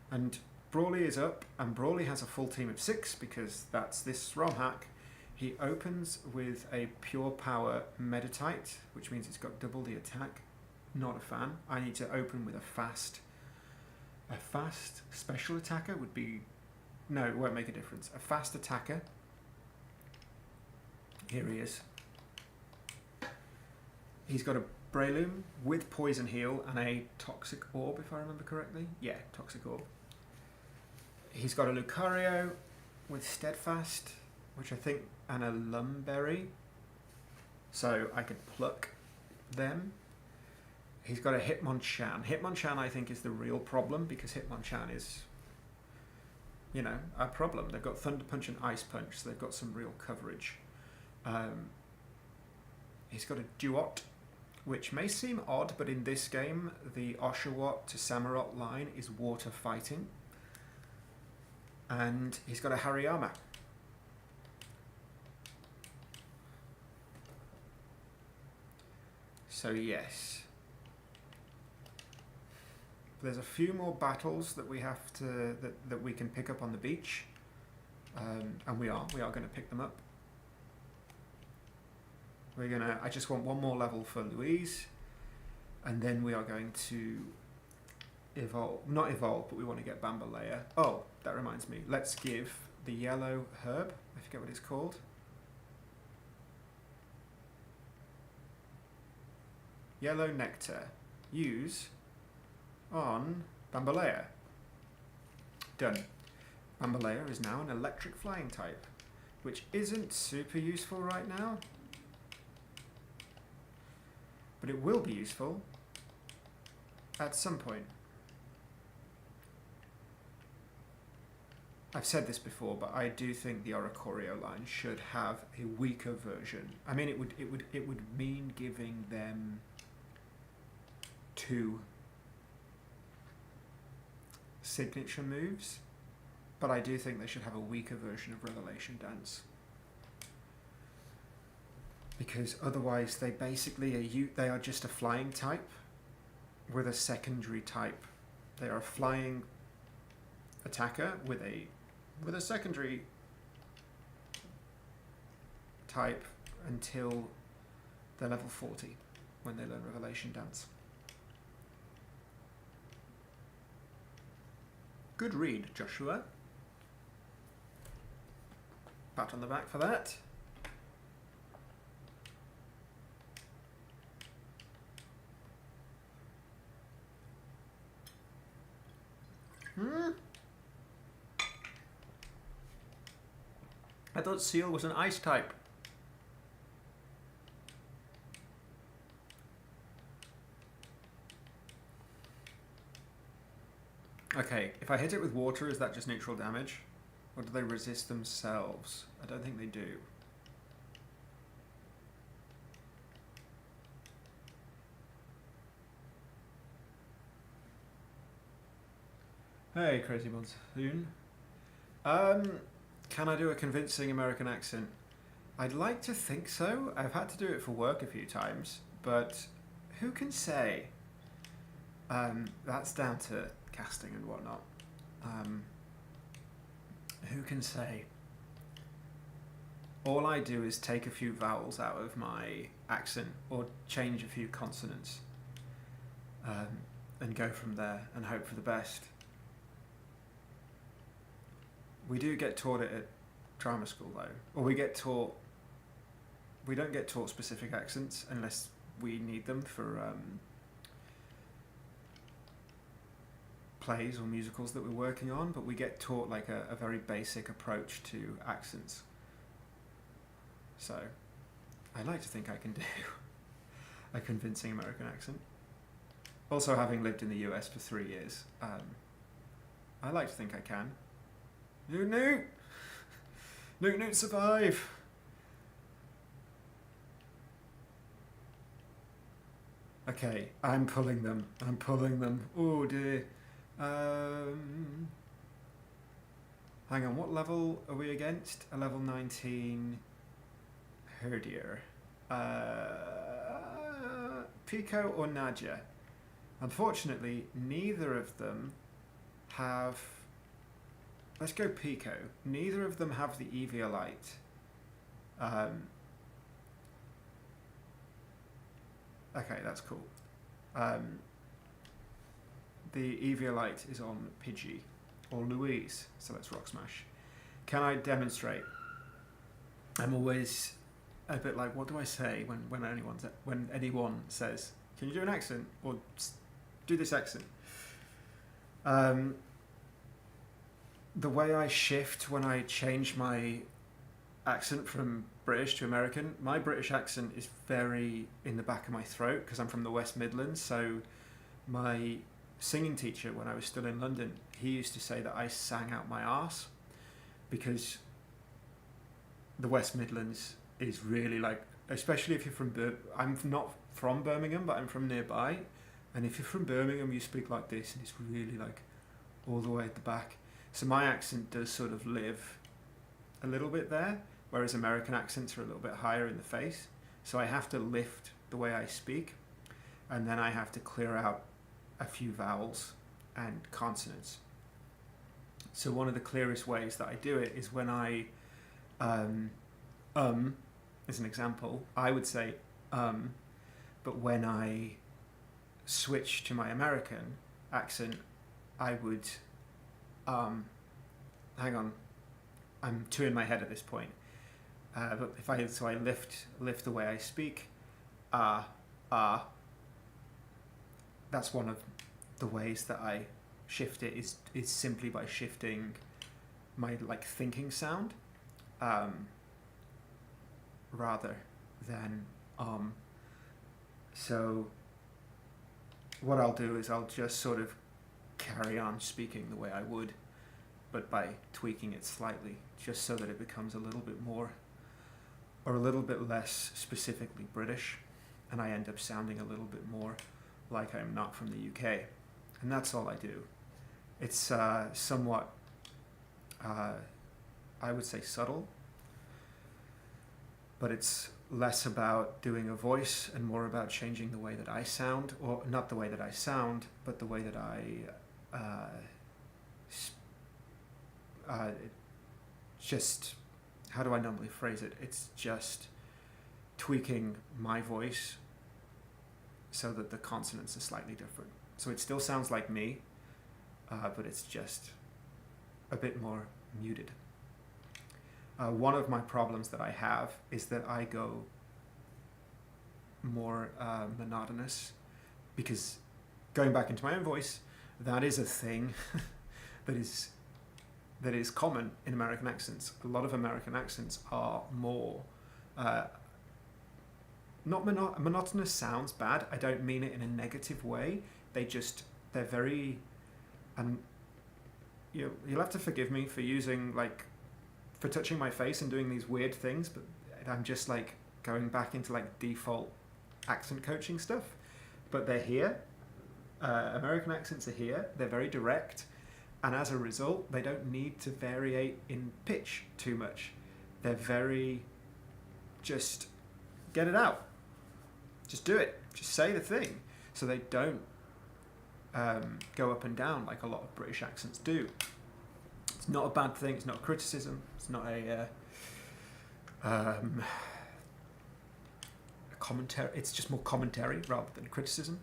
And Brawley is up, and Brawley has a full team of 6 because that's this ROM hack. He opens with a pure power Meditite, which means it's got double the attack. Not a fan. I need to open with a fast special attacker would be... No, it won't make a difference. A fast attacker. Here he is. He's got a Breloom with Poison Heal and a Toxic Orb, if I remember correctly. Yeah, Toxic Orb. He's got a Lucario with Steadfast, which I think, and a Lumberry. So I could pluck them. He's got a Hitmonchan. Hitmonchan, I think, is the real problem, because Hitmonchan is, you know, a problem. They've got Thunder Punch and Ice Punch, so they've got some real coverage. He's got a Duot, which may seem odd, but in this game, the Oshawott to Samurott line is water fighting. And he's got a Hariyama. So yes. There's a few more battles that we have to that we can pick up on the beach, and we are going to pick them up. I just want one more level for Louise, and then we are going to not evolve, but we want to get Bambalea. Oh, that reminds me. Let's give the yellow herb. I forget what it's called. Yellow nectar. Use on Bambalea. Done. Bambalea is now an electric flying type, which isn't super useful right now, but it will be useful at some point. I've said this before, but I do think the Oricorio line should have a weaker version. I mean, it would mean giving them 2 signature moves, but I do think they should have a weaker version of Revelation Dance, because otherwise they basically they are just a flying type with a secondary type. They are a flying attacker with a secondary type until they're level 40 when they learn Revelation Dance. Good read, Joshua. Pat on the back for that. I thought Seal was an ice type. Okay, if I hit it with water, is that just neutral damage? Or do they resist themselves? I don't think they do. Hey, Crazy Monsoon. Can I do a convincing American accent? I'd like to think so. I've had to do it for work a few times, but who can say? That's down to casting and whatnot. Who can say? All I do is take a few vowels out of my accent or change a few consonants, and go from there and hope for the best. We do get taught it at drama school though, or we don't get taught specific accents unless we need them for plays or musicals that we're working on, but we get taught like a very basic approach to accents. So I like to think I can do a convincing American accent. Also, having lived in the US for 3 years, I like to think I can. Newt Newt! Newt Newt survive! Okay, I'm pulling them. Oh dear. Hang on, what level are we against? A level 19 Herdier. Pico or Nadja? Unfortunately, neither of them have... Let's go Pico. Neither of them have the Eviolite. Okay, that's cool. The Eviolite is on Pidgey, or Louise, so let's Rock Smash. Can I demonstrate? I'm always a bit like, what do I say when anyone says, can you do an accent? Or do this accent. The way I shift when I change my accent from British to American, my British accent is very in the back of my throat because I'm from the West Midlands. So my singing teacher, when I was still in London, he used to say that I sang out my arse, because the West Midlands is really like, especially if you're from I'm not from Birmingham, but I'm from nearby, and if you're from Birmingham you speak like this and it's really like all the way at the back. So my accent does sort of live a little bit there, whereas American accents are a little bit higher in the face. So I have to lift the way I speak, and then I have to clear out a few vowels and consonants. So one of the clearest ways that I do it is when I, as an example, I would say, but when I switch to my American accent, I would, hang on, I'm too in my head at this point. But if I lift the way I speak, that's one of the ways that I shift it, is simply by shifting my like thinking sound, rather than so what I'll do is I'll just sort of carry on speaking the way I would, but by tweaking it slightly, just so that it becomes a little bit more or a little bit less specifically British, and I end up sounding a little bit more like I'm not from the UK. And that's all I do. It's somewhat, I would say, subtle, but it's less about doing a voice and more about changing the way that I sound, or not the way that I sound, but the way that I just, how do I normally phrase it? It's just tweaking my voice so that the consonants are slightly different. So it still sounds like me, but it's just a bit more muted. One of my problems that I have is that I go more monotonous, because going back into my own voice, that is a thing that is common in American accents. A lot of American accents are more not monotonous sounds bad. I don't mean it in a negative way. They're very, and you'll have to forgive me for for touching my face and doing these weird things, but I'm just like going back into like default accent coaching stuff. But they're here. American accents are here. They're very direct, and as a result, they don't need to variate in pitch too much. They're very just get it out. Just do it. Just say the thing. So they don't go up and down like a lot of British accents do. It's not a bad thing. It's not a criticism. It's not a commentary. It's just more commentary rather than criticism.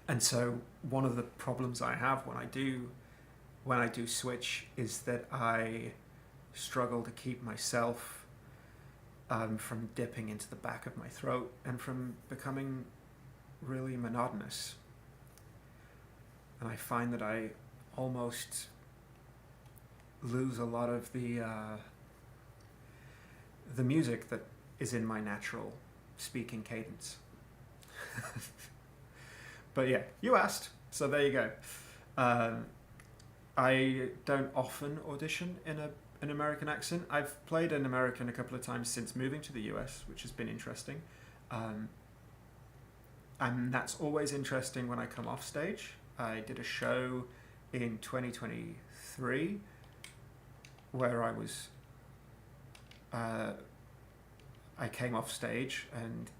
And so one of the problems I have when I do switch is that I struggle to keep myself from dipping into the back of my throat and from becoming really monotonous. And I find that I almost lose a lot of the music that is in my natural speaking cadence. But yeah, you asked, so there you go. I don't often audition in an American accent. I've played an American a couple of times since moving to the US, which has been interesting. And that's always interesting when I come off stage. I did a show in 2023 where I came off stage, and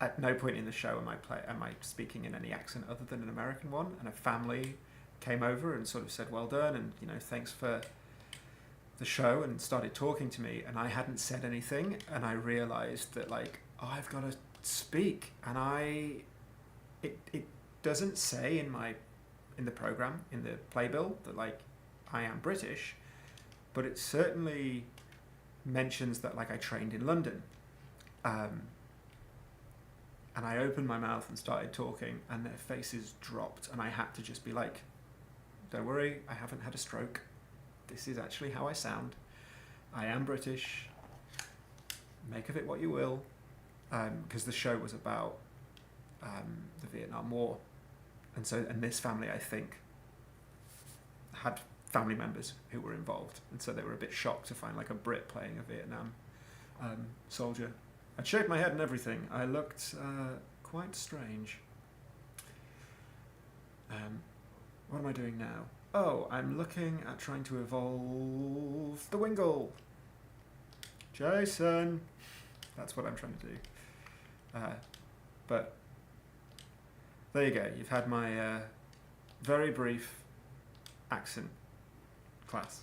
at no point in the show am I speaking in any accent other than an American one, and a family came over and sort of said, well done, and thanks for the show, and started talking to me, and I hadn't said anything, and I realized that I've got to speak, and it doesn't say in the program, in the playbill, that I am British, but it certainly mentions that I trained in London. And I opened my mouth and started talking, and their faces dropped, and I had to just be like, don't worry, I haven't had a stroke. This is actually how I sound. I am British. Make of it what you will. Because the show was about the Vietnam War. And this family, I think, had family members who were involved. And so they were a bit shocked to find a Brit playing a Vietnam soldier. I'd shaved my head and everything. I looked quite strange. What am I doing now? Oh, I'm looking at trying to evolve the Wingull. Jason! That's what I'm trying to do. But there you go. You've had my very brief accent class,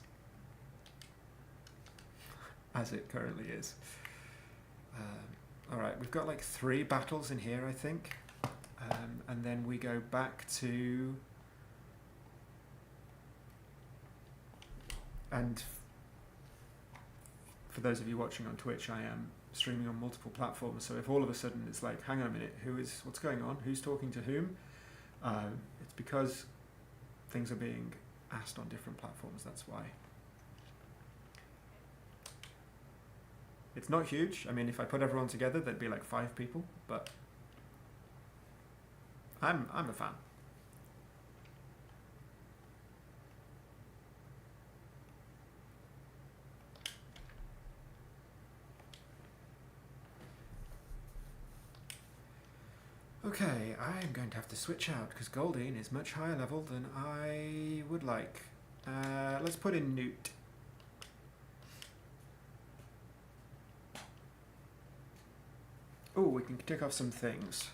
as it currently is. Alright, we've got 3 battles in here, I think. And then we go back to... And for those of you watching on Twitch, I am streaming on multiple platforms, so if all of a sudden it's hang on a minute, what's going on? Who's talking to whom? It's because things are being asked on different platforms, that's why. It's not huge. I mean, if I put everyone together, there'd be 5 people, but I'm a fan. Okay, I'm going to have to switch out because Goldine is much higher level than I would like. Let's put in Newt. Oh, we can tick off some things.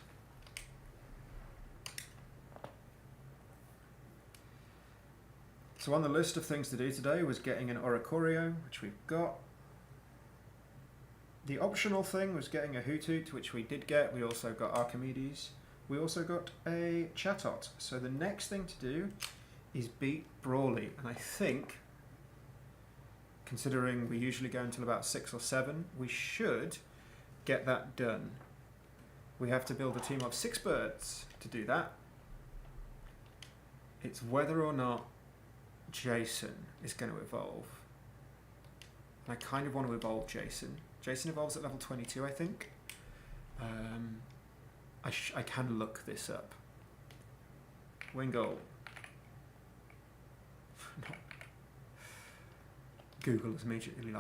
So on the list of things to do today was getting an Oricorio, which we've got. The optional thing was getting a Hoothoot, which we did get. We also got Archimedes. We also got a Chatot. So the next thing to do is beat Brawly. And I think, considering we usually go until about 6 or 7, we should get that done. We have to build a team of 6 birds to do that. It's whether or not Jason is going to evolve. And I kind of want to evolve Jason. Jason evolves at level 22, I think. I can look this up. Wingull. Google is immediately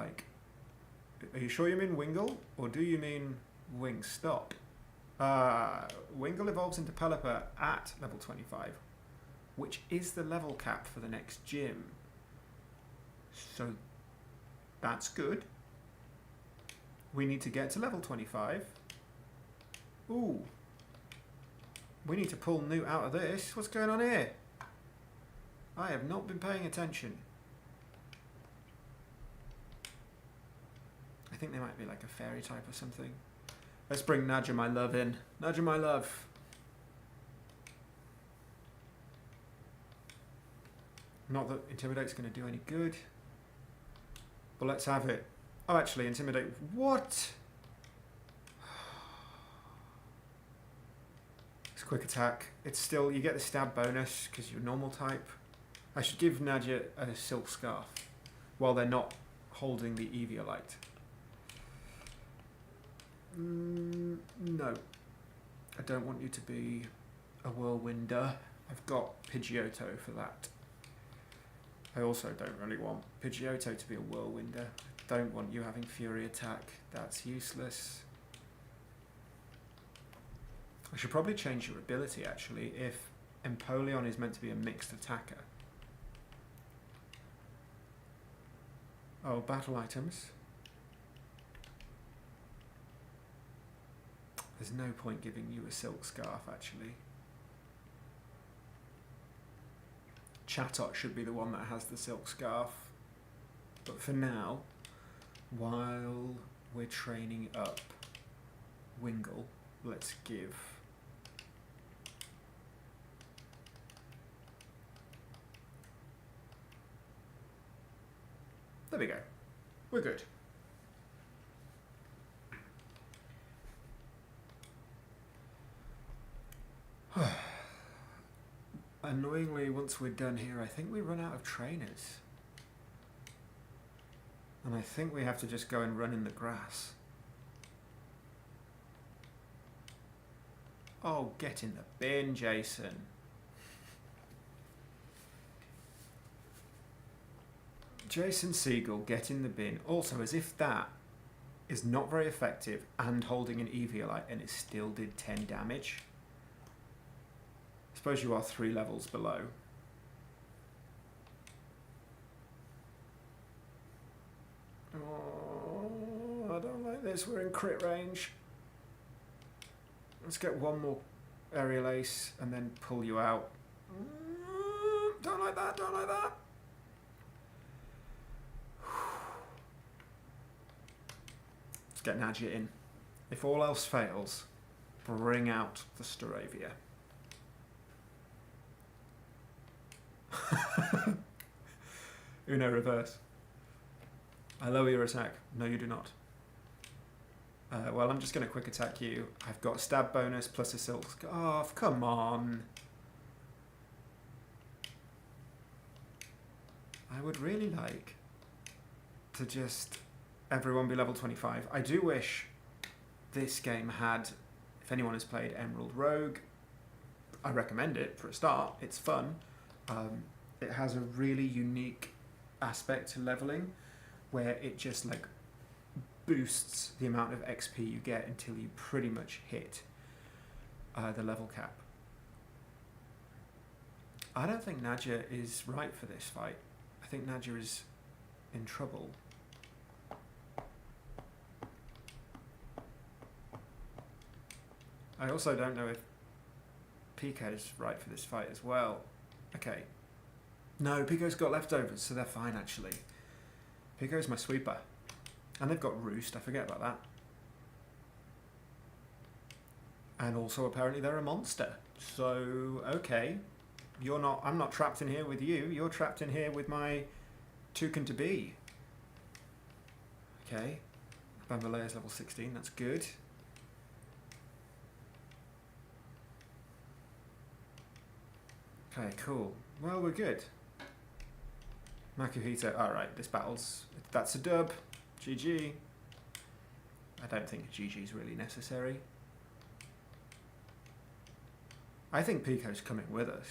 are you sure you mean Wingull? Or do you mean Wingstop? Wingull evolves into Pelipper at level 25, which is the level cap for the next gym. So that's good. we need to get to level 25. Ooh. We need to pull Newt out of this. What's going on here? I have not been paying attention. I think they might be like a fairy type or something. Let's bring Nadja my love in. Nadja my love. Not that Intimidate's going to do any good. But let's have it. Oh, actually, Intimidate. What? It's quick attack. It's still, you get the stab bonus because you're normal type. I should give Nadja a silk scarf while they're not holding the Eviolite. No. I don't want you to be a whirlwinder. I've got Pidgeotto for that. I also don't really want Pidgeotto to be a whirlwinder. I don't want you having Fury Attack. That's useless. I should probably change your ability, actually, if Empoleon is meant to be a mixed attacker. Oh, battle items. There's no point giving you a silk scarf, actually. Chatot should be the one that has the silk scarf. But for now, while we're training up Wingull, let's give... There we go. We're good. Annoyingly, once we're done here, I think we run out of trainers. And I think we have to just go and run in the grass. Oh, get in the bin, Jason. Jason Siegel, get in the bin. Also, as if that is not very effective and holding an Eviolite and it still did 10 damage. I suppose you are 3 levels below. Oh, I don't like this. We're in crit range. Let's get one more aerial ace and then pull you out. Don't like that, don't like that. Let's get Nadja in. If all else fails, bring out the Staravia. Uno reverse. I lower your attack. No, you do not. Well, I'm just going to quick attack you. I've got a stab bonus plus a silk scarf. Come on. I would really like to just everyone be level 25. I do wish this game had, if anyone has played Emerald Rogue, I recommend it for a start. It's fun. It has a really unique aspect to leveling where it just like boosts the amount of XP you get until you pretty much hit the level cap. I don't think Nadja is right for this fight. I think Nadja is in trouble. I also don't know if Pico is right for this fight as well. Okay. No, Pico's got leftovers, so they're fine actually. Pico's my sweeper. And they've got Roost, I forget about that. And also apparently they're a monster. So, okay. You're not, I'm not trapped in here with you, you're trapped in here with my Toucan-to-be. Okay. Bambolea's level 16, that's good. Okay, cool. Well, we're good. Makuhita, alright, this battle's, that's a dub. GG. I don't think GG's really necessary. I think Pico's coming with us.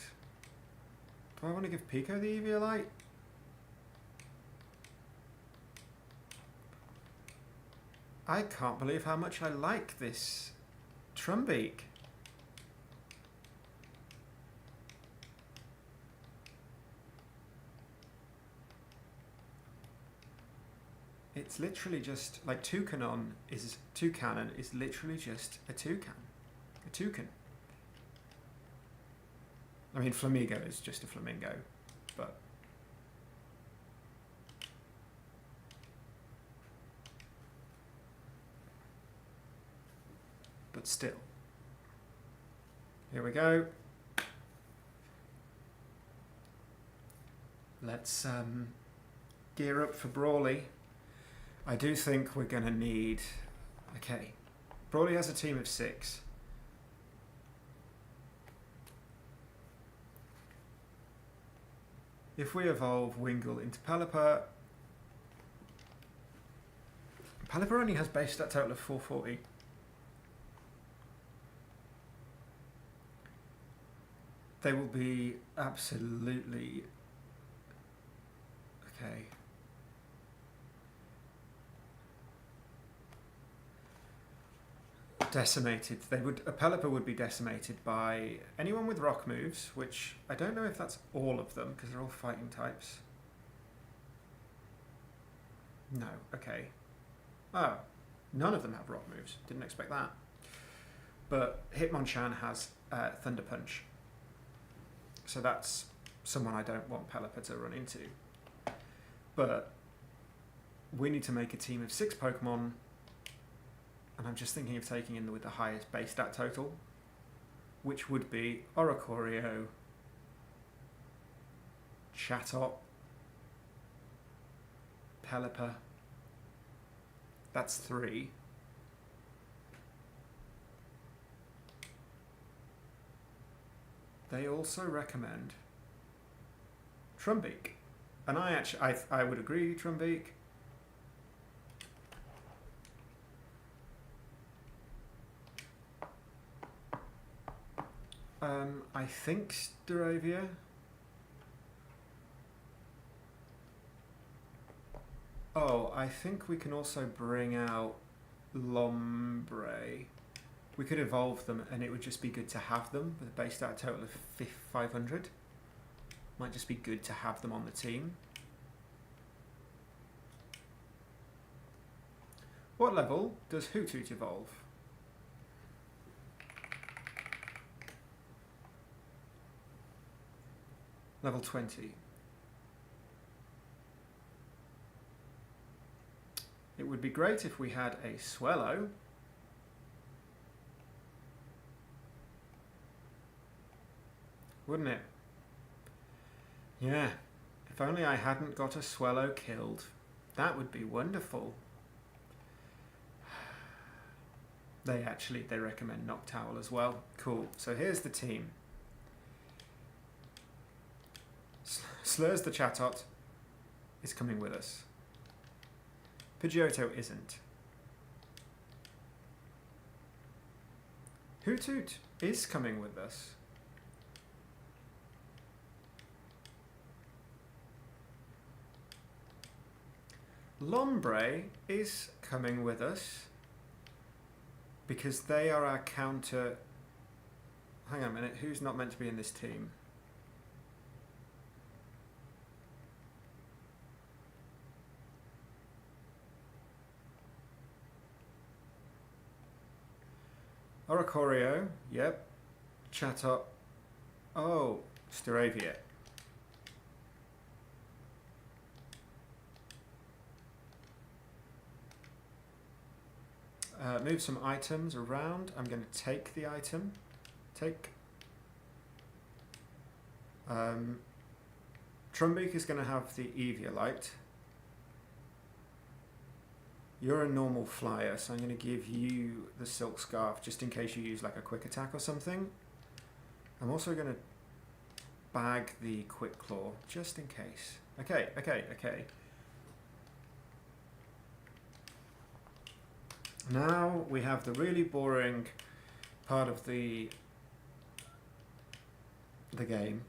Do I want to give Pico the Eviolite? I can't believe how much I like this Trumbeak. It's literally just like toucanon is literally just a toucan. A toucan. I mean, flamingo is just a flamingo, but still. Here we go. Let's gear up for Brawly. I do think we're going to need... Okay. Brawly has a team of 6. If we evolve Wingull into Pelipper... Pelipper only has base stat total of 440. They will be absolutely... Okay. Decimated. A Pelipper would be decimated by anyone with rock moves, which I don't know if that's all of them, because they're all fighting types. No, okay. Oh, none of them have rock moves. Didn't expect that. But Hitmonchan has Thunder Punch. So that's someone I don't want Pelipper to run into. But we need to make a team of 6 Pokemon. And I'm just thinking of taking in with the highest base stat total, which would be Oricorio, Chatot, Pelipper. That's 3. They also recommend Trumbeak. And I would agree, Trumbeak. I think Staravia. Oh, I think we can also bring out Lombre. We could evolve them and it would just be good to have them with a base stat total of 500. Might just be good to have them on the team. What level does Hoothoot evolve? Level 20. It would be great if we had a Swellow. Wouldn't it? Yeah. If only I hadn't got a Swellow killed. That would be wonderful. They recommend Noctowl as well. Cool. So here's the team. Slurs the Chatot is coming with us. Pidgeotto isn't. Hoothoot is coming with us. Lombre is coming with us because they are our counter... Hang on a minute, who's not meant to be in this team? Oricorio, yep. Chatot. Oh, Staravia. Move some items around. I'm going to take the item. Take. Trumbeak is going to have the Eviolite. You're a normal flyer, so I'm going to give you the Silk Scarf just in case you use like a quick attack or something. I'm also going to bag the Quick Claw just in case. Okay. Now we have the really boring part of the game,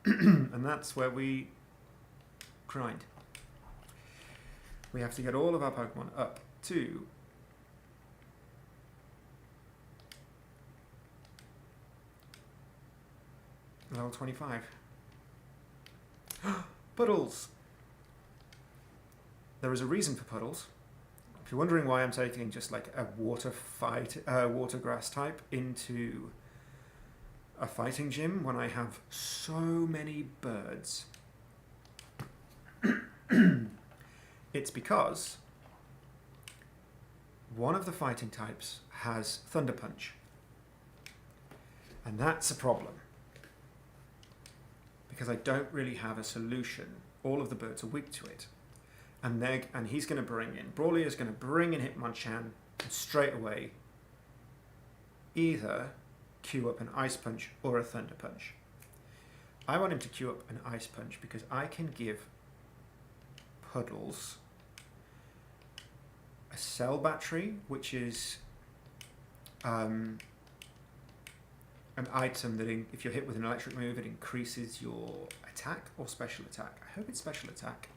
and that's where we grind. We have to get all of our Pokemon up to level 25. Puddles! there is a reason for puddles. If you're wondering why I'm taking just like a water grass type into a fighting gym when I have so many birds, it's because one of the fighting types has Thunder Punch. And that's a problem, because I don't really have a solution. All of the birds are weak to it. And he's going to bring in, Brawly is going to bring in Hitmonchan, and straight away either queue up an Ice Punch or a Thunder Punch. I want him to queue up an Ice Punch because I can give Puddles a cell battery, which is an item that if you're hit with an electric move, it increases your attack or special attack. I hope it's special attack.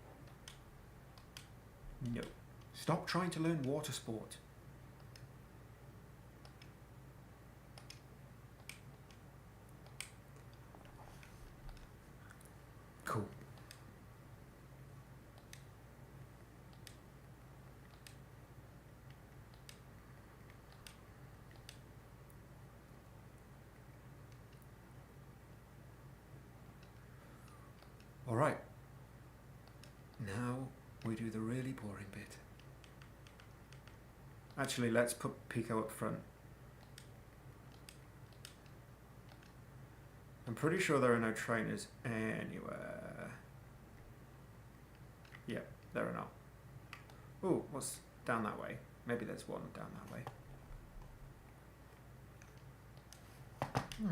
No. Stop trying to learn water sport. Cool. All right. Now we do the really boring bit. Actually, let's put Pico up front. I'm pretty sure there are no trainers anywhere. Yep, there are not. Ooh, what's down that way? Maybe there's one down that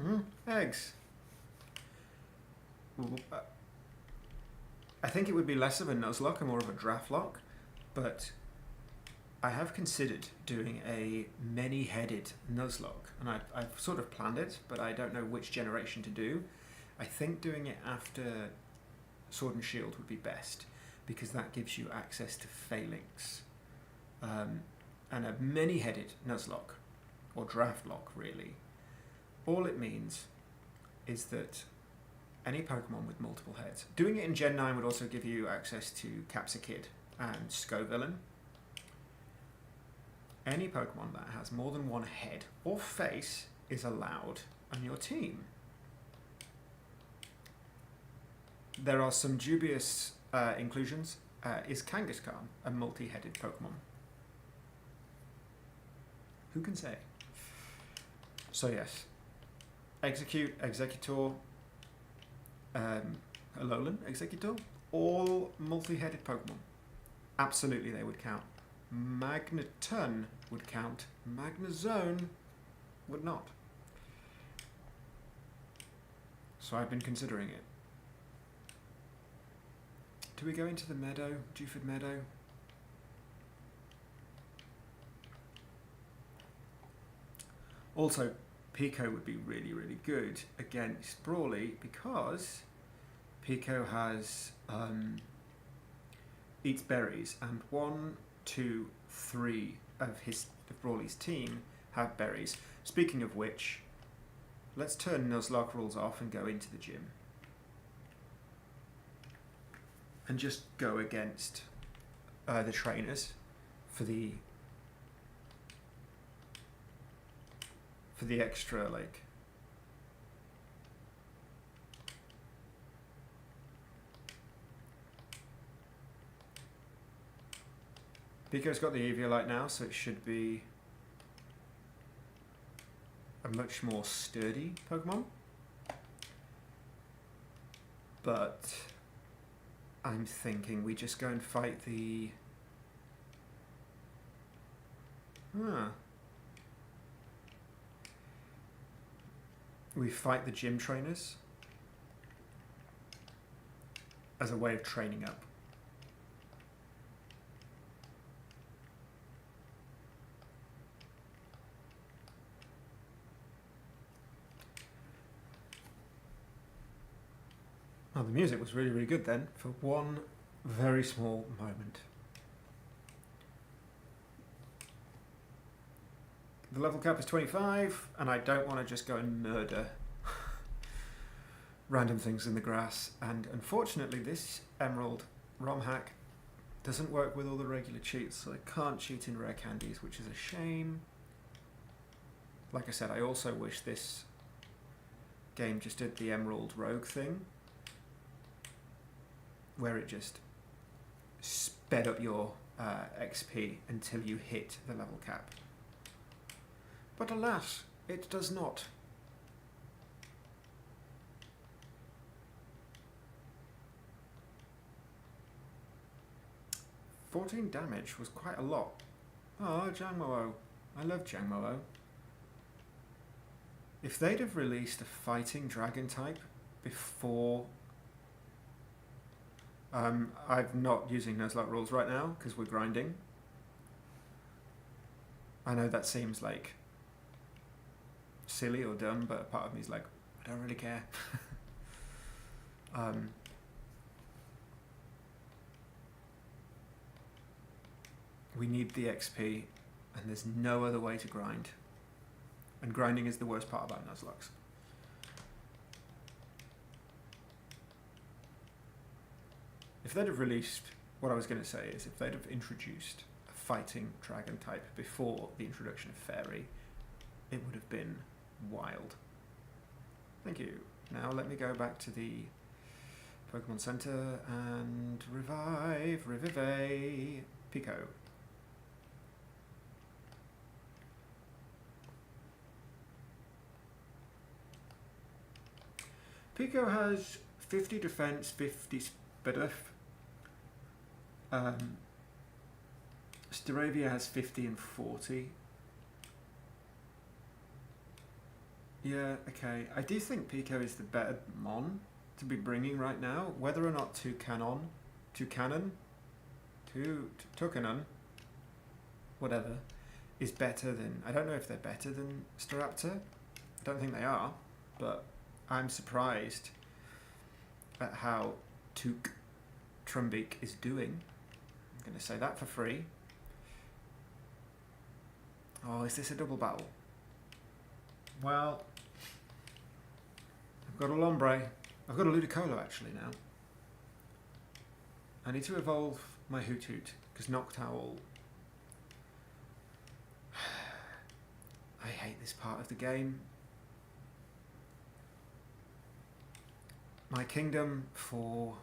way. Eggs. Ooh, I think it would be less of a Nuzlocke and more of a Draftlock, but I have considered doing a many-headed Nuzlocke, and I've sort of planned it, but I don't know which generation to do. I think doing it after Sword and Shield would be best, because that gives you access to Phalanx. And a many-headed Nuzlocke, or Draftlock really, all it means is that any Pokemon with multiple heads. Doing it in Gen 9 would also give you access to Capsakid and Scovillain. Any Pokemon that has more than one head or face is allowed on your team. There are some dubious inclusions. Is Kangaskhan a multi-headed Pokemon? Who can say? So yes, Execute, Executor, Alolan, Executor, all multi-headed Pokemon. Absolutely they would count. Magneton would count. Magnezone would not. So I've been considering it. Do we go into the meadow, Dewford Meadow? Also, Pico would be really, really good against Brawly because Pico has eats berries, and 1, 2, 3 of Brawly's team have berries. Speaking of which, let's turn Nuzlocke rules off and go into the gym. And just go against the trainers for the extra, like, Pico's got the Eviolite now, so it should be a much more sturdy Pokemon. But I'm thinking we just go and fight the... We fight the gym trainers as a way of training up. Oh, the music was really, really good then, for one very small moment. The level cap is 25, and I don't want to just go and murder random things in the grass. And unfortunately, this Emerald ROM hack Doesn't work with all the regular cheats, so I can't cheat in rare candies, which is a shame. Like I said, I also wish this game just did the Emerald Rogue thing, where it just sped up your XP until you hit the level cap. But alas, it does not. 14 damage was quite a lot. Oh, Jangmo-O. I love Jangmo-O. If they'd have released a fighting dragon type before... I'm not using Nuzlocke rules right now because we're grinding. I know that seems like silly or dumb, but a part of me is like, I don't really care. We need the XP, and there's no other way to grind. And grinding is the worst part about Nuzlocke. If they'd have released, what I was going to say is, if they'd have introduced a fighting dragon type before the introduction of fairy, it would have been wild. Thank you. Now let me go back to the Pokemon Center and revive Pico. Pico has 50 defense, 50 speed. Staravia has 50 and 40. Yeah, okay. I do think Pico is the better Mon to be bringing right now. Whether or not Toucanon, whatever, is better than... I don't know if they're better than Staraptor. I don't think they are, but I'm surprised at how Trumbeak is doing. I'm going to say that for free. Oh, is this a double battle? Well, I've got a Lombre. I've got a Ludicolo actually now. I need to evolve my Hoothoot because Noctowl... I hate this part of the game. My kingdom for...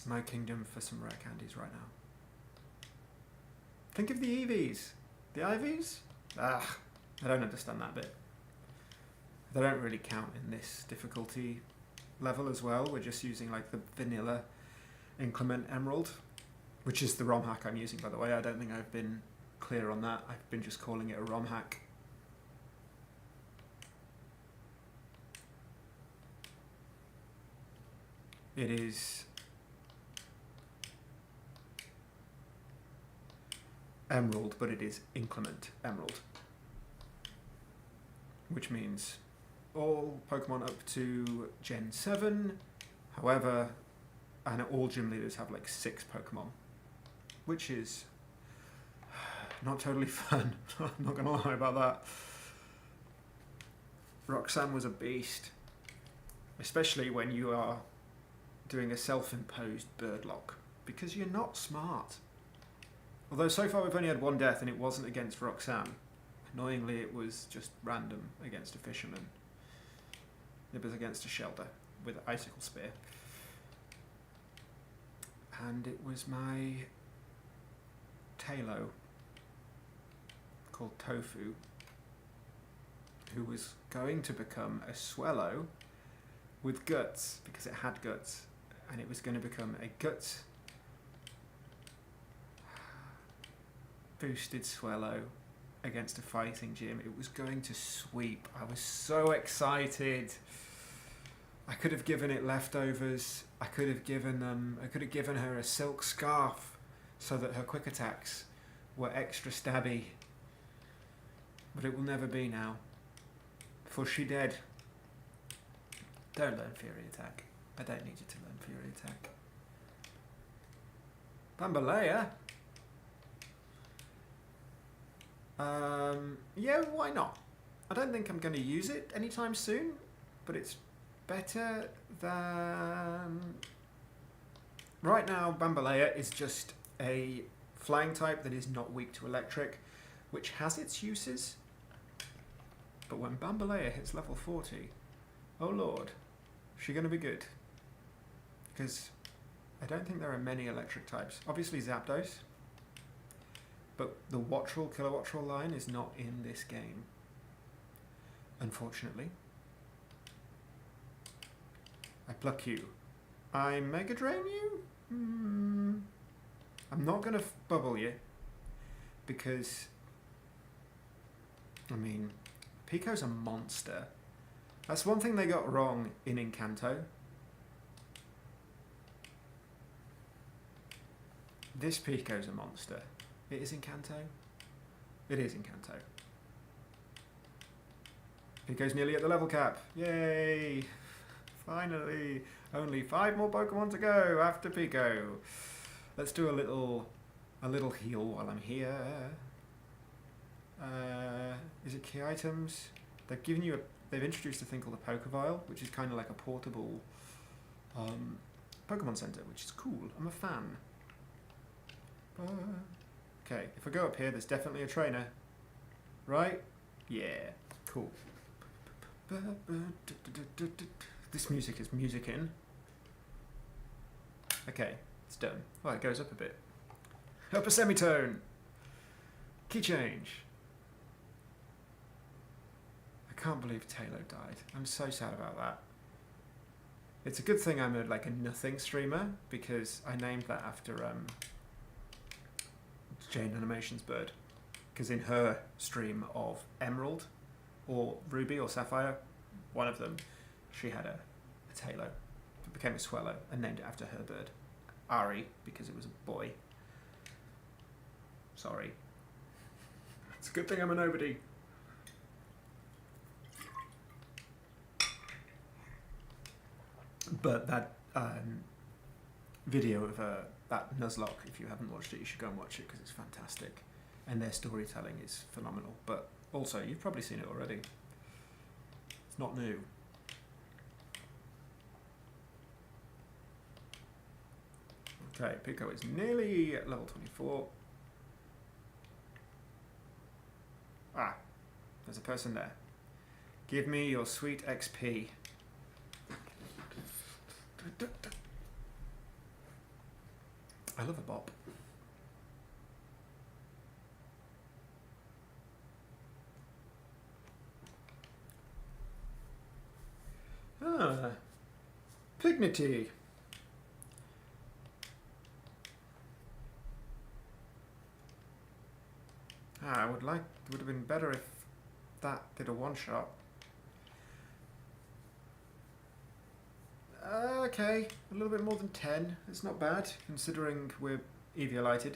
My kingdom for some rare candies right now. Think of the EVs. The IVs? Ah, I don't understand that bit. They don't really count in this difficulty level as well. We're just using like the vanilla inclement emerald, which is the ROM hack I'm using, by the way. I don't think I've been clear on that. I've been just calling it a ROM hack. It is emerald, but it is inclement emerald, which means all Pokemon up to Gen 7, however, and all gym leaders have like 6 Pokemon, which is not totally fun. I'm not gonna lie about that. Roxanne was a beast, especially when you are doing a self-imposed Birdlocke, because you're not smart. Although so far we've only had 1 death and it wasn't against Roxanne. Annoyingly, it was just random against a fisherman. It was against a Shelder with an Icicle Spear. And it was my Talo, called Tofu, who was going to become a Swellow with guts, because it had guts, and it was going to become a guts boosted Swellow against a fighting gym. It was going to sweep. I was so excited. I could have given it leftovers. I could have given her a silk scarf so that her quick attacks were extra stabby. But it will never be now, for she dead. Don't learn Fury Attack. I don't need you to learn Fury Attack. Bambalea? Yeah, why not? I don't think I'm going to use it anytime soon, but it's better than... Right now, Bambalea is just a flying type that is not weak to electric, which has its uses. But when Bambalea hits level 40, oh lord, is she going to be good? Because I don't think there are many electric types. Obviously Zapdos, but the Wattrel, Kilowattrel line is not in this game, unfortunately. I pluck you. I Mega Drain you? I'm not going to bubble you, because, I mean, Pico's a monster. That's one thing they got wrong in Encanto. This Pico's a monster. It is Encanto? It is Encanto. Pico's nearly at the level cap. Yay! Finally! Only 5 more Pokemon to go after Pico. Let's do a little heal while I'm here. Is it key items? They've given you they've introduced a thing called a Pokevile, which is kind of like a portable Pokemon Center, which is cool. I'm a fan. Okay, if I go up here, there's definitely a trainer. Right? Yeah. Cool. This music is musicking. Okay, it's done. Well, it goes up a bit. Up a semitone. Key change. I can't believe Taylor died. I'm so sad about that. It's a good thing I'm a nothing streamer, because I named that after Jane Animation's bird. Because in her stream of Emerald, or Ruby, or Sapphire, one of them, she had a Taylor. It became a Swallow and named it after her bird. Ari, because it was a boy. Sorry. It's a good thing I'm a nobody. But that video of that Nuzlocke, if you haven't watched it, you should go and watch it, because it's fantastic. And their storytelling is phenomenal. But also, you've probably seen it already. It's not new. Okay, Pico is nearly at level 24. Ah, there's a person there. Give me your sweet XP. I love a bop. Ah, Pignity. Would have been better if that did a one-shot. Okay, a little bit more than 10. It's not bad, considering we're Eviolited.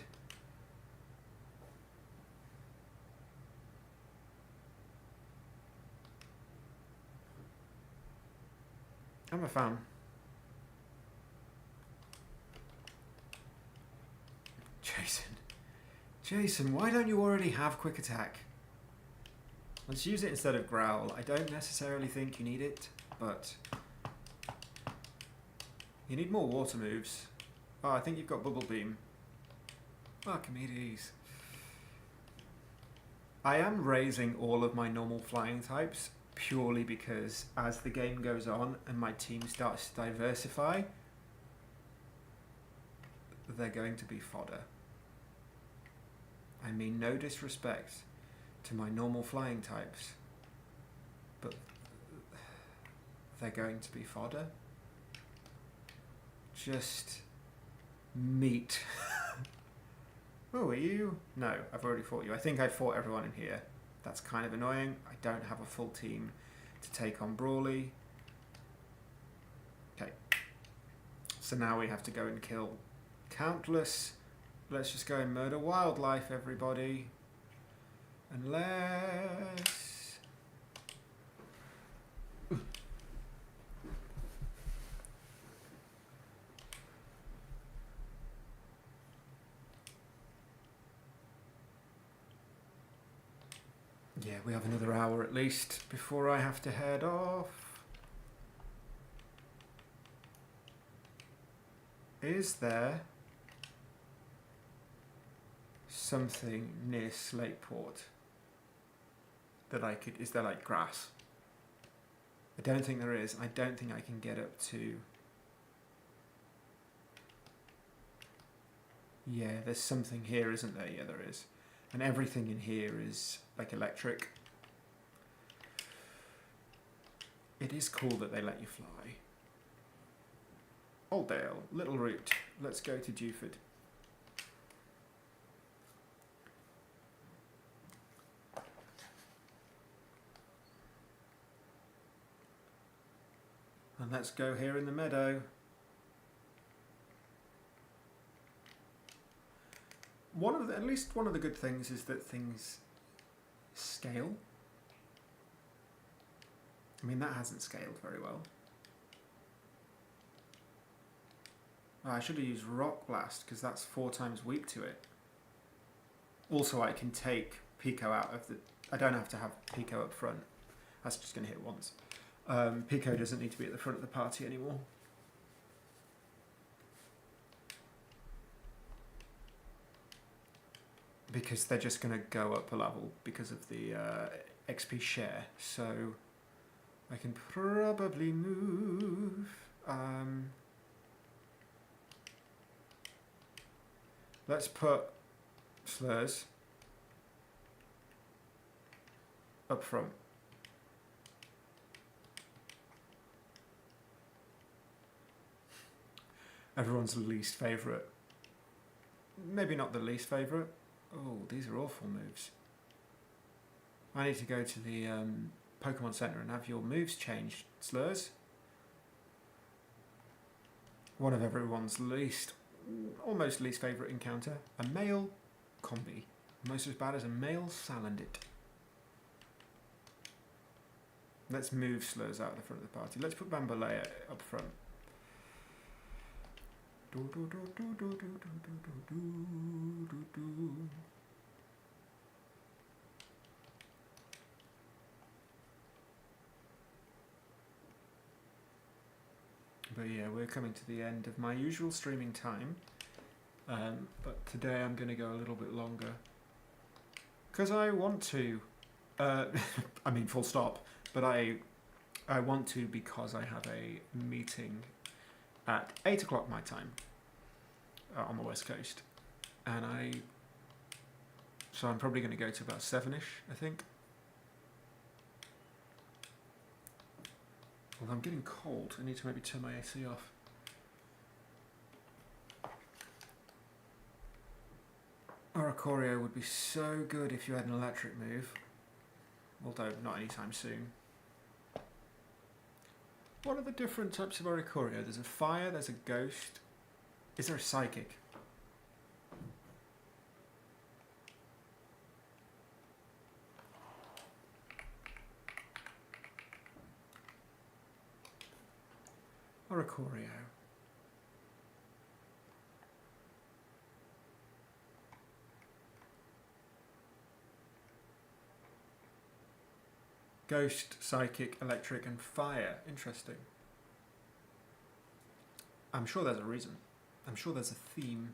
I'm a fan. Jason, why don't you already have Quick Attack? Let's use it instead of Growl. I don't necessarily think you need it, but you need more water moves. Oh, I think you've got Bubble Beam. Archimedes. I am raising all of my normal flying types purely because as the game goes on and my team starts to diversify, they're going to be fodder. I mean no disrespect to my normal flying types, but they're going to be fodder. Just meat. Oh, are you? No, I've already fought you. I think I fought everyone in here. That's kind of annoying. I don't have a full team to take on Brawly. Okay. So now we have to go and kill countless. Let's just go and murder wildlife, everybody. Unless... Yeah, we have another hour at least before I have to head off. Is there something near Slateport that I could... Is there like grass? I don't think there is. I don't think I can get up to... Yeah, there's something here, isn't there? Yeah, there is. And everything in here is like electric. It is cool that they let you fly. Oldale, Little Route. Let's go to Dewford. And let's go here in the meadow. At least one of the good things is that things scale. I mean, that hasn't scaled very well. Oh, I should have used Rock Blast because that's 4 times weak to it. Also, I can take Pico out of the... I don't have to have Pico up front. That's just going to hit once. Pico doesn't need to be at the front of the party anymore. Because they're just going to go up a level because of the XP share. So I can probably move. Let's put Slurs up front. Everyone's least favourite. Maybe not the least favourite. Oh, these are awful moves. I need to go to the Pokemon Center and have your moves changed, Slurs. One of everyone's almost least favourite encounter. A male combi. Almost as bad as a male Salandit. Let's move Slurs out of the front of the party. Let's put Bambolea up front. But yeah, we're coming to the end of my usual streaming time. But today I'm going to go a little bit longer. Because I want to. I mean, full stop. But I want to because I have a meeting at 8 o'clock my time on the West Coast. And so I'm probably going to go to about 7ish, I think. Well, I'm getting cold. I need to maybe turn my AC off. Oricorio would be so good if you had an electric move. Although, not anytime soon. What are the different types of Oricorio? There's a fire, there's a ghost. Is there a psychic? Oricorio. Ghost, psychic, electric, and fire. Interesting. I'm sure there's a reason. I'm sure there's a theme.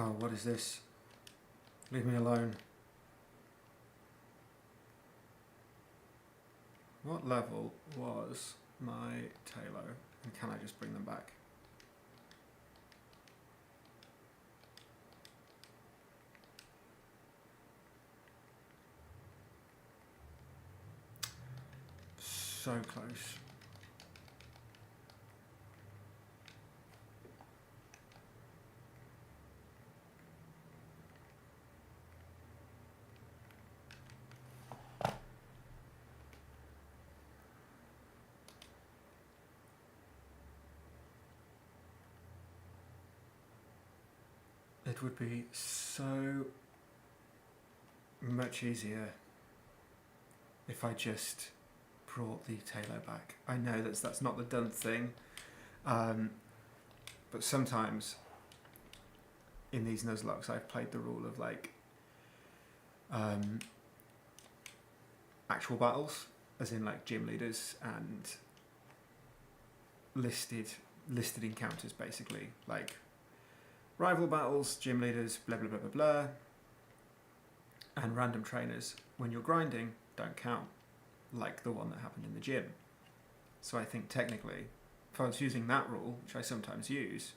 Oh, what is this? Leave me alone. What level was my Talo? And can I just bring them back? So close. It would be so much easier if I just brought the Talo back. I know that's not the done thing, but sometimes in these Nuzlockes I've played the rule of like actual battles, as in like gym leaders and listed encounters, basically like rival battles, gym leaders, blah blah blah blah blah, and random trainers when you're grinding don't count, like the one that happened in the gym. So I think technically, if I was using that rule, which I sometimes use,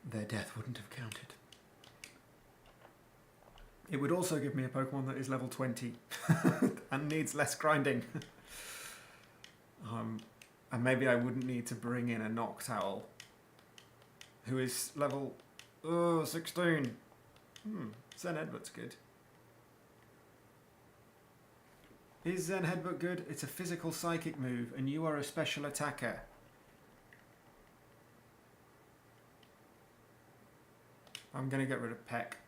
their death wouldn't have counted. It would also give me a Pokemon that is level 20 and needs less grinding. And maybe I wouldn't need to bring in a Noctowl who is level 16. Zen Headbutt's good. Is Zen Headbutt good? It's a physical psychic move and you are a special attacker. I'm going to get rid of Peck.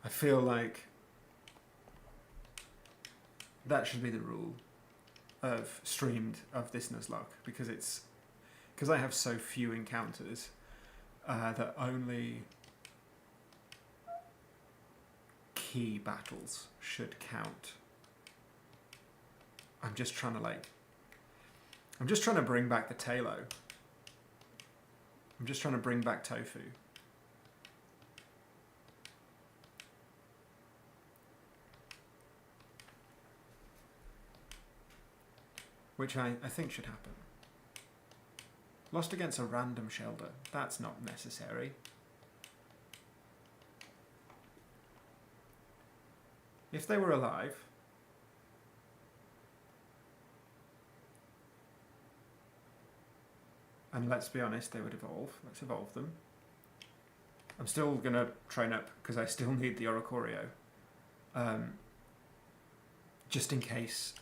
I feel like that should be the rule of streamed of this Nuzlocke, because I have so few encounters that only key battles should count. I'm just trying to bring back the Talo. I'm just trying to bring back Tofu. Which I think should happen. Lost against a random Shelder. That's not necessary. If they were alive, and let's be honest, they would evolve. Let's evolve them. I'm still going to train up because I still need the Oricorio. Just in case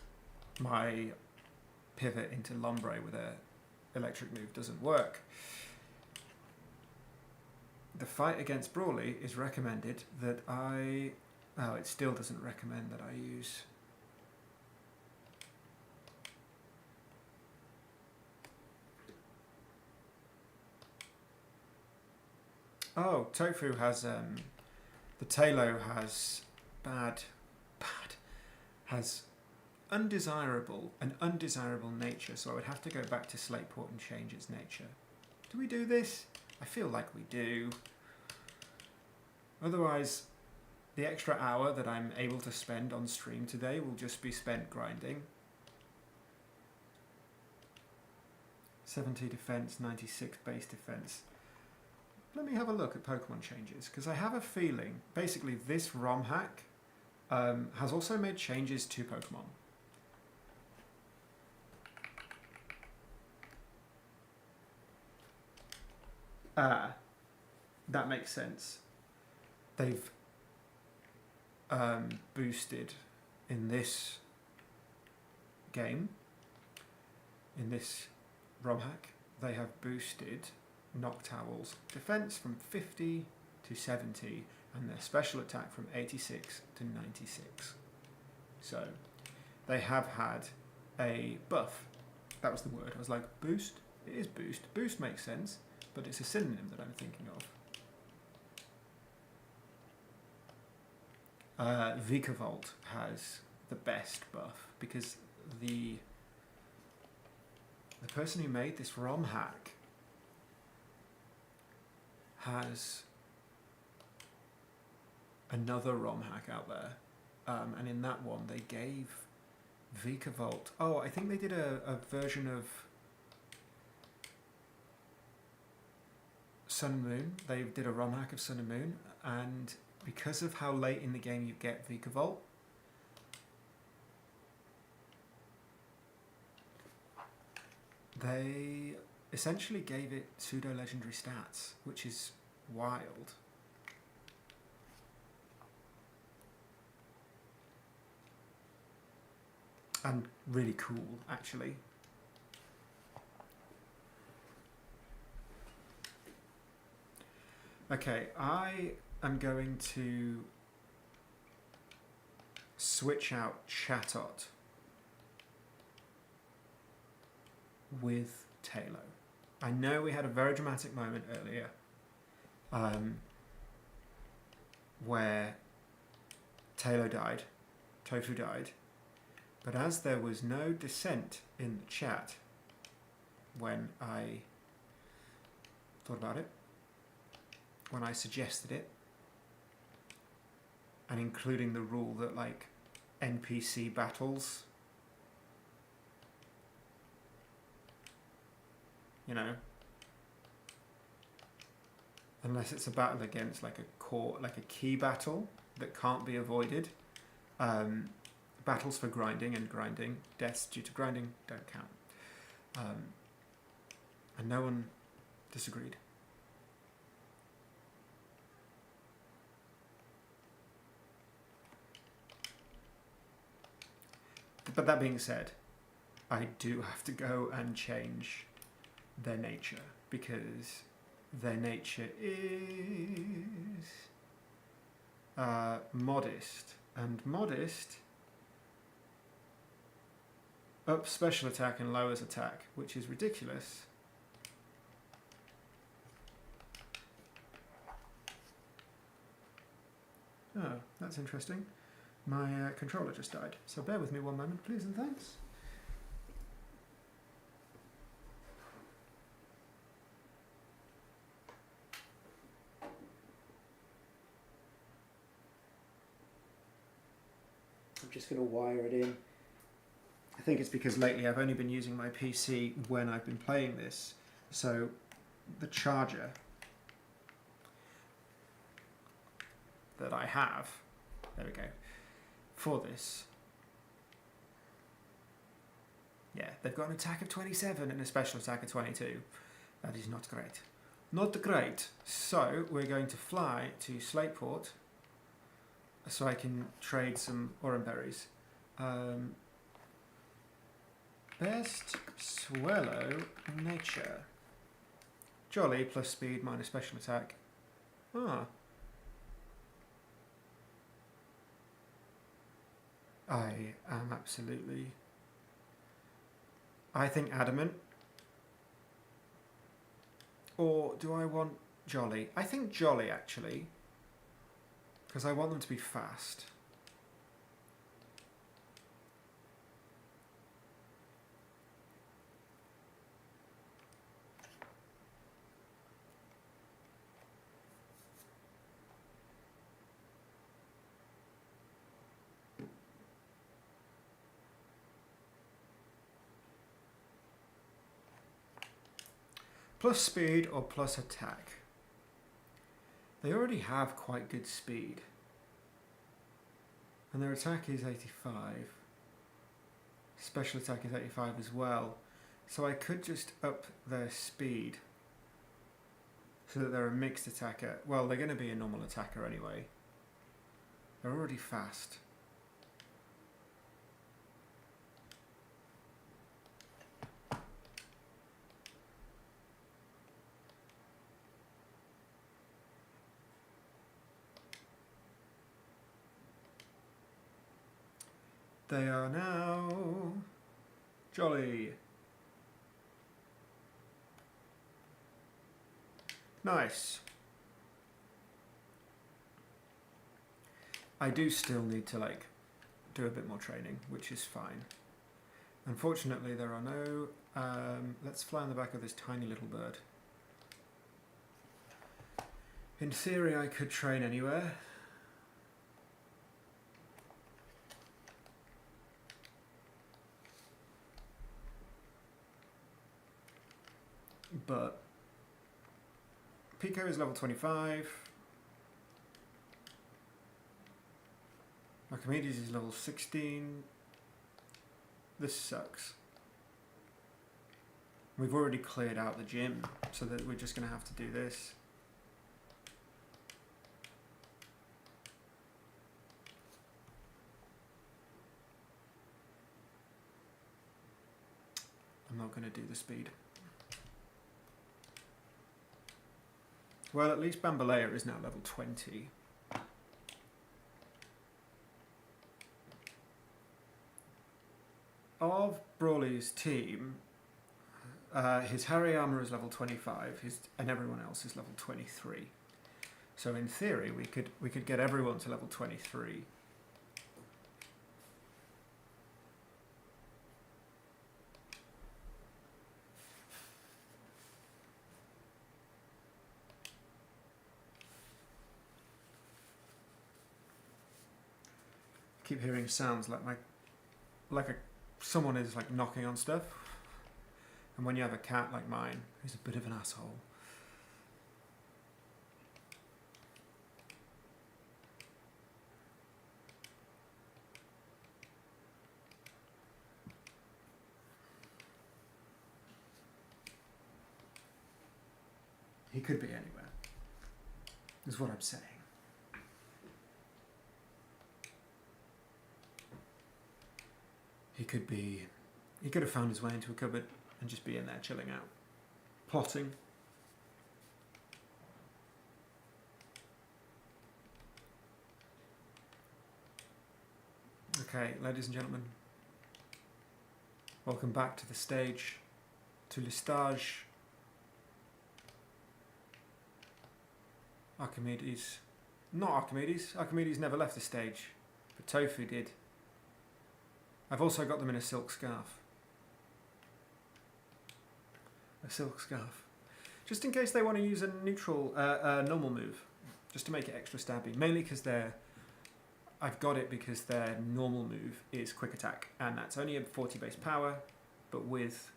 my pivot into Lombre with a electric move doesn't work. The fight against Brawly is recommended that I... Oh, it still doesn't recommend that I use... Oh, Tofu has... the Talo has has an undesirable nature, so I would have to go back to Slateport and change its nature. Do we do this? I feel like we do. Otherwise, the extra hour that I'm able to spend on stream today will just be spent grinding. 70 defense, 96 base defense. Let me have a look at Pokemon changes, because I have a feeling, basically this ROM hack has also made changes to Pokemon. That makes sense. They've boosted in this game, in this ROM hack, they have boosted Noctowl's defense from 50 to 70 and their special attack from 86 to 96. So they have had a buff. That was the word. I was like, boost? It is boost. Boost makes sense, but it's a synonym that I'm thinking of. Vikavolt has the best buff because the person who made this ROM hack has another ROM hack out there, and in that one they gave Vikavolt. Oh, I think they did a version of Sun and Moon. They did a ROM hack of Sun and Moon, and because of how late in the game you get Vikavolt, they essentially gave it pseudo-legendary stats, which is wild. And really cool, actually. Okay, I am going to switch out Chatot with Talo. I know we had a very dramatic moment earlier where Talo died, Tofu died, but as there was no dissent in the chat when I thought about it, when I suggested it, and including the rule that like NPC battles, you know, unless it's a battle against like a core, like a key battle that can't be avoided, battles for grinding and grinding, deaths due to grinding don't count. And no one disagreed. But that being said, I do have to go and change their nature because their nature is modest, and modest ups special attack and lowers attack, which is ridiculous. Oh, that's interesting. My controller just died, so bear with me one moment, please and thanks. I'm just going to wire it in. I think it's because lately I've only been using my PC when I've been playing this, so the charger that I have, there we go, for this, yeah, they've got an attack of 27 and a special attack of 22. That is not great. Not great. So we're going to fly to Slateport so I can trade some Oran berries. Best Swallow Nature. Jolly plus speed minus special attack. Ah. I am absolutely... I think Adamant. Or do I want Jolly? I think Jolly, actually. Because I want them to be fast. Plus speed or plus attack. They already have quite good speed. And their attack is 85. Special attack is 85 as well. So I could just up their speed so that they're a mixed attacker. Well, they're going to be a normal attacker anyway. They're already fast. They are now Jolly. Nice. I do still need to like do a bit more training, which is fine. Unfortunately, there are no... let's fly on the back of this tiny little bird. In theory, I could train anywhere. But Pico is level 25. Archimedes is level 16. This sucks. We've already cleared out the gym, so that we're just going to have to do this. I'm not going to do the speed. Well, at least Bambalea is now level 20. Of Brawley's team, his Hariyama is level 25, and everyone else is level 23. So in theory, we could get everyone to level 23. I keep hearing sounds like someone is like knocking on stuff. And when you have a cat like mine, who's a bit of an asshole. He could be anywhere, is what I'm saying. He could have found his way into a cupboard and just be in there chilling out, plotting. Okay, ladies and gentlemen, welcome back to the stage, to le stage. Archimedes, not Archimedes. Archimedes never left the stage, but Tofu did. I've also got them in a silk scarf. A silk scarf. Just in case they want to use a neutral, normal move. Just to make it extra stabby. Mainly because I've got it because their normal move is quick attack. And that's only a 40 base power, but with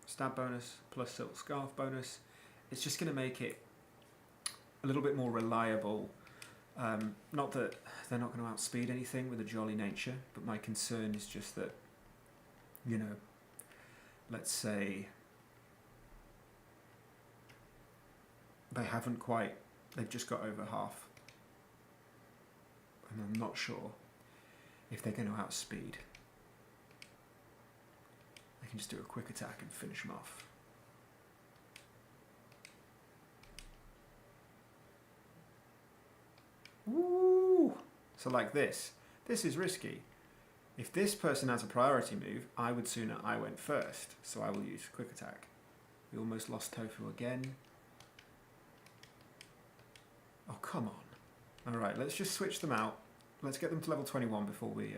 stab bonus plus silk scarf bonus. It's just going to make it a little bit more reliable. Not that they're not going to outspeed anything with a jolly nature, but my concern is just that, you know, let's say they've just got over half. And I'm not sure if they're going to outspeed. I can just do a quick attack and finish them off. Woo! So like this. This is risky. If this person has a priority move, I would sooner I went first. So I will use quick attack. We almost lost Tofu again. Oh, come on. Alright, let's just switch them out. Let's get them to level 21 before we...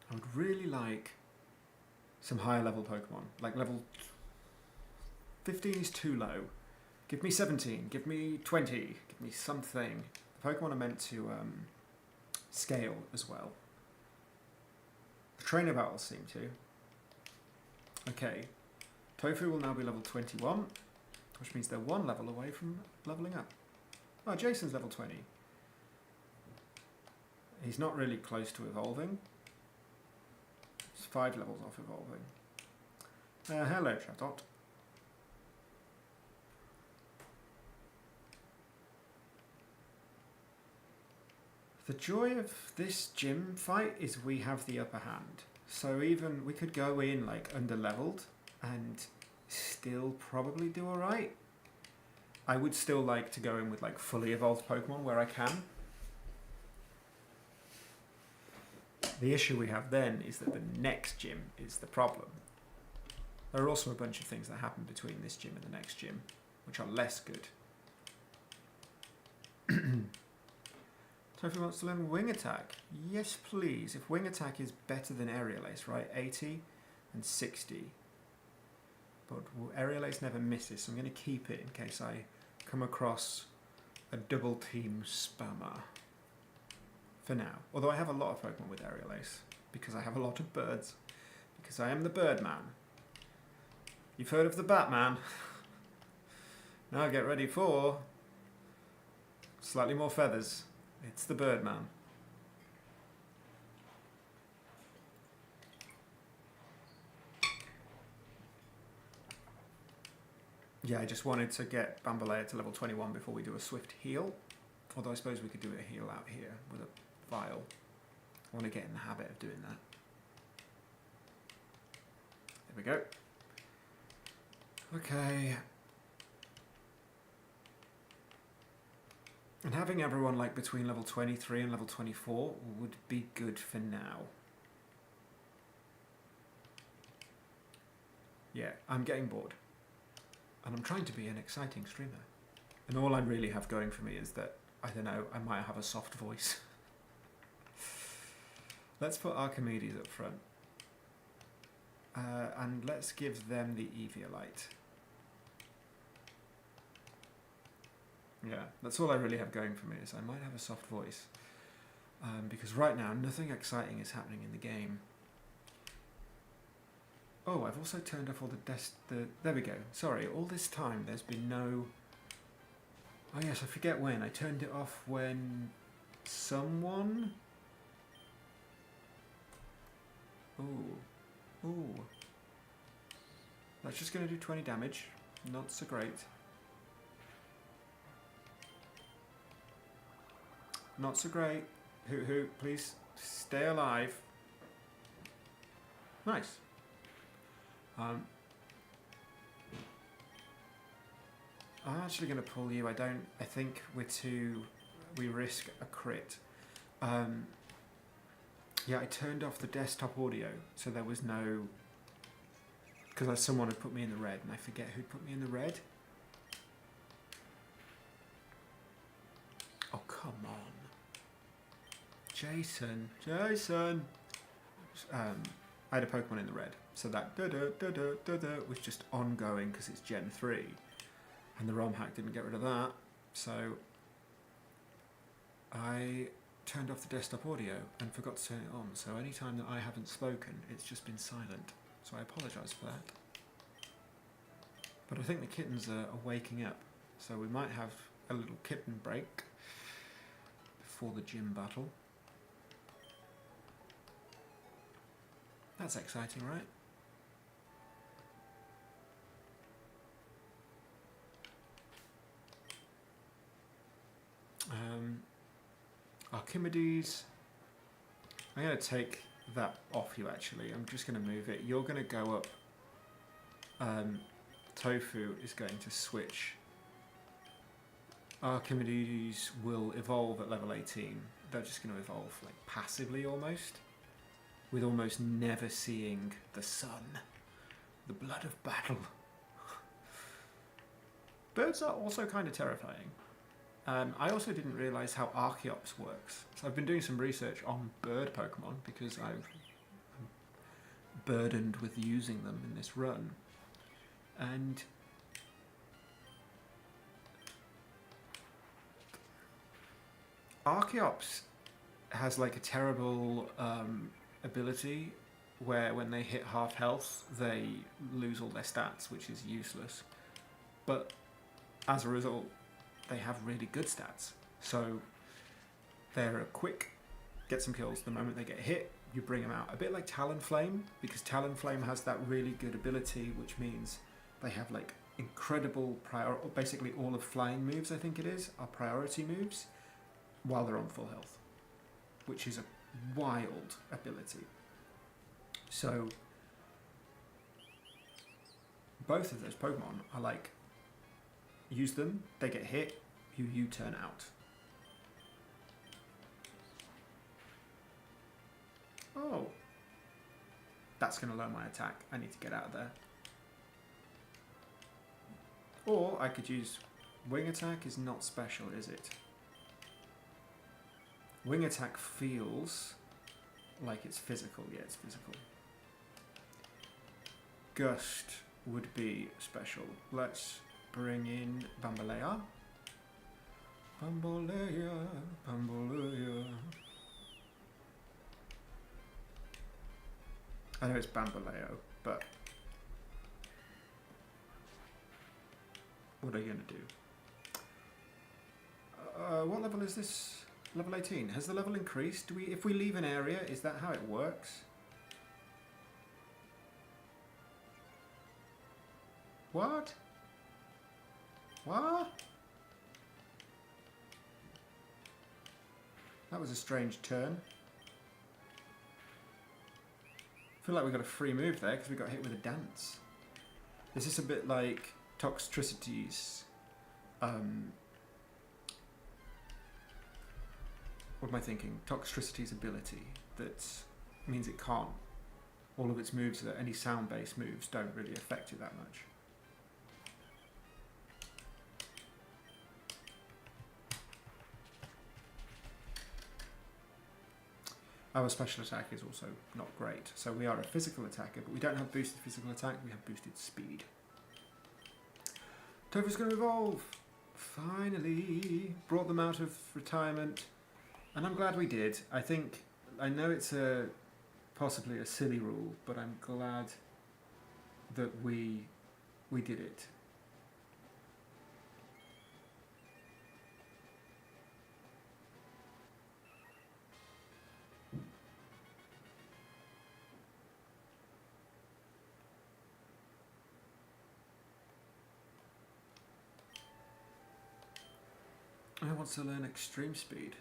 I would really like some higher level Pokemon. Like level 15 is too low. Give me 17, give me 20, give me something. The Pokemon are meant to scale as well. The trainer battles seem to. Okay, Tofu will now be level 21, which means they're one level away from leveling up. Oh, Jason's level 20. He's not really close to evolving. It's 5 levels off evolving. Hello, Chatot. The joy of this gym fight is we have the upper hand. So even we could go in like under-leveled and still probably do alright. I would still like to go in with like fully evolved Pokemon where I can. The issue we have then is that the next gym is the problem. There are also a bunch of things that happen between this gym and the next gym, which are less good. Tofu wants to learn wing attack. Yes, please. If wing attack is better than aerial ace, right? 80 and 60. But aerial ace never misses, so I'm going to keep it in case I come across a double team spammer. For now. Although I have a lot of Pokemon with aerial ace, because I have a lot of birds. Because I am the Birdman. You've heard of the Batman. Now get ready for slightly more feathers. It's the Birdman. Yeah, I just wanted to get Bambalea to level 21 before we do a swift heal. Although I suppose we could do a heal out here with a vial. I want to get in the habit of doing that. There we go. Okay. And having everyone like between level 23 and level 24 would be good for now. Yeah, I'm getting bored. And I'm trying to be an exciting streamer. And all I really have going for me is that, I don't know, I might have a soft voice. Let's put Archimedes up front. And let's give them the Eviolite. Yeah, that's all I really have going for me, is I might have a soft voice. Because right now, nothing exciting is happening in the game. Oh, I've also turned off all there we go. Sorry, all this time there's been no... Oh yes, I forget when. I turned it off when someone... Ooh. That's just going to do 20 damage. Not so great. Not so great. Hoot, please stay alive. Nice. I'm actually going to pull you. I think we risk a crit. Yeah, I turned off the desktop audio, so there was no... Because someone had put me in the red, and I forget who'd put me in the red. Oh, come on. Jason! I had a Pokemon in the red, so that was just ongoing because it's Gen 3. And the ROM hack didn't get rid of that, so I turned off the desktop audio and forgot to turn it on, so any time that I haven't spoken, it's just been silent. So I apologise for that. But I think the kittens are waking up, so we might have a little kitten break before the gym battle. That's exciting, right? Archimedes. I'm going to take that off you, actually. I'm just going to move it. You're going to go up. Tofu is going to switch. Archimedes will evolve at level 18. They're just going to evolve like passively almost. With almost never seeing the sun. The blood of battle. Birds are also kind of terrifying. I also didn't realise how Archeops works. So I've been doing some research on bird Pokemon because I'm burdened with using them in this run. And Archeops has like a terrible ability where when they hit half health they lose all their stats, which is useless. But as a result, they have really good stats. So they're quick, get some kills. The moment they get hit, you bring them out. A bit like Talonflame, because Talonflame has that really good ability, which means they have like incredible basically all of flying moves, I think it is, are priority moves while they're on full health, which is a wild ability. So both of those Pokemon are like, use them, they get hit, you turn out. Oh, that's going to lower my attack. I need to get out of there. Or I could use wing attack is not special, is it? Wing attack feels like it's physical. Yeah, it's physical. Gust would be special. Let's bring in Bambolea. Bambolea, Bambolea. I know it's Bamboleo, but what are you going to do? What level is this? Level 18. Has the level increased? If we leave an area, is that how it works? What? What? That was a strange turn. I feel like we got a free move there because we got hit with a dance. Is this a bit like Toxtricity's? What am I thinking? Toxtricity's ability that means it can't. All of its moves, any sound-based moves, don't really affect it that much. Our special attack is also not great. So we are a physical attacker, but we don't have boosted physical attack, we have boosted speed. Tofu's going to evolve! Finally! Brought them out of retirement. And I'm glad we did. I know it's possibly a silly rule, but I'm glad that we did it. I want to learn extreme speed.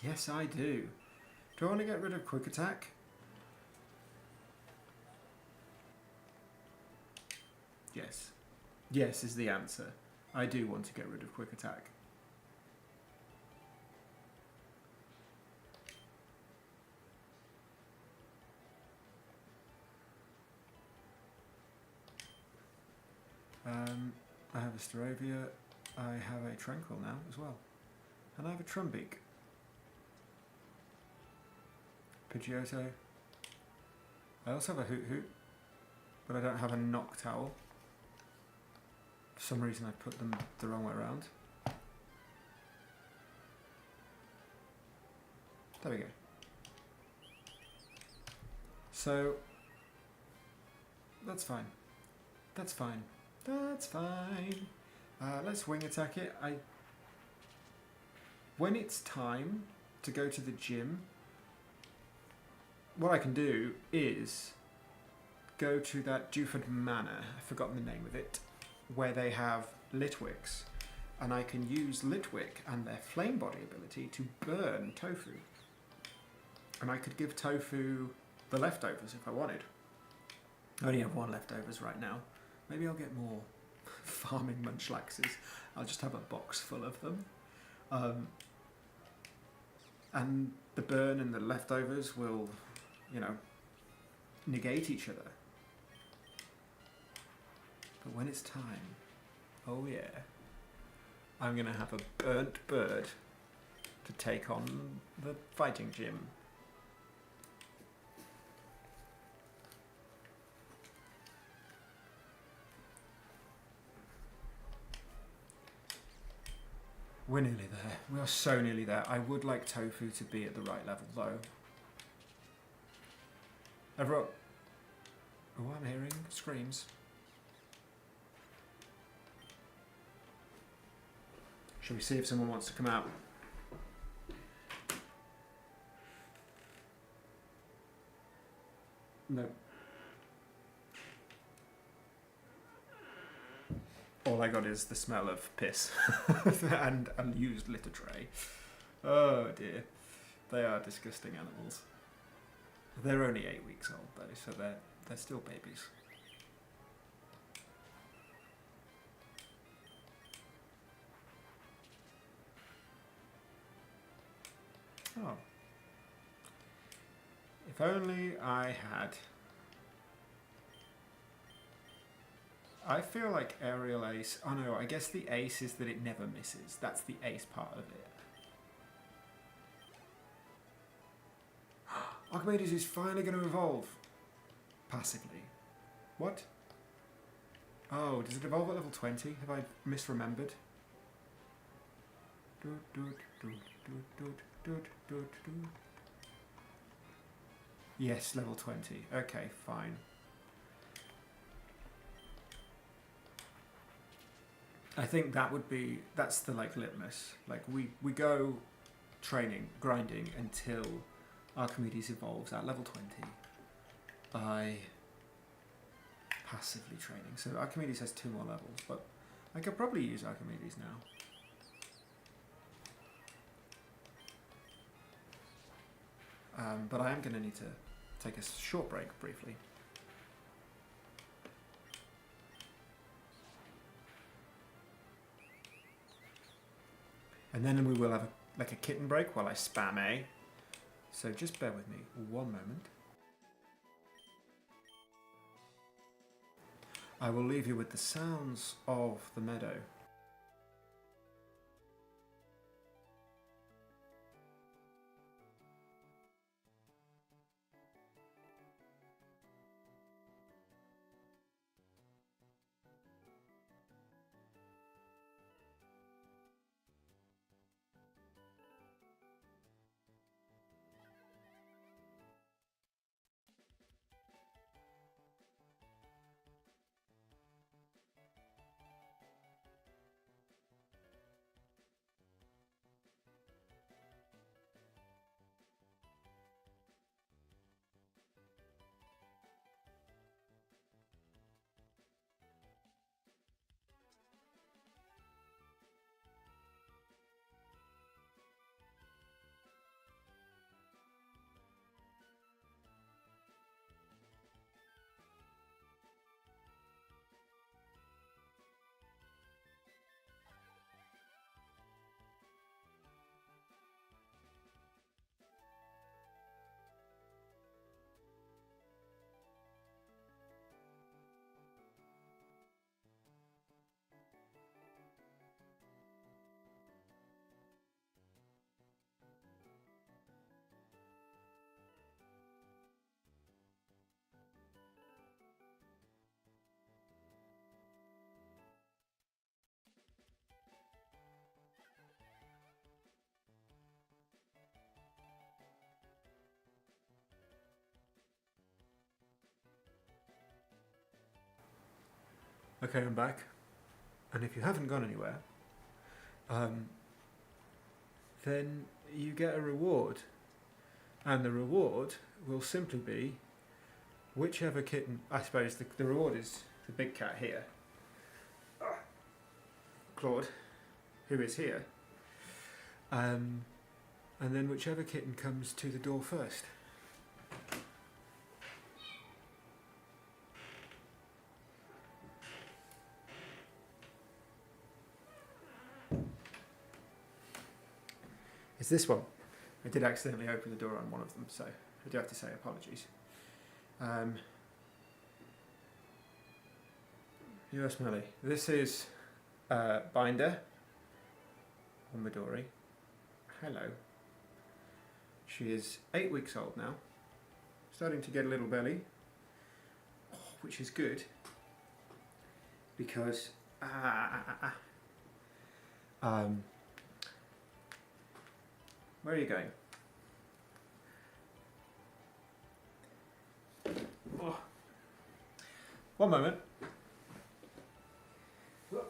Yes, I do. Do I want to get rid of quick attack? Yes. Yes is the answer. I do want to get rid of quick attack. I have a Staravia, I have a Tranquil now as well, and I have a Trumbeak. Pidgeotto. I also have a Hoot Hoot, but I don't have a Noctowl. For some reason I put them the wrong way around. There we go. So, that's fine. That's fine. That's fine. Let's wing attack it. When it's time to go to the gym, what I can do is go to that Dewford Manor, I've forgotten the name of it, where they have Litwicks, and I can use Litwick and their Flame Body ability to burn Tofu. And I could give Tofu the leftovers if I wanted. I only have one leftovers right now. Maybe I'll get more farming Munchlaxes. I'll just have a box full of them. And the burn and the leftovers will, you know, negate each other. But when it's time, oh yeah, I'm going to have a burnt bird to take on the fighting gym. We're nearly there. We are so nearly there. I would like Tofu to be at the right level though. Everyone... Oh, I'm hearing screams. Shall we see if someone wants to come out? No. All I got is the smell of piss and a used litter tray. Oh dear. They are disgusting animals. They're only 8 weeks old though, so they're still babies. Oh. If only I had... I feel like aerial ace... Oh no, I guess the ace is that it never misses. That's the ace part of it. Archimedes is finally going to evolve. Passively. What? Oh, does it evolve at level 20? Have I misremembered? Yes, level 20. Okay, fine. I think that would be... That's the, like, litmus. Like, we go training, grinding, until Archimedes evolves at level 20 by passively training. So Archimedes has 2 more levels, but I could probably use Archimedes now. But I am going to need to take a short break briefly. And then we will have a kitten break while I spam A. So just bear with me 1 moment. I will leave you with the sounds of the meadow. Okay, I'm back. And if you haven't gone anywhere, then you get a reward. And the reward will simply be whichever kitten... I suppose the reward is the big cat here. Claude, who is here. And then whichever kitten comes to the door first. Is this one. I did accidentally open the door on one of them, so I do have to say apologies. You're smelly. This is Binder, or Midori. Hello. She is 8 weeks old now, starting to get a little belly, which is good, because where are you going? Oh. 1 moment. Come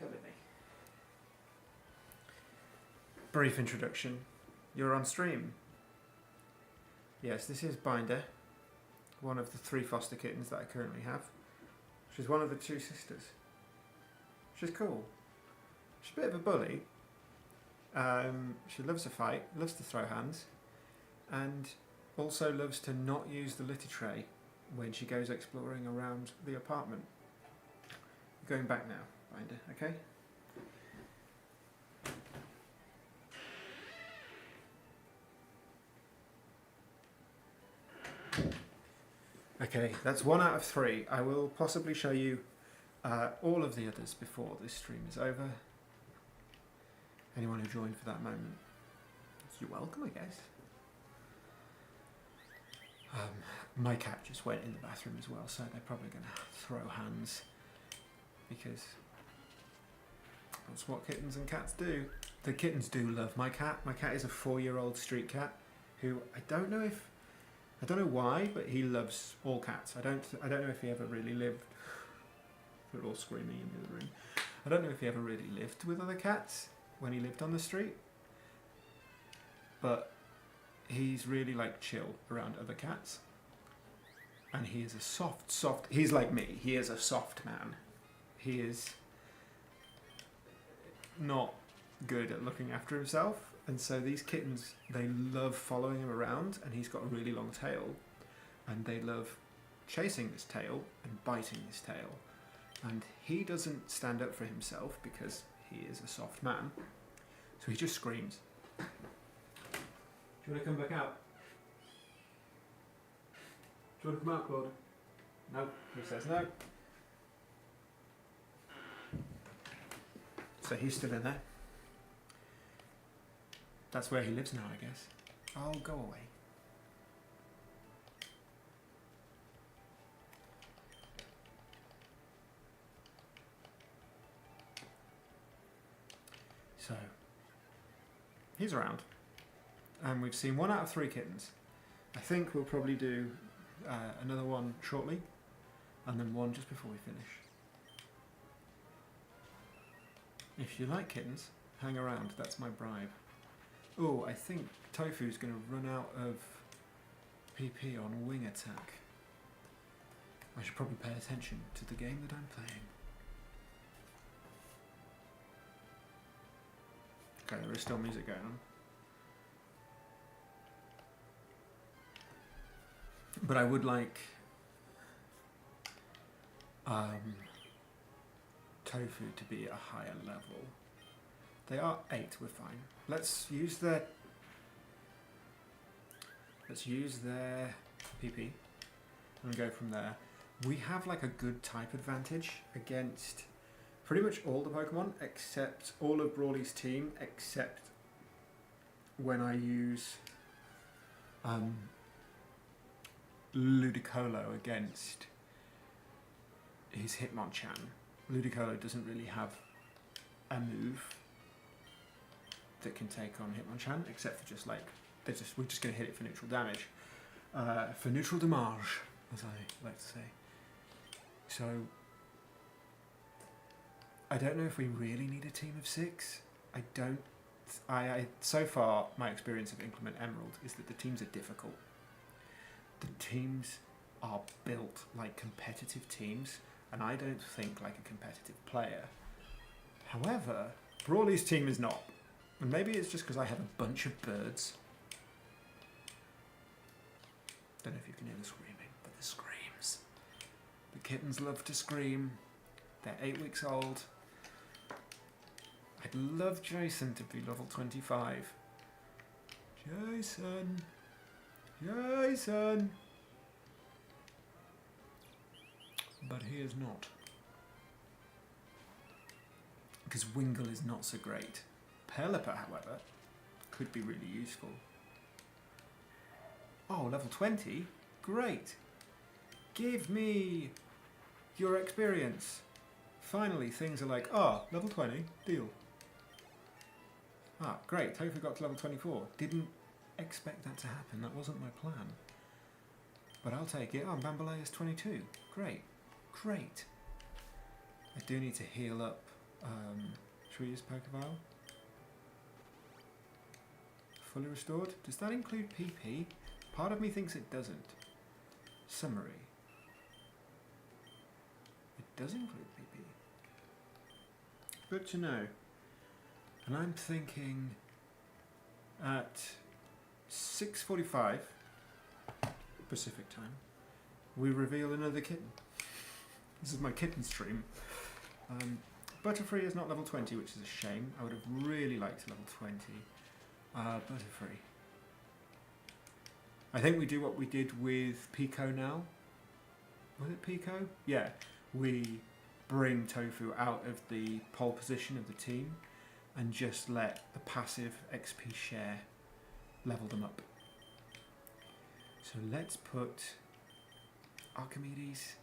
with me. Brief introduction. You're on stream. Yes, this is Binder, one of the 3 foster kittens that I currently have. She's one of the 2 sisters. She's cool. She's a bit of a bully. She loves to fight, loves to throw hands, and also loves to not use the litter tray when she goes exploring around the apartment. You're going back now, Binder, okay? Okay, that's 1 out of 3. I will possibly show you all of the others before this stream is over. Anyone who joined for that moment, you're welcome, I guess. My cat just went in the bathroom as well, so they're probably going to throw hands because that's what kittens and cats do. The kittens do love my cat. My cat is a 4-year-old street cat who I don't know why, but he loves all cats. I don't know if he ever really lived. They're all screaming in the other room. I don't know if he ever really lived with other cats when he lived on the street, but he's really like chill around other cats. And he is a soft, he's like me. He is a soft man. He is not good at looking after himself. And so these kittens, they love following him around, and he's got a really long tail. And they love chasing this tail and biting this tail. And he doesn't stand up for himself because he is a soft man. So he just screams. Do you want to come back out? Do you want to come out, Claude? No, he says no. So he's still in there. That's where he lives now, I guess. I'll go away. So, he's around. And we've seen 1 out of 3 kittens. I think we'll probably do another one shortly, and then one just before we finish. If you like kittens, hang around, that's my bribe. Oh, I think Tofu's going to run out of PP on wing attack. I should probably pay attention to the game that I'm playing. Okay, there is still music going on. But I would like Tofu to be a higher level. They are 8, we're fine. Let's use their PP and go from there. We have like a good type advantage against pretty much all the Pokemon, except all of Brawly's team, except when I use Ludicolo against his Hitmonchan. Ludicolo doesn't really have a move that can take on Hitmonchan, except for just like we're just going to hit it for neutral damage, for neutral damage, as I like to say. So I don't know if we really need a team of 6. I so far my experience of Implement Emerald is that the teams are difficult. The teams are built like competitive teams, and I don't think like a competitive player. However, Brawly's team is not. And maybe it's just because I have a bunch of birds. Don't know if you can hear the screaming, but the screams. The kittens love to scream. They're 8 weeks old. I'd love Jason to be level 25. Jason! Jason! But he is not. Because Wingull is not so great. Pelipper, however, could be really useful. Oh, level 20? Great! Give me your experience. Finally, things are like, level 20, deal. Ah, great, Tofu got to level 24. Didn't expect that to happen, that wasn't my plan. But I'll take it. Oh, Bambalea is 22. Great, great. I do need to heal up. Should we use Pokeball? Fully restored? Does that include PP? Part of me thinks it doesn't. Summary. It does include PP. Good to know. And I'm thinking at 6:45 Pacific time, we reveal another kitten. This is my kitten stream. Butterfree is not level 20, which is a shame. I would have really liked a level 20. Butterfree. I think we do what we did with Pico now, Was it Pico? Yeah. We bring Tofu out of the pole position of the team and just let the passive XP share level them up. So let's put Archimedes.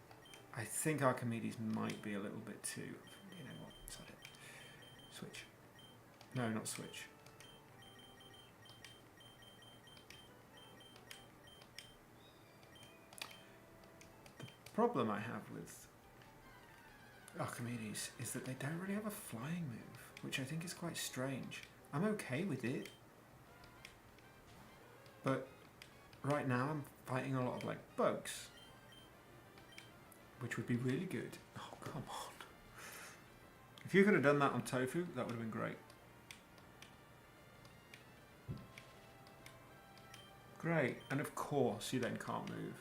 I think Archimedes might be a little bit too... You know what? Sod it. Switch. No, not switch. The problem I have with Archimedes is that they don't really have a flying move, which I think is quite strange. I'm okay with it, but right now I'm fighting a lot of like bugs, which would be really good. Oh, come on. If you could have done that on Tofu, that would have been great. Great, and of course you then can't move.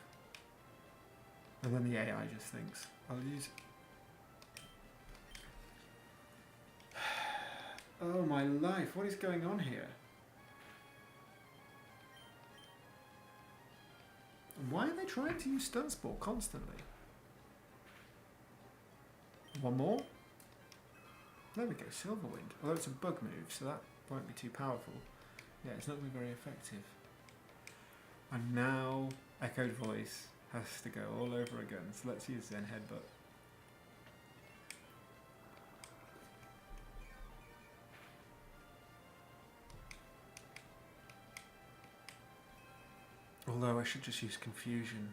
And then the AI just thinks, I'll use... Oh my life, what is going on here? Why are they trying to use Stun Spore constantly? One more? There we go, Silverwind. Although it's a bug move, so that won't be too powerful. Yeah, it's not going to be very effective. And now Echoed Voice has to go all over again, so let's use Zen Headbutt. Although I should just use Confusion.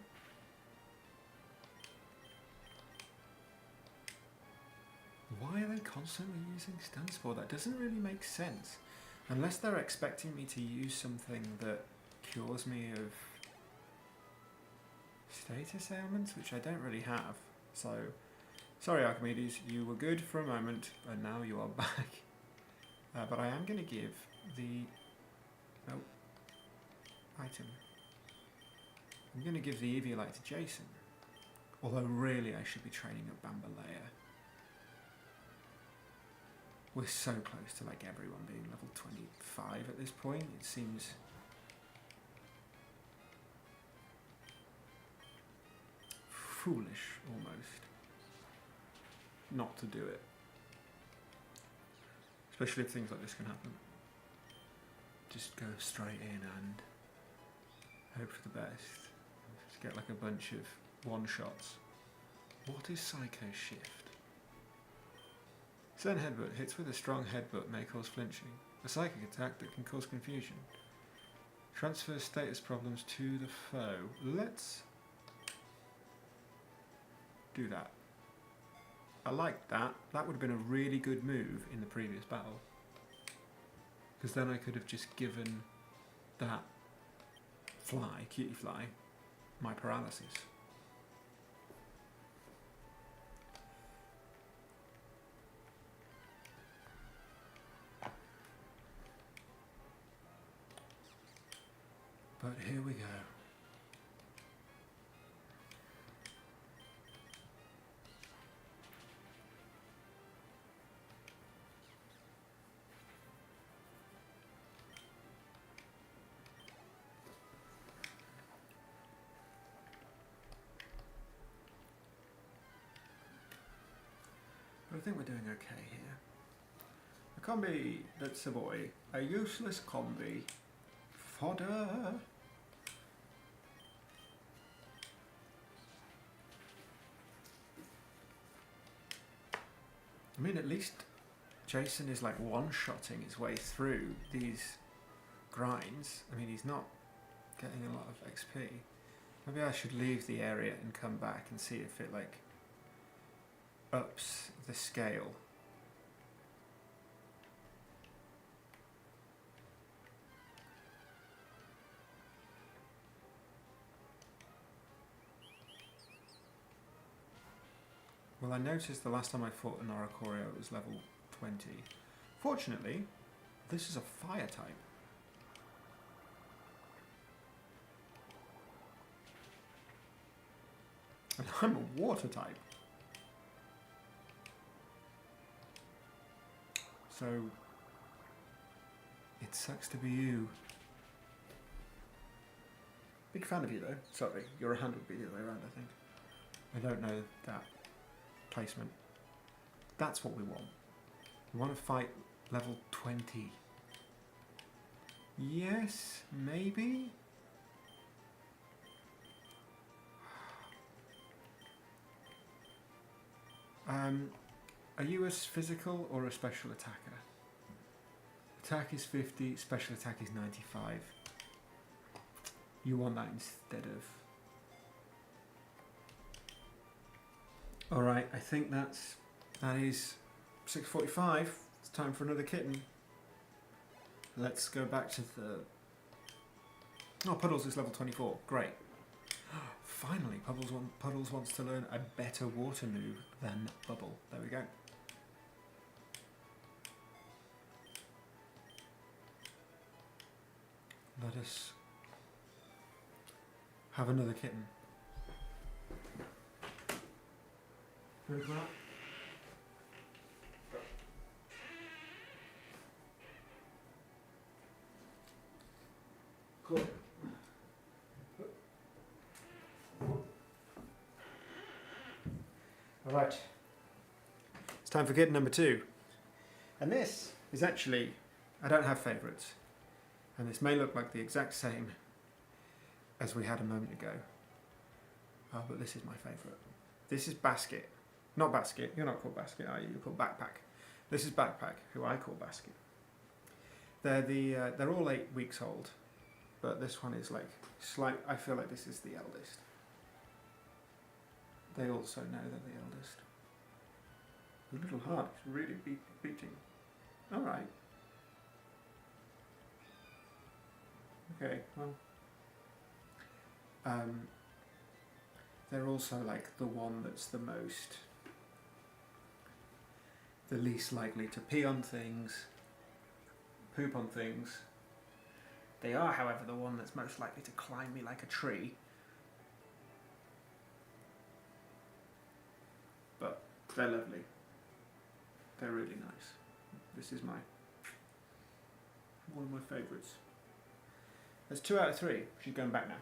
Why are they constantly using Stun Spore? That doesn't really make sense. Unless they're expecting me to use something that cures me of status ailments, which I don't really have. So, sorry Archimedes, you were good for a moment, and now you are back. But I am going to give the... item. I'm going to give the Eviolite to Jason. Although really I should be training up Bambalea. We're so close to like everyone being level 25 at this point. It seems foolish almost not to do it. Especially if things like this can happen. Just go straight in and hope for the best. Just get like a bunch of one-shots. What is Psycho Shift? Zen Headbutt hits with a strong headbutt may cause flinching. A psychic attack that can cause confusion. Transfers status problems to the foe. Let's do that. I like that. That would have been a really good move in the previous battle. Because then I could have just given that fly, cutie fly, my paralysis. But here we go. But I think we're doing okay here. A combi that's a boy. A useless combi. Fodder. I mean, at least Jason is like one-shotting his way through these grinds. I mean, he's not getting a lot of XP. Maybe I should leave the area and come back and see if it like ups the scale. Well, I noticed the last time I fought an Oricorio it was level 20. Fortunately, this is a fire type. And I'm a water type. So, it sucks to be you. Big fan of you though. Sorry, your hand would be the other way around, I think. I don't know that placement. That's what we want. We want to fight level 20. Yes, maybe? Are you a physical or a special attacker? Attack is 50, special attack is 95. You want that instead of... Alright, I think that is 6:45. It's time for another kitten. Let's go back to the... Oh, Puddles is level 24. Great. Finally, Puddles wants to learn a better water move than Bubble. There we go. Let us have another kitten. Ready for that? Cool. Alright. It's time for kitten number 2. And this is actually, I don't have favourites. And this may look like the exact same as we had a moment ago. Oh, but this is my favourite. This is Basket. Not Basket. You're not called Basket, are you? You're called Backpack. This is Backpack, who I call Basket. They're all 8 weeks old, but this one is like I feel like this is the eldest. They also know they're the eldest. The little heart is really beating. All right. Okay, well. They're also like the one that's the least likely to pee on things, poop on things. They are, however, the one that's most likely to climb me like a tree. But they're lovely. They're really nice. This is one of my favourites. That's 2 out of 3. She's going back now.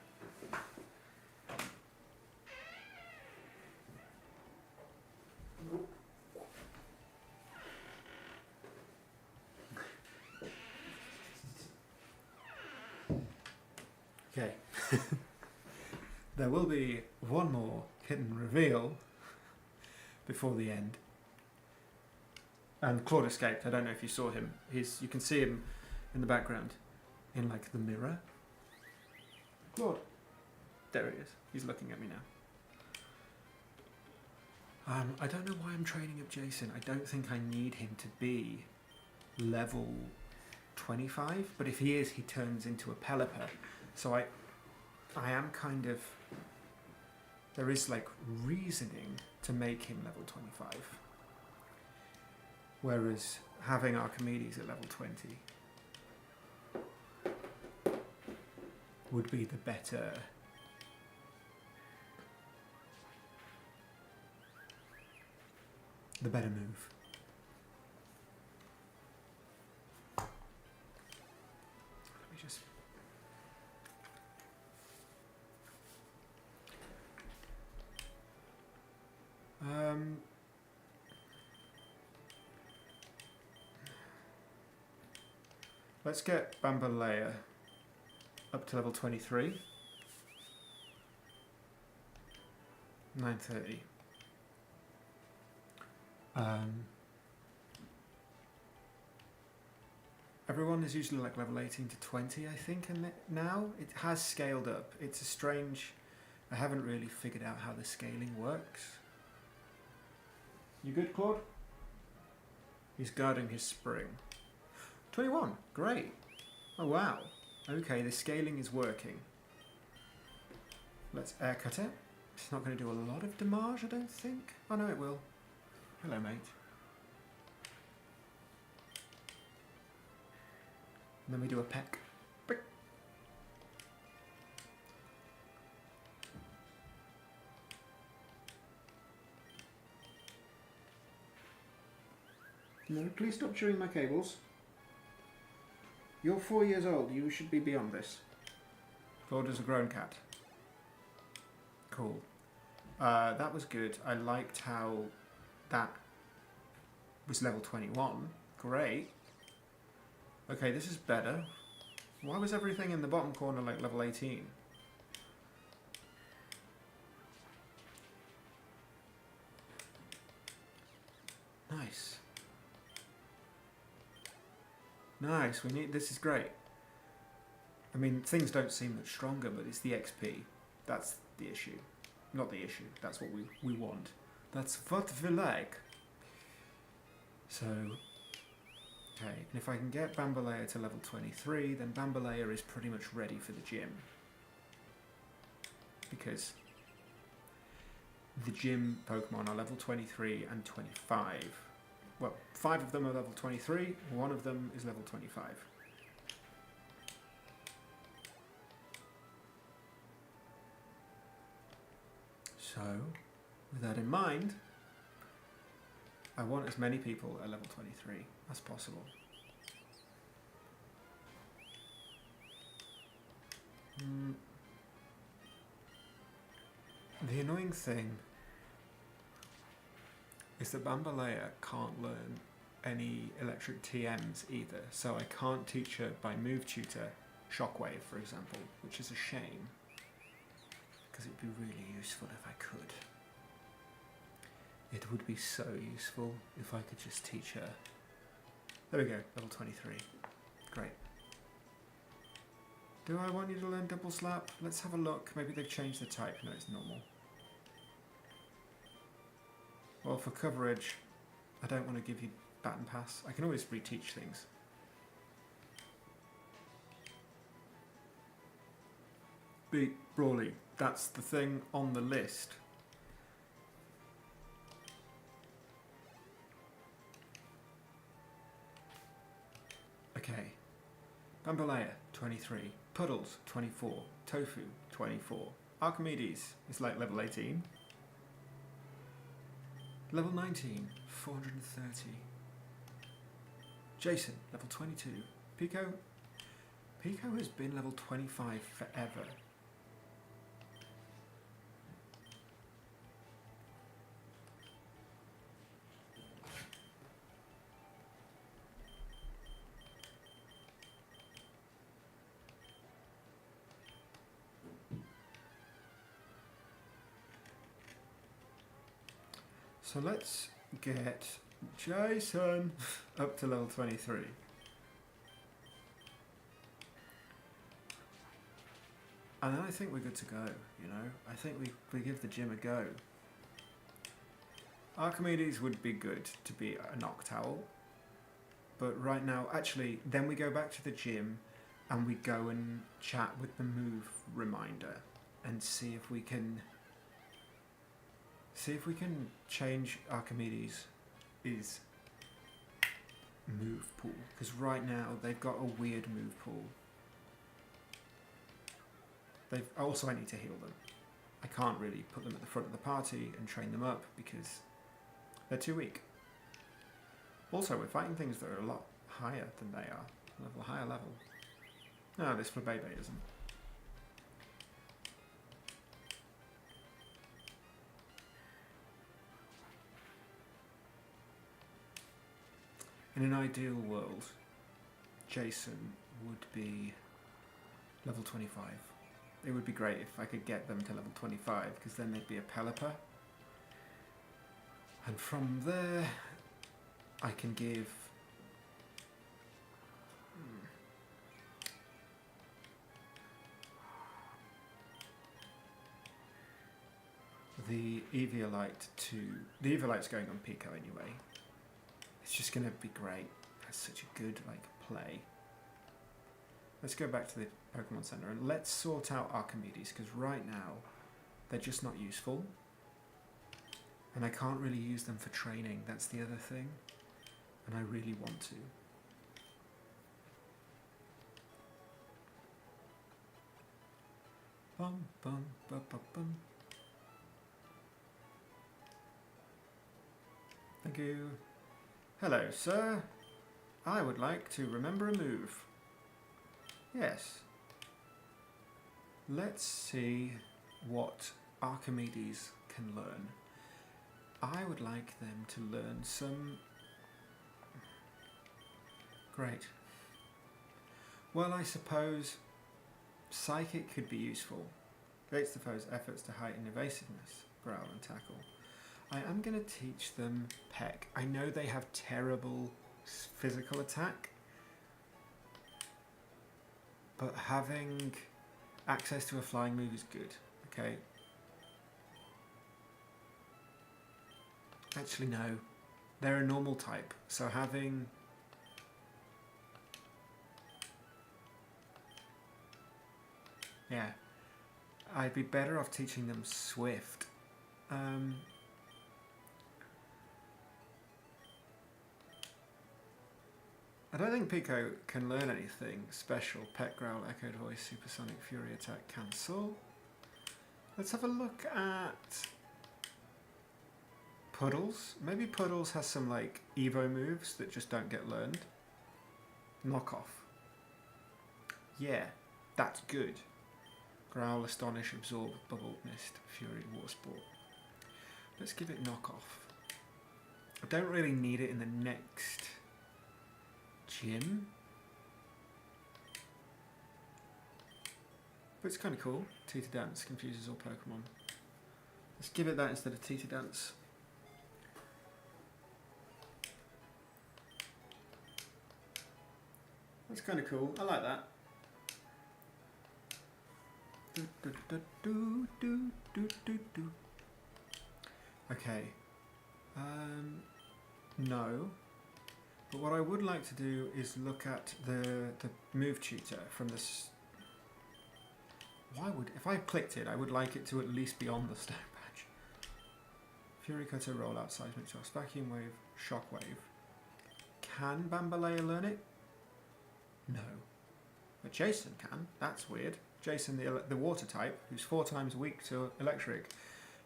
Okay. There will be one more kitten reveal before the end. And Claude escaped. I don't know if you saw him. You can see him in the background, in like the mirror. Claude. There he is. He's looking at me now. I don't know why I'm training up Jason. I don't think I need him to be level 25, but if he is, he turns into a Pelipper. So I am kind of... There is like reasoning to make him level 25. Whereas having Archimedes at level 20 would be the better... move. Let me just... Let's get Bambalea up to level 23. 930. Everyone is usually like level 18 to 20, I think, and now it has scaled up. It's a strange... I haven't really figured out how the scaling works. You good, Claude? He's guarding his spring. 21, great. Oh wow. Okay, the scaling is working. Let's aircut it. It's not going to do a lot of damage, I don't think. Oh no, it will. Hello, mate. And then we do a peck. Peck. No, please stop chewing my cables. You're 4 years old. You should be beyond this. Claude is a grown cat. Cool. That was good. I liked how that was level 21. Great. Okay, this is better. Why was everything in the bottom corner like level 18? Nice. Nice, this is great. I mean, things don't seem much stronger, but it's the XP. That's the issue. Not the issue, that's what we want. That's what we like. So, okay, and if I can get Bambalea to level 23, then Bambalea is pretty much ready for the gym. Because the gym Pokemon are level 23 and 25. Well, 5 of them are level 23, 1 of them is level 25. So, with that in mind, I want as many people at level 23 as possible. The annoying thing is that Bambalea can't learn any electric TMs either, so I can't teach her by Move Tutor Shockwave, for example, which is a shame, because it'd be really useful if I could. It would be so useful if I could just teach her. There we go, level 23. Great. Do I want you to learn Double Slap? Let's have a look. Maybe they've changed the type. No, it's normal. Well, for coverage, I don't want to give you Baton Pass. I can always reteach things. Beat Brawly. That's the thing on the list. Okay. Bambalea, 23. Puddles, 24. Tofu, 24. Archimedes is like level 18. Level 19, 430. Jason, level 22. Pico? Pico has been level 25 forever. So let's get Jason up to level 23. And then I think we're good to go, you know? I think we give the gym a go. Archimedes would be good to be a Noctowl. But right now, actually, then we go back to the gym and we go and chat with the move reminder and see if we can change Archimedes' move pool, because right now they've got a weird move pool. I need to heal them. I can't really put them at the front of the party and train them up because they're too weak. Also, we're fighting things that are a lot higher than they are, higher level. No, this Flabébé isn't. In an ideal world, Jason would be level 25. It would be great if I could get them to level 25, because then they'd be a Pelipper. And from there, I can give... the Eviolite to... The Eviolite's going on Pico anyway. It's just going to be great. That's such a good play. Let's go back to the Pokemon Center and let's sort out Archimedes, because right now they're just not useful. And I can't really use them for training, that's the other thing. And I really want to. Bum, bum, bum, bum, bum. Thank you. Hello, sir. I would like to remember a move. Yes. Let's see what Archimedes can learn. I would like them to learn some... Great. Well, I suppose Psychic could be useful. Creates the foe's efforts to heighten evasiveness, growl and tackle. I am going to teach them Peck. I know they have terrible physical attack, but having access to a flying move is good, okay? Actually, no. They're a normal type, so having... Yeah. I'd be better off teaching them Swift. I don't think Pico can learn anything special. Pet Growl, Echoed Voice, Supersonic Fury Attack, Cancel. Let's have a look at Puddles. Maybe Puddles has some like Evo moves that just don't get learned. Knockoff. Yeah, that's good. Growl, Astonish, Absorb, Bubble, Mist, Fury, Water Sport. Let's give it Knockoff. I don't really need it in the next gym, but it's kind of cool. Teeter Dance confuses all Pokemon. Let's give it that instead of Teeter Dance. That's kind of cool. I like that. Okay. No. But what I would like to do is look at the move tutor from this. If I clicked it, I would like it to at least be on the stone patch. Fury Cutter, Rollout, Seismic Toss, Vacuum Wave, Shockwave. Can Bambalea learn it? No. But Jason can. That's weird. Jason, the water type, who's 4 times weak to electric,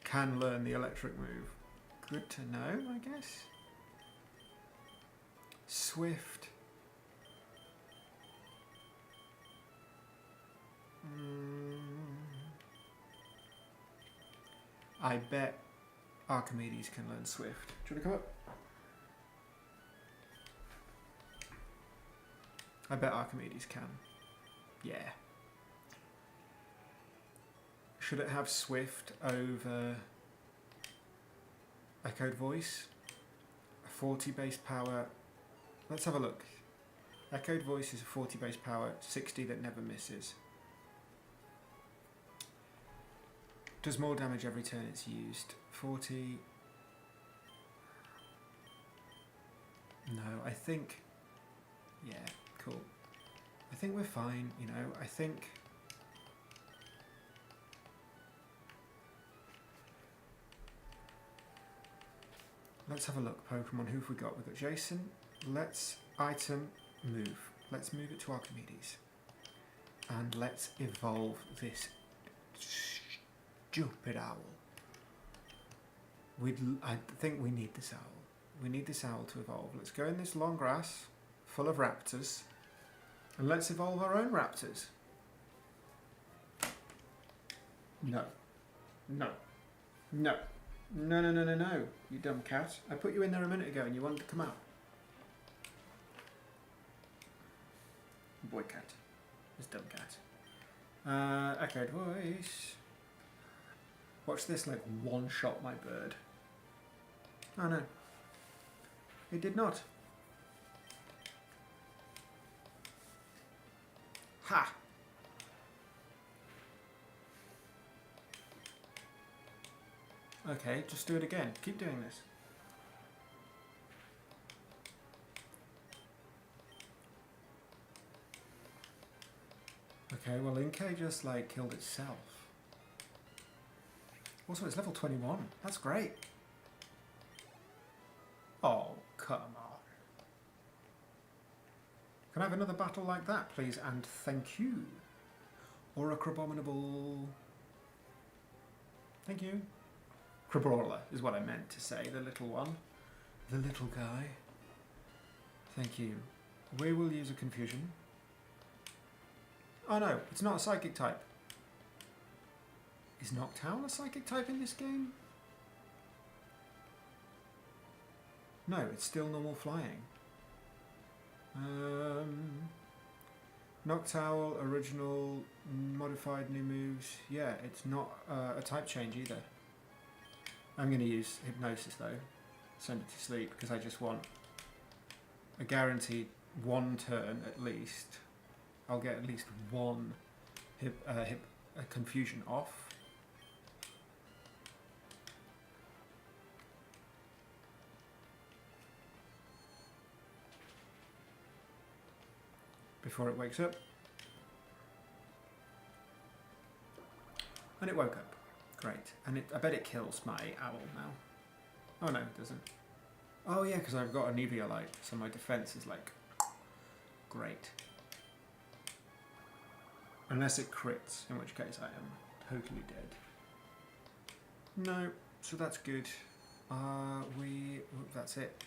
can learn the electric move. Good to know, I guess. Swift. I bet Archimedes can learn Swift. Do you want to come up? I bet Archimedes can. Yeah. Should it have Swift over Echoed Voice? A 40 base power. Let's have a look. Echoed Voice is a 40 base power, 60 that never misses. Does more damage every turn it's used. 40. No, I think... Yeah, cool. I think we're fine, you know. I think... Let's have a look. Pokemon, who have we got? We've got Jason. Let's item move. Let's move it to Archimedes. And let's evolve this stupid owl. I think we need this owl. We need this owl to evolve. Let's go in this long grass full of raptors. And let's evolve our own raptors. No. No. No. No, no, no, no, no, you dumb cat. I put you in there a minute ago and you wanted to come out. Boy cat. This dumb cat. Echoed Voice. Watch this, like, one-shot my bird. Oh no. It did not. Ha! Okay, just do it again. Keep doing this. Okay, well Inkay just like killed itself. Also, it's level 21. That's great. Oh, come on. Can I have another battle like that, please? And thank you. Or a Crabominable... Thank you. Crabrawler is what I meant to say, the little one. The little guy. Thank you. We will use a Confusion. Oh no, it's not a Psychic type. Is Noctowl a Psychic type in this game? No, it's still normal flying. Noctowl, original, modified new moves. Yeah, it's not a type change either. I'm going to use Hypnosis though. Send it to sleep because I just want a guaranteed one turn at least. I'll get at least one confusion off. Before it wakes up. And it woke up. Great. And I bet it kills my owl now. Oh no, it doesn't. Oh yeah, because I've got an Eviolite, so my defense is like great. Unless it crits, in which case I am totally dead. No, so that's good. That's it.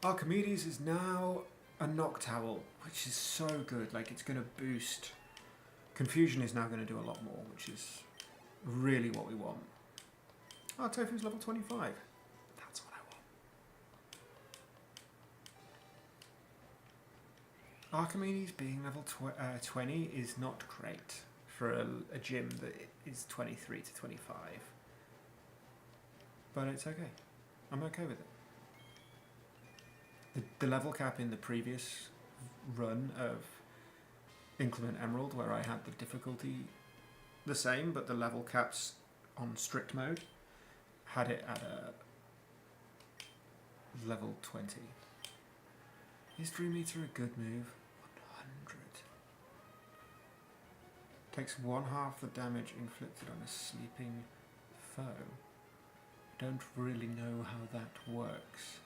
Archimedes is now a Noctowl, which is so good. Like, it's going to boost. Confusion is now going to do a lot more, which is really what we want. Oh, Tofu's level 25. That's what I want. Archimedes being level 20 is not great for a gym that is 23 to 25. But it's okay. I'm okay with it. The level cap in the previous run of Inclement Emerald, where I had the difficulty the same, but the level caps on strict mode, had it at a level 20. Is Dream Eater a good move? 100. Takes 1/2 the damage inflicted on a sleeping foe. Don't really know how that works.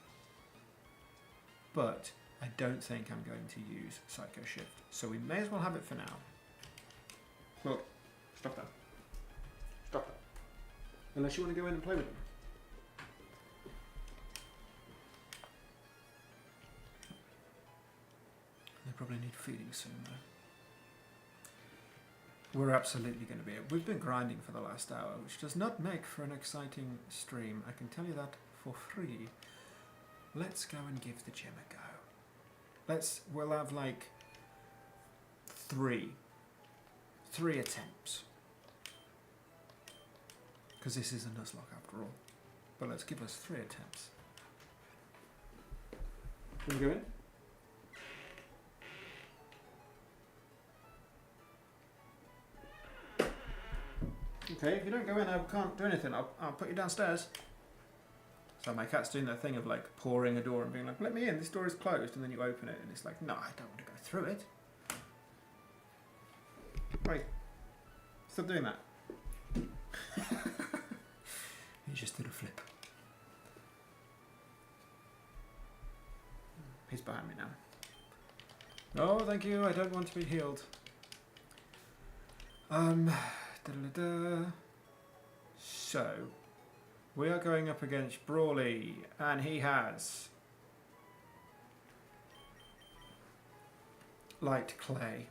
But I don't think I'm going to use Psycho Shift, so we may as well have it for now. Look, stop that. Stop that. Unless you want to go in and play with them. They probably need feeding soon though. We're absolutely going to be. We've been grinding for the last hour, which does not make for an exciting stream. I can tell you that for free. Let's go and give the gym a go. We'll have like three attempts. Because this is a Nuzlocke after all. But let's give us 3 attempts. Can we go in? Okay, if you don't go in, I can't do anything. I'll put you downstairs. So my cat's doing that thing of like pouring a door and being like, let me in, this door is closed, and then you open it and it's like, no, I don't want to go through it. Wait, stop doing that. He just did a flip. He's behind me now. No, thank you, I don't want to be healed. So, we are going up against Brawly, and he has Light Clay,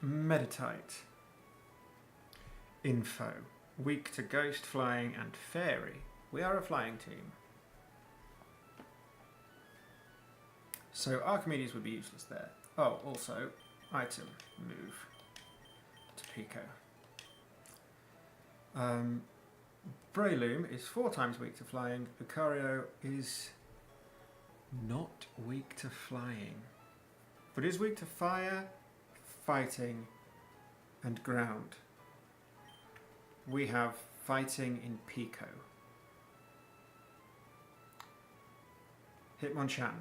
Meditite, Info, weak to Ghost, Flying, and Fairy. We are a flying team. So Archimedes would be useless there. Oh, also, item, move to Pico. Breloom is 4 times weak to flying. Lucario is not weak to flying, but is weak to fire, fighting, and ground. We have fighting in Pico. Hitmonchan.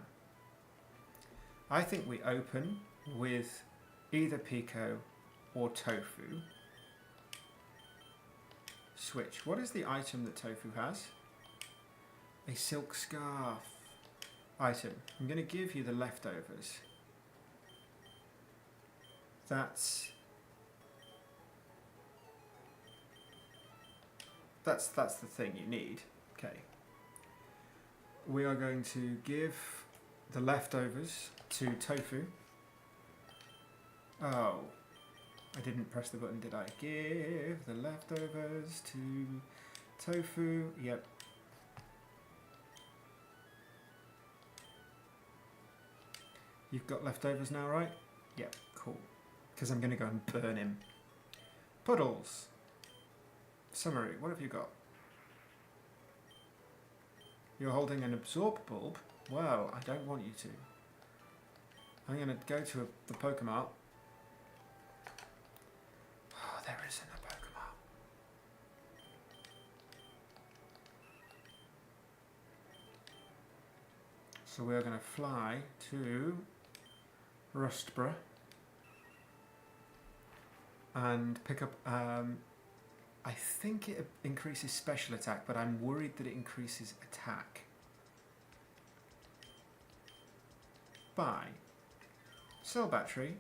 I think we open with either Pico or Tofu. Switch. What is the item that Tofu has? A silk scarf. Item. I'm going to give you the leftovers. That's the thing you need. Okay. We are going to give the leftovers to Tofu. Oh. I didn't press the button, did I? Give the leftovers to Tofu. Yep. You've got leftovers now, right? Yep, cool. Because I'm going to go and burn him. Puddles. Summary, what have you got? You're holding an absorb bulb? Well, I don't want you to. I'm going to go to the Pokémon. Oh, there isn't a Pokémon. So we're going to fly to Rustborough and pick up, I think it increases special attack, but I'm worried that it increases attack. Buy. Cell battery.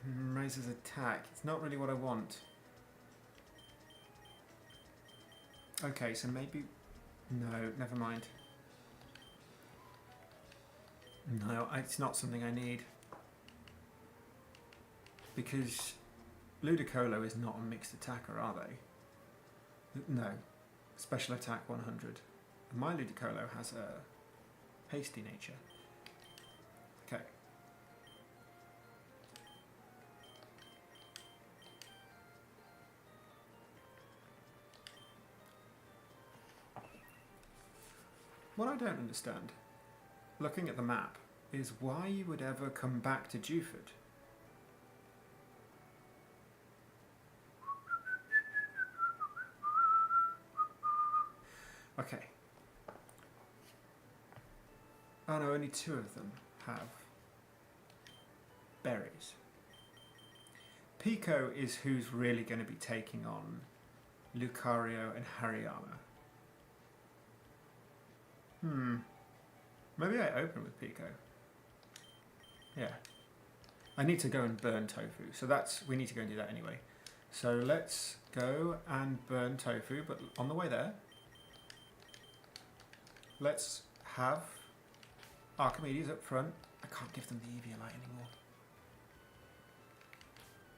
Raises attack. It's not really what I want. Okay, so maybe... No, never mind. No, it's not something I need. Because Ludicolo is not a mixed attacker, are they? No. Special attack 100. My Ludicolo has a hasty nature. Okay. What I don't understand, looking at the map, is why you would ever come back to Dewford. Okay. Oh no, only 2 of them have berries. Pico is who's really going to be taking on Lucario and Hariyama. Maybe I open with Pico. Yeah. I need to go and burn Tofu, so we need to go and do that anyway. So let's go and burn Tofu, but on the way there, let's have Archimedes up front. I can't give them the Eviolite anymore.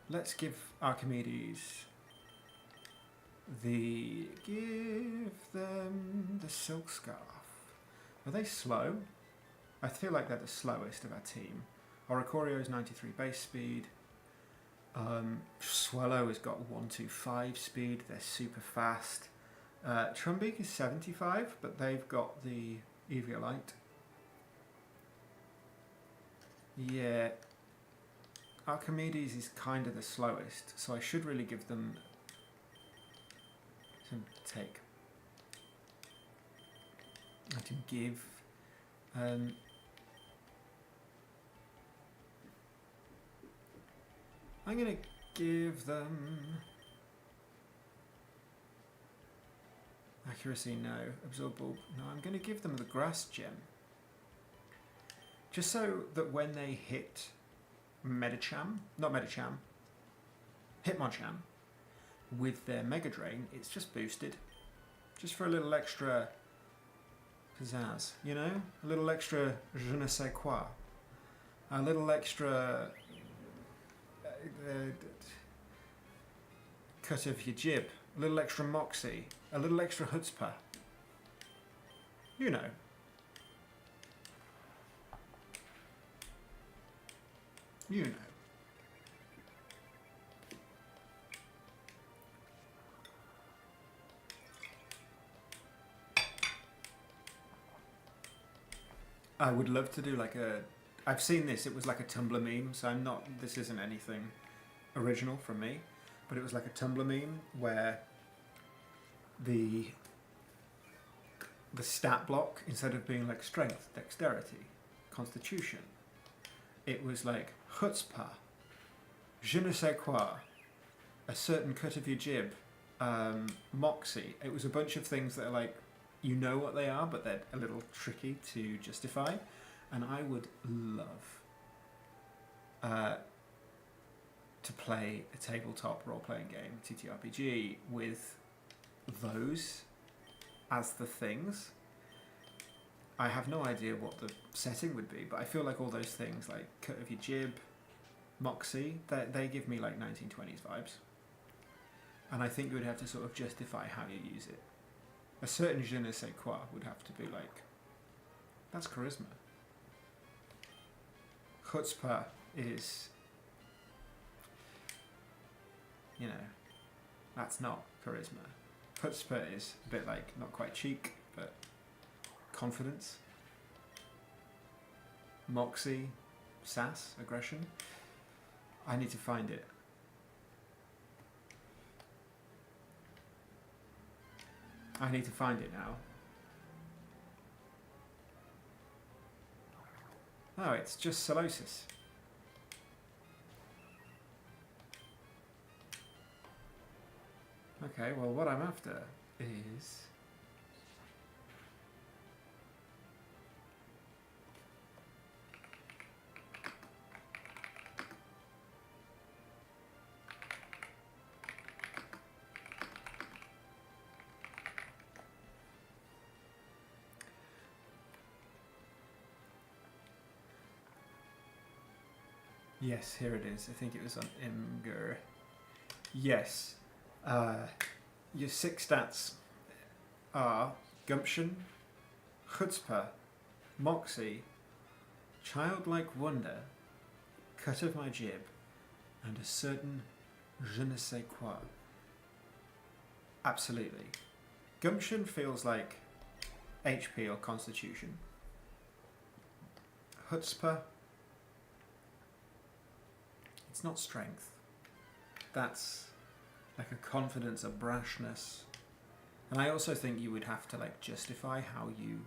Let's give Archimedes give them the Silk Scarf. Are they slow? I feel like they're the slowest of our team. Oricorio's 93 base speed. Swallow has got 125 speed. They're super fast. Trumbeak is 75, but they've got the Eviolite. Yeah. Archimedes is kind of the slowest, so I should really give them some take. I can give I'm gonna give them accuracy, no. Absorb bulb, no. I'm gonna give them the grass gem, just so that when they hit Hitmonchan with their Mega Drain, it's just boosted, just for a little extra pizzazz, you know? A little extra je ne sais quoi. A little extra cut of your jib. A little extra moxie. A little extra chutzpah. You know. You know. I would love to do like I've seen this, it was like a Tumblr meme, so this isn't anything original from me, but it was like a Tumblr meme where the stat block, instead of being like strength, dexterity, constitution, it was like chutzpah, je ne sais quoi, a certain cut of your jib, moxie. It was a bunch of things that are like, you know what they are, but they're a little tricky to justify. And I would love to play a tabletop role-playing game, TTRPG, with those as the things. I have no idea what the setting would be, but I feel like all those things, like cut of your jib, moxie, they give me like 1920s vibes. And I think you would have to sort of justify how you use it. A certain je ne sais quoi would have to be like, that's charisma. Chutzpah is, you know, that's not charisma. Chutzpah is a bit like, not quite cheek, but confidence. Moxie, sass, aggression. I need to find it. I need to find it now. Oh, it's just solosis. Okay, well what I'm after is... Yes, here it is. I think it was on Imgur. Yes. Your 6 stats are Gumption, Chutzpah, Moxie, Childlike Wonder, Cut of My Jib, and a certain je ne sais quoi. Absolutely. Gumption feels like HP or Constitution. Chutzpah, it's not strength. That's like a confidence, a brashness. And I also think you would have to like justify how you,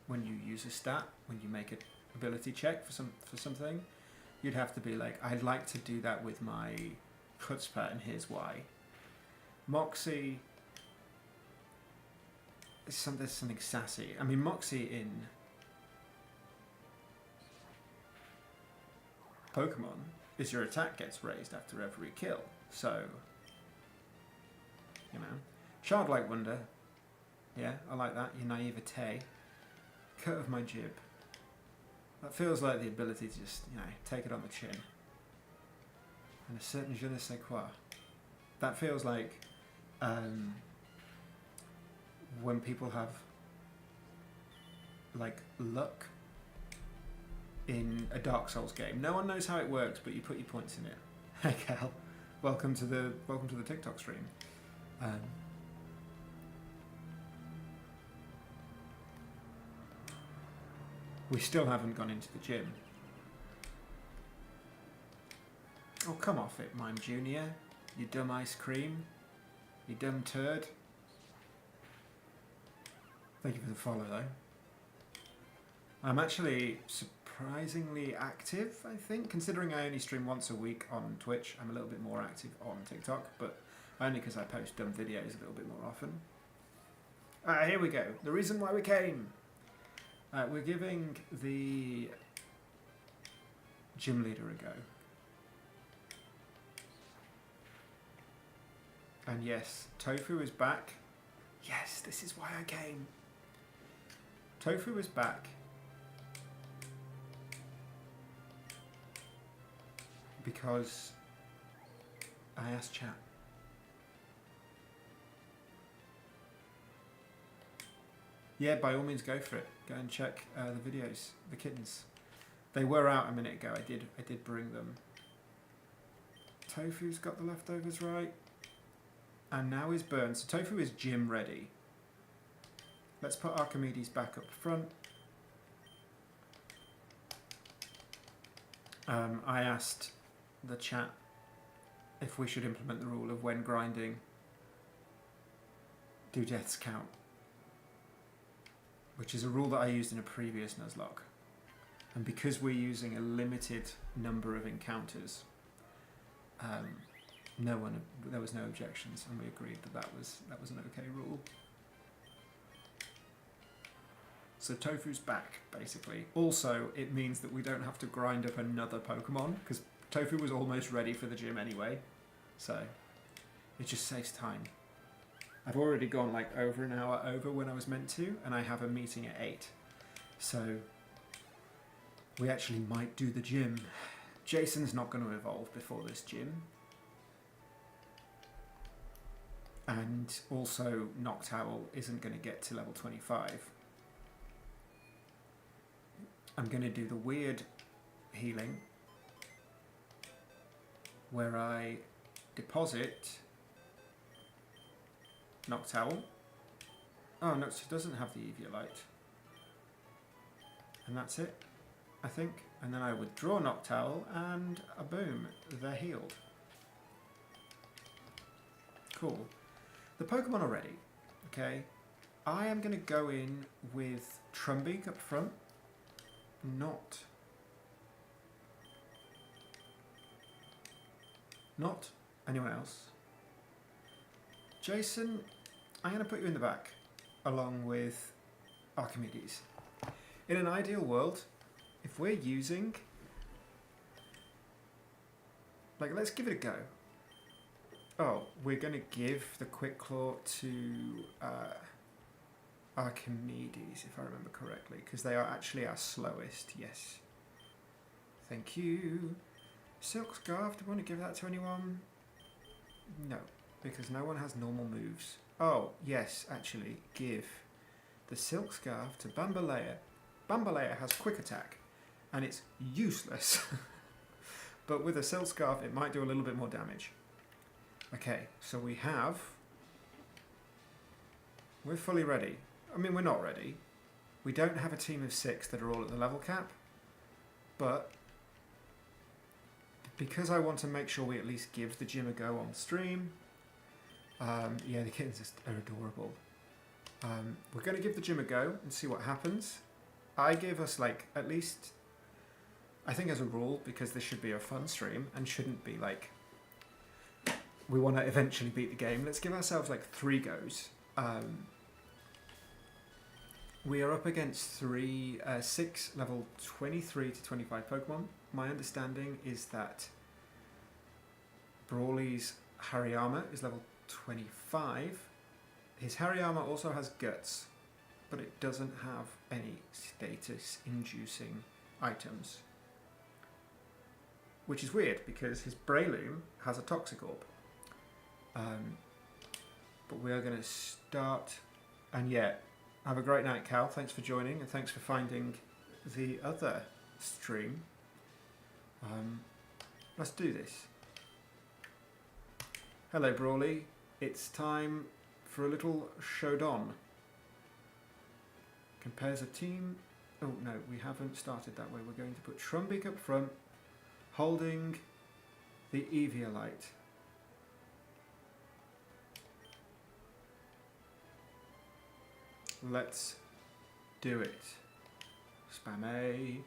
when you use a stat, when you make an ability check for something, you'd have to be like, I'd like to do that with my Chutzpah and here's why. Moxie, there's something sassy. I mean, Moxie in Pokemon is your attack gets raised after every kill. So, you know, Childlike Wonder, yeah, I like that. Your naivete, Cut of My Jib. That feels like the ability to just, you know, take it on the chin. And a certain je ne sais quoi. That feels like when people have like luck in a Dark Souls game. No one knows how it works, but you put your points in it. Hey Cal, welcome to the TikTok stream. We still haven't gone into the gym. Oh, come off it, Mime Junior. You dumb ice cream. You dumb turd. Thank you for the follow, though. I'm actually surprisingly active, I think. Considering I only stream once a week on Twitch, I'm a little bit more active on TikTok, but only because I post dumb videos a little bit more often. Here we go. The reason why we came. We're giving the gym leader a go. And yes, Tofu is back. Yes, this is why I came. Tofu is back. Because I asked chat. Yeah, by all means go for it. Go and check the videos, the kittens. They were out a minute ago. I did bring them. Tofu's got the leftovers right. And now is Burn. So Tofu is gym ready. Let's put Archimedes back up front. I asked the chat if we should implement the rule of when grinding, do deaths count? Which is a rule that I used in a previous Nuzlocke. And because we're using a limited number of encounters, there was no objections, and we agreed that that was an okay rule. So Tofu's back, basically. Also, it means that we don't have to grind up another Pokemon, because Tofu was almost ready for the gym anyway. So it just saves time. I've already gone like over an hour over when I was meant to, and I have a meeting at 8. So we actually might do the gym. Jason's not going to evolve before this gym. And also Noctowl isn't going to get to level 25. I'm going to do the weird healing where I deposit Noctowl. Oh, no, it doesn't have the Eviolite. And that's it, I think. And then I withdraw Noctowl and boom, they're healed. Cool. The Pokemon are ready, okay? I am going to go in with Trumbeak up front, not anyone else. Jason, I'm going to put you in the back, along with Archimedes. In an ideal world, if we're using... Like, let's give it a go. Oh, we're going to give the Quick Claw to Archimedes, if I remember correctly, because they are actually our slowest, yes. Thank you. Silk Scarf, do we want to give that to anyone? No, because no one has normal moves. Oh, yes, actually, give the Silk Scarf to Bambalea. Bambalea has Quick Attack, and it's useless. But with a Silk Scarf, it might do a little bit more damage. Okay, so we're fully ready. I mean, we're not ready. We don't have a team of 6 that are all at the level cap, but because I want to make sure we at least give the gym a go on stream, yeah, the kittens are adorable. We're going to give the gym a go and see what happens. I gave us, like, at least, I think as a rule, because this should be a fun stream and shouldn't be, like, we want to eventually beat the game, let's give ourselves, like, 3 goes. We are up against 6 level 23 to 25 Pokemon. My understanding is that Brawly's Hariyama is level 25. His Hariyama also has Guts, but it doesn't have any status-inducing items. Which is weird, because his Breloom has a Toxic Orb. But we are going to start, and yeah, have a great night, Cal. Thanks for joining, and thanks for finding the other stream. Let's do this. Hello, Brawly. It's time for a little showdown. Compares a team. Oh no, we haven't started that way. We're going to put Trumbeak up front, holding the Eviolite. Let's do it. Spam A.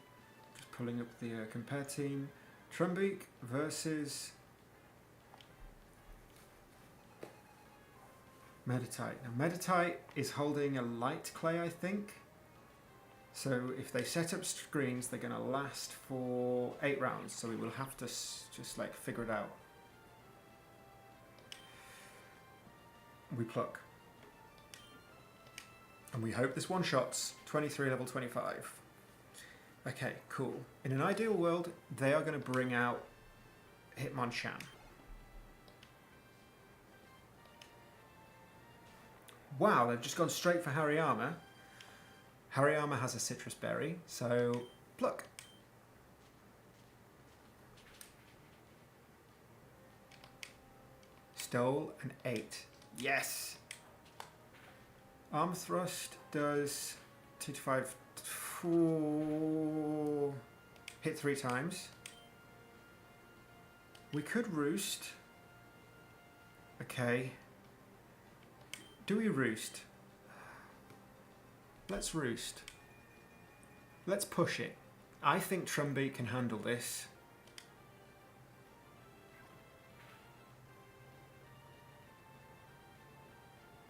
Just pulling up the compare team. Trumbeak versus Meditite. Now Meditite is holding a light clay, I think. So if they set up screens, they're going to last for 8 rounds. So we will have to just like figure it out. We pluck. And we hope this one-shots 23 level 25. Okay, cool. In an ideal world, they are going to bring out Hitmonchan. Wow, they've just gone straight for Hariyama. Hariyama has a citrus berry, so pluck. Stole an 8. Yes! Arm Thrust does 2 to 5, 4, hit 3 times. We could Roost. Okay. Do we Roost? Let's Roost. Let's push it. I think Trumbeak can handle this.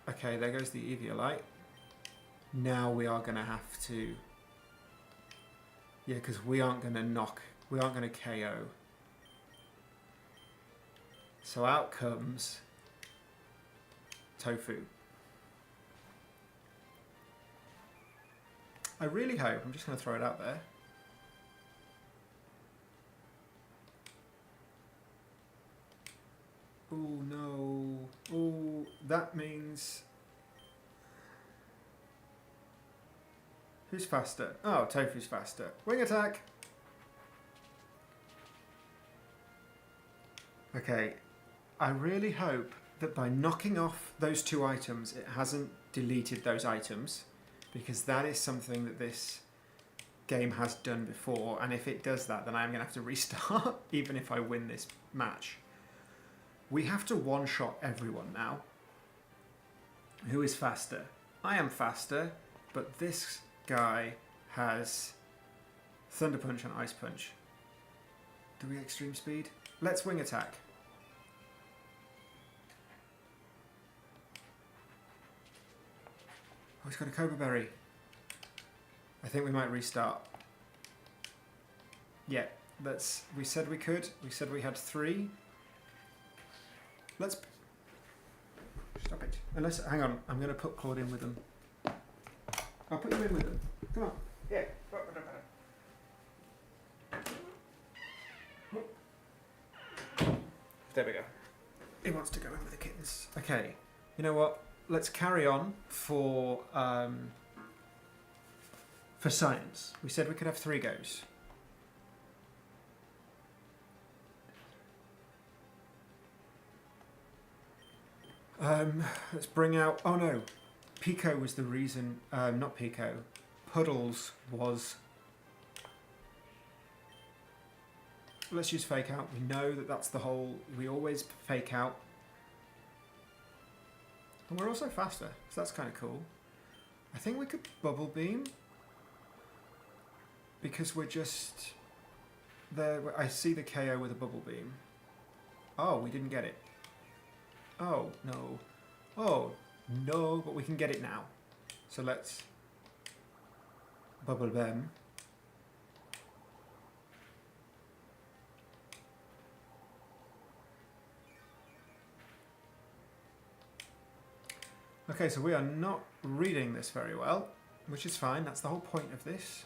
Okay, there goes the Eviolite. Now we are going to have to... Yeah, because we aren't going to knock... We aren't going to KO. So out comes... Tofu. I really hope... I'm just going to throw it out there. Oh no. Oh, that means... Who's faster? Oh, Tofu's faster. Wing attack! Okay, I really hope that by knocking off those 2 items, it hasn't deleted those items, because that is something that this game has done before, and if it does that, then I'm going to have to restart, even if I win this match. We have to one-shot everyone now. Who is faster? I am faster, but this guy has Thunder Punch and Ice Punch. Do we extreme speed? Let's wing attack. Oh, he's got a Cobra Berry. I think we might restart. Yeah, we said we could. We said we had 3. Let's... Stop it. Unless, hang on, I'm going to put Claude in with them. I'll put you in with them. Come on. Yeah. There we go. He wants to go in with the kittens. Okay, you know what? Let's carry on for science. We said we could have 3 goes. Let's bring out... Oh no, Pico was the reason... not Pico. Puddles was... Let's use fake out. We know that that's the whole... We always fake out. And we're also faster, so that's kind of cool. I think we could bubble beam. Because we're just... There. I see the KO with a bubble beam. Oh, we didn't get it. Oh, no. Oh, no, but we can get it now. So let's... Bubble beam. Okay, so we are not reading this very well, which is fine. That's the whole point of this.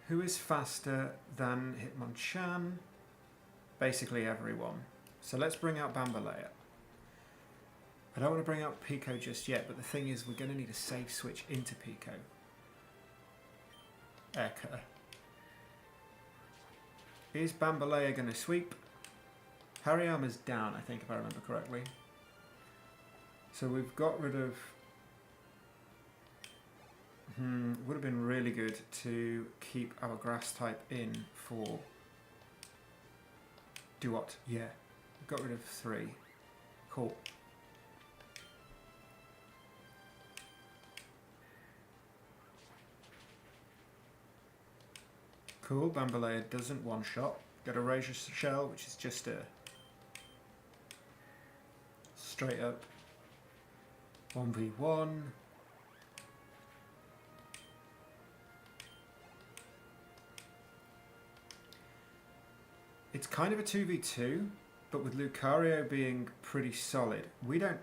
Who is faster than Hitmonchan? Basically everyone. So let's bring out Bambalea. I don't want to bring out Pico just yet, but the thing is we're going to need a safe switch into Pico. Eka. Is Bambalea going to sweep? Hariyama's down, I think, if I remember correctly. So we've got rid of... would have been really good to keep our grass type in for... Do what? Yeah. Got rid of 3. Cool. Cool, Bambalea doesn't one-shot. Got a Razor Shell, which is just a... straight up 1v1. It's kind of a 2v2, but with Lucario being pretty solid. We don't...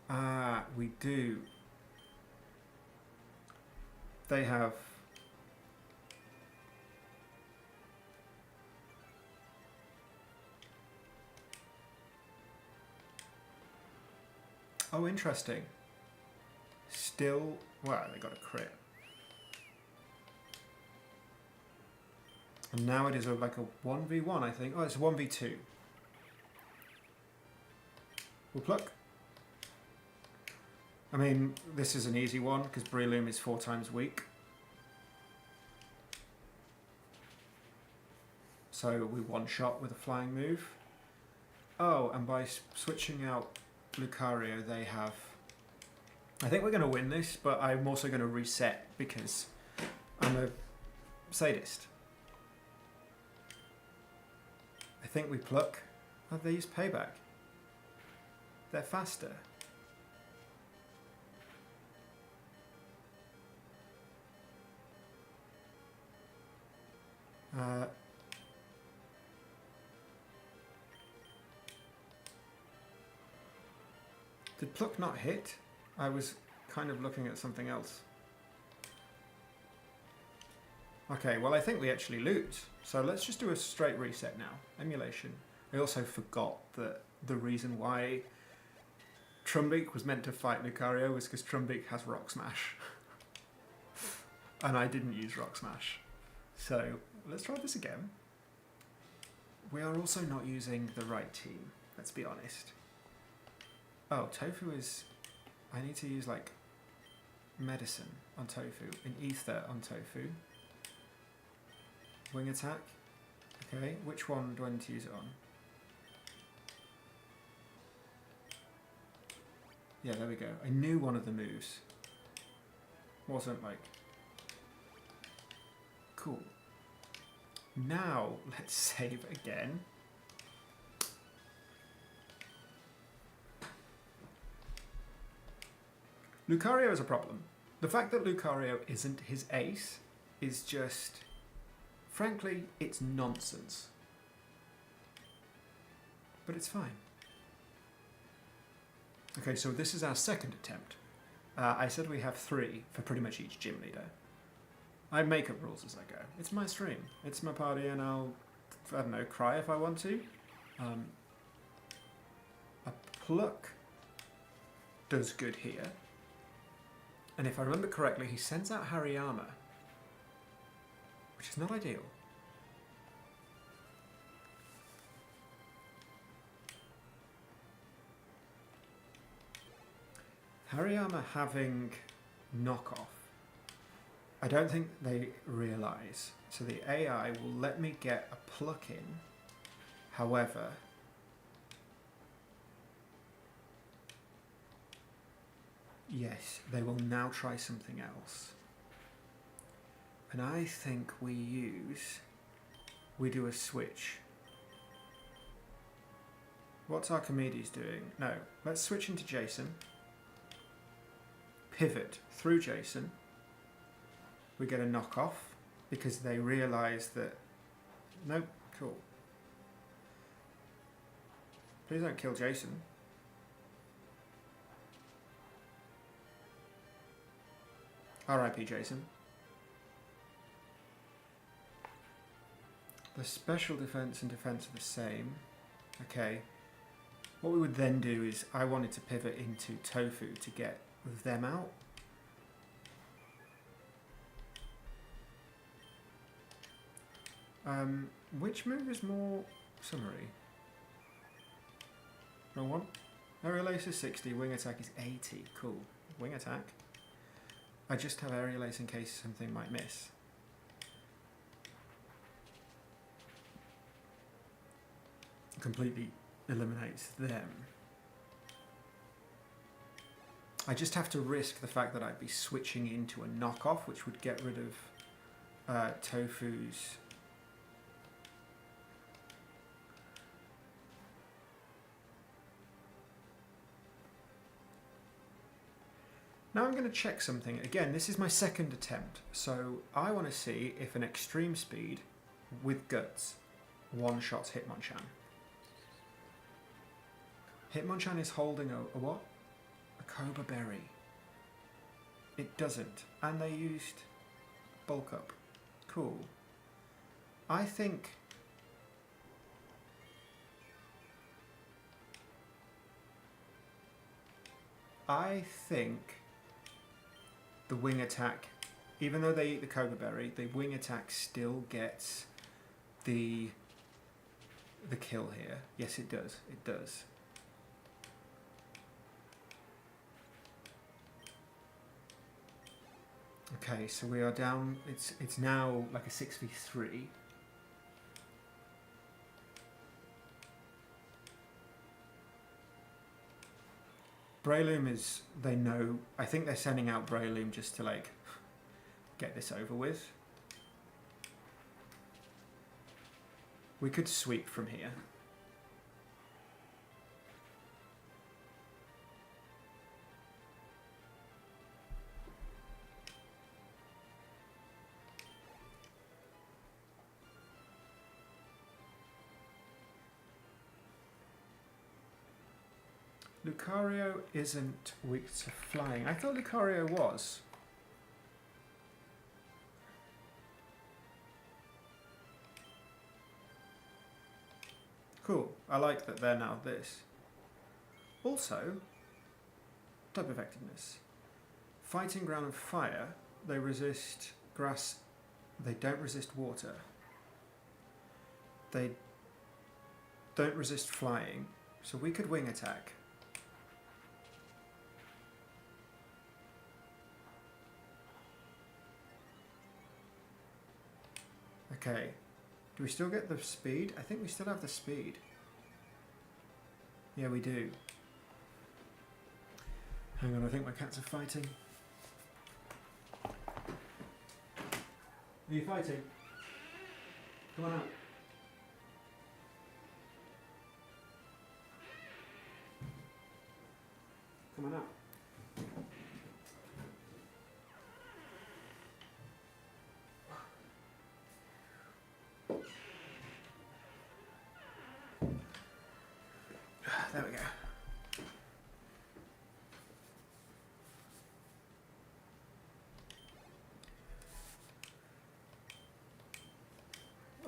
Ah, we do. They have... Oh, interesting. Still... Well, they got a crit. And now it is like a 1v1, I think. Oh, it's a 1v2. We'll pluck. I mean, this is an easy one, because Breloom is 4 times weak. So we one-shot with a flying move. Oh, and by switching out Lucario, they have... I think we're going to win this, but I'm also going to reset, because I'm a sadist. I think we pluck. Oh, they use payback. They're faster. Did pluck not hit? I was kind of looking at something else. Okay, well I think we actually lose. So let's just do a straight reset now. Emulation. I also forgot that the reason why Trumbeak was meant to fight Lucario was because Trumbeak has Rock Smash. And I didn't use Rock Smash. So let's try this again. We are also not using the right team, let's be honest. Oh, tofu is... I need to use like medicine on tofu, and ether on tofu. Wing attack. Okay, which one do I need to use it on? Yeah, there we go. I knew one of the moves wasn't like... Cool. Now, let's save again. Lucario is a problem. The fact that Lucario isn't his ace is just... Frankly, it's nonsense. But it's fine. Okay, so this is our second attempt. I said we have 3 for pretty much each gym leader. I make up rules as I go. It's my stream. It's my party, and I'll, I don't know, cry if I want to. A pluck does good here. And if I remember correctly, he sends out Hariyama, which is not ideal. Hariyama having knockoff, I don't think they realise. So the AI will let me get a pluck in. However, yes, they will now try something else. And I think we do a switch. What's Archimedes doing? No, let's switch into Jason. Pivot through Jason. We get a knockoff because they realise that... Nope, cool. Please don't kill Jason. R.I.P. Jason. The special defense and defense are the same. Okay. What we would then do is I wanted to pivot into Tofu to get them out. Which move is more summary? Wrong one. Aerial Ace is 60, Wing Attack is 80. Cool. Wing Attack. I just have Aerial Ace in case something might miss. Completely eliminates them. I just have to risk the fact that I'd be switching into a knockoff, which would get rid of Tofu's... Now I'm going to check something. Again, this is my second attempt, so I want to see if an extreme speed with guts one-shots Hitmonchan. Hitmonchan is holding a what? A Cobra Berry. It doesn't. And they used Bulk Up. Cool. I think... the Wing Attack, even though they eat the Cobra Berry, the Wing Attack still gets the kill here. Yes, it does. It does. Okay, so we are down. It's now like a 6v3. Breloom is, they know, I think they're sending out Breloom just to like get this over with. We could sweep from here. Lucario isn't weak to flying. I thought Lucario was. Cool. I like that they're now this. Also, type effectiveness. Fighting ground and fire, they resist grass They don't resist water. They don't resist flying, so we could wing attack. Okay, do we still get the speed? I think we still have the speed. Yeah, we do. Hang on, I think my cats are fighting. Are you fighting? Come on out. Come on out. There we go.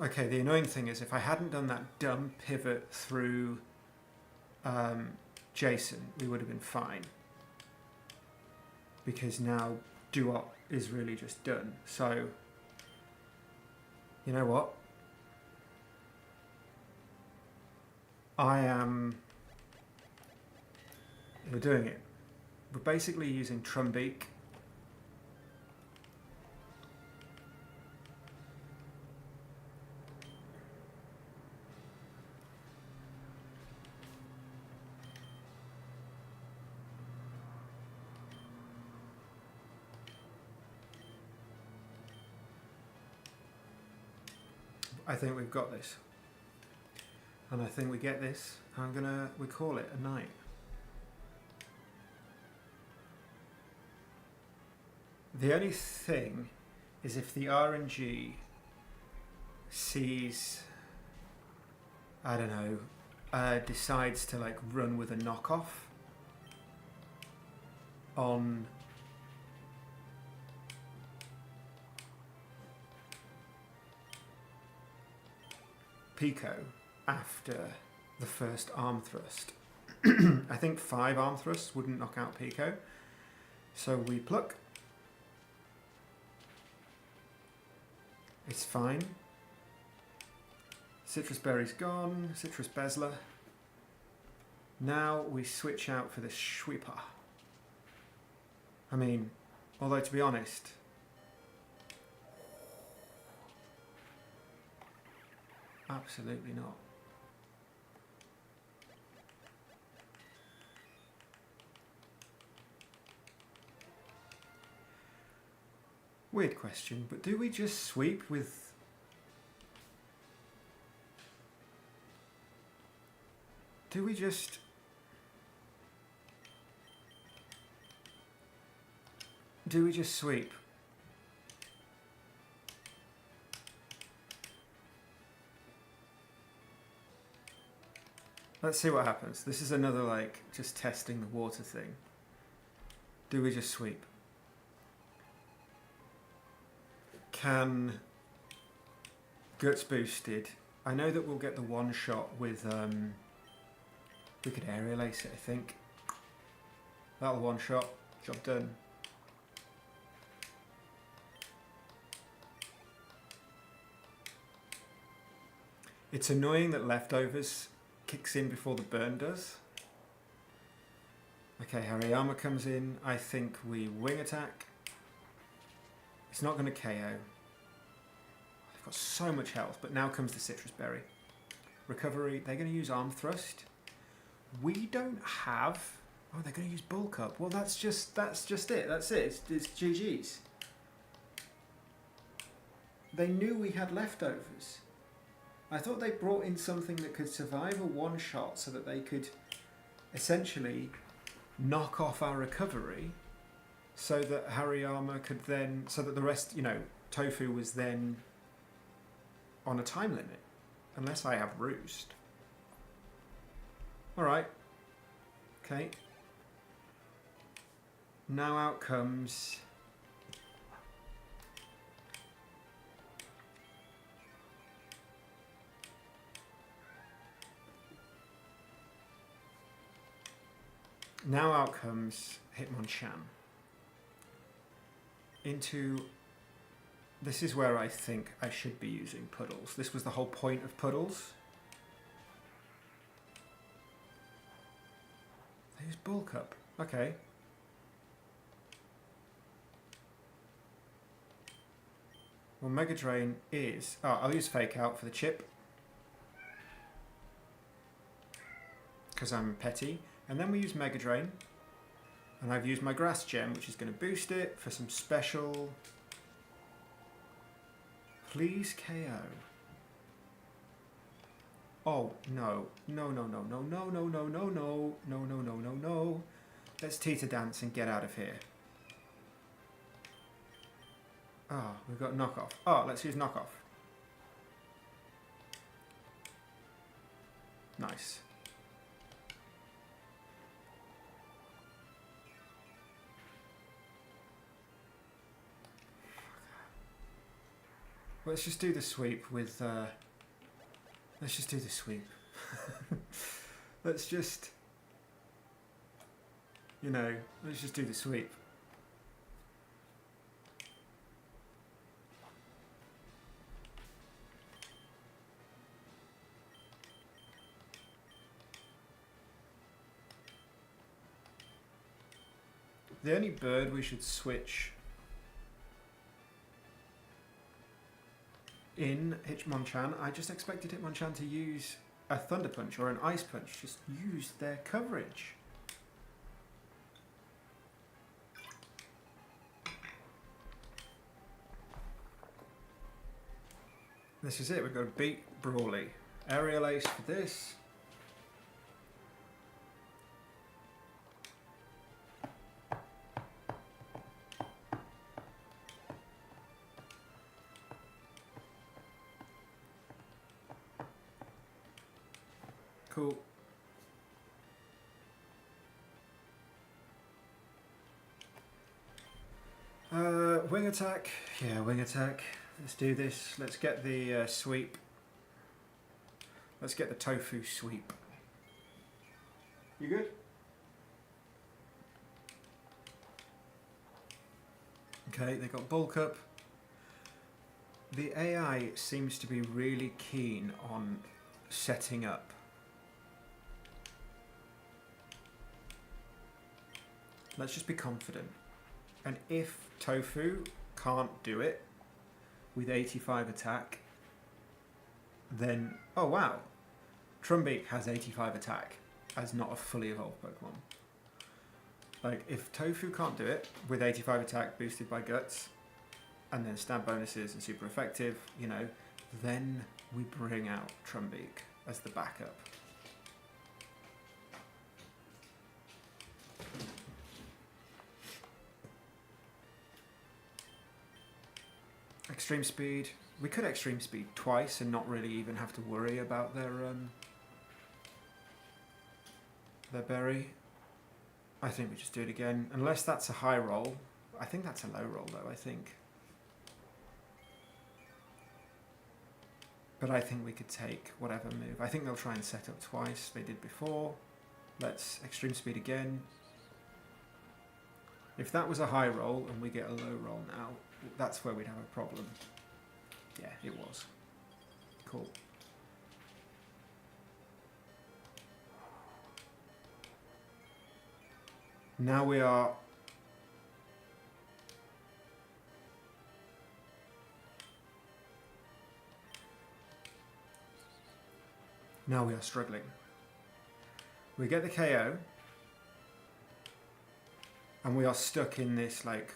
Okay, the annoying thing is if I hadn't done that dumb pivot through Jason, we would have been fine. Because now Duop is really just done. So, you know what? We're doing it. We're basically using Trumbeak. I think we've got this. And I think we get this. We call it a night. The only thing is if the RNG sees, I don't know, decides to like run with a knockoff on Pico after the first arm thrust. I think 5 arm thrusts wouldn't knock out Pico. So we pluck. It's fine. Citrus Berry's gone. Citrus Bezler. Now we switch out for the Sweeper. I mean, although to be honest, absolutely not. Weird question, but do we just sweep with... Do we just sweep? Let's see what happens. This is another, like, just testing the water thing. Do we just sweep? Can Guts boosted. I know that we'll get the one shot with, we could aerial ace it, I think. That'll one shot. Job done. It's annoying that leftovers kicks in before the burn does. Okay, Hariyama comes in. I think we wing attack. It's not going to KO. They've got so much health, but now comes the Citrus Berry. Recovery. They're going to use Arm Thrust. We don't have... Oh, they're going to use Bulk Up. Well, that's just it. That's it. It's GG's. They knew we had leftovers. I thought they brought in something that could survive a one-shot so that they could essentially knock off our recovery so that Hariyama could then... So that the rest, you know, Tofu was then on a time limit. Unless I have Roost. Alright. Okay. Now out comes... Now out comes Hitmonchan into This is where I think I should be using puddles. This was the whole point of puddles. They use bulk up. Okay. Well, Mega Drain is... Oh, I'll use Fake Out for the chip. Because I'm petty. And then we use Mega Drain. And I've used my Grass Gem, which is going to boost it for some special... Please KO. Oh, no. No, no, no, no, no, no, no, no, no, no, no, no, no, no. Let's teeter dance and get out of here. Ah, we've got knockoff. Oh, let's use knockoff. Nice. Let's just do the sweep with... let's just do the sweep. Let's just... You know, let's just do the sweep. The only bird we should switch in Hitmonchan, I just expected Hitmonchan to use a Thunder Punch or an Ice Punch. Just use their coverage. This is it, we've got to beat Brawly. Aerial Ace for this. Cool. Wing attack. Yeah, wing attack. Let's do this. Let's get the sweep. Let's get the tofu sweep. You good? Okay, they got bulk up. The AI seems to be really keen on setting up. Let's just be confident. And if Tofu can't do it with 85 attack, then... Oh wow! Trumbeak has 85 attack as not a fully evolved Pokemon. Like, if Tofu can't do it with 85 attack boosted by Guts, and then stab bonuses and super effective, you know, then we bring out Trumbeak as the backup. Extreme Speed. We could Extreme Speed twice and not really even have to worry about their berry. I think we just do it again. Unless that's a high roll. I think that's a low roll though, I think. But I think we could take whatever move. I think they'll try and set up twice. They did before. Let's Extreme Speed again. If that was a high roll and we get a low roll now, that's where we'd have a problem. Yeah, it was. Cool. Now we are... Now we are struggling. We get the KO. And we are stuck in this, like...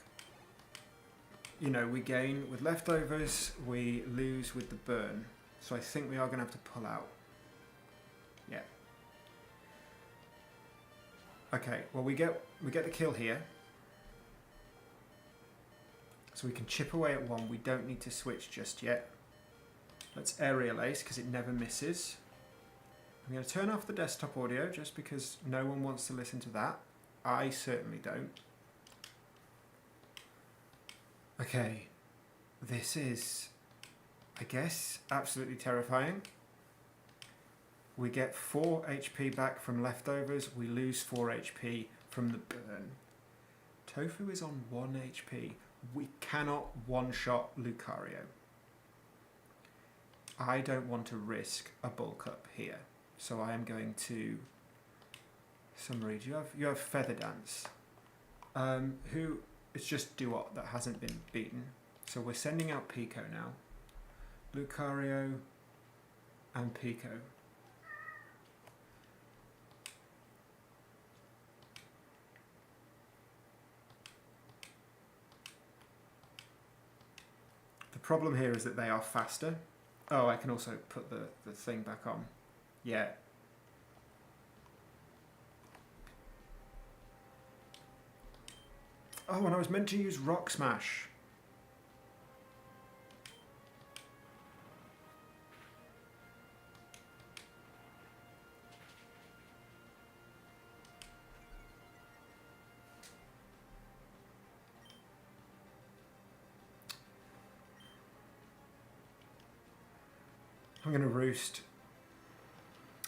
You know, we gain with leftovers, we lose with the burn. So I think we are going to have to pull out. Yeah. Okay, well we get the kill here. So we can chip away at one. We don't need to switch just yet. Let's Aerial Ace because it never misses. I'm going to turn off the desktop audio just because no one wants to listen to that. I certainly don't. Okay, this is, I guess, absolutely terrifying. We get 4 HP back from leftovers, we lose 4 HP from the burn. Tofu is on 1 HP. we cannot one-shot Lucario. I don't want to risk a bulk up here, so I am going to... Summary, you have Feather Dance, who is just Duot that hasn't been beaten. So we're sending out Pico now. Lucario and Pico. The problem here is that they are faster. Oh, I can also put the thing back on. Yeah. Oh, and I was meant to use Rock Smash. I'm going to Roost.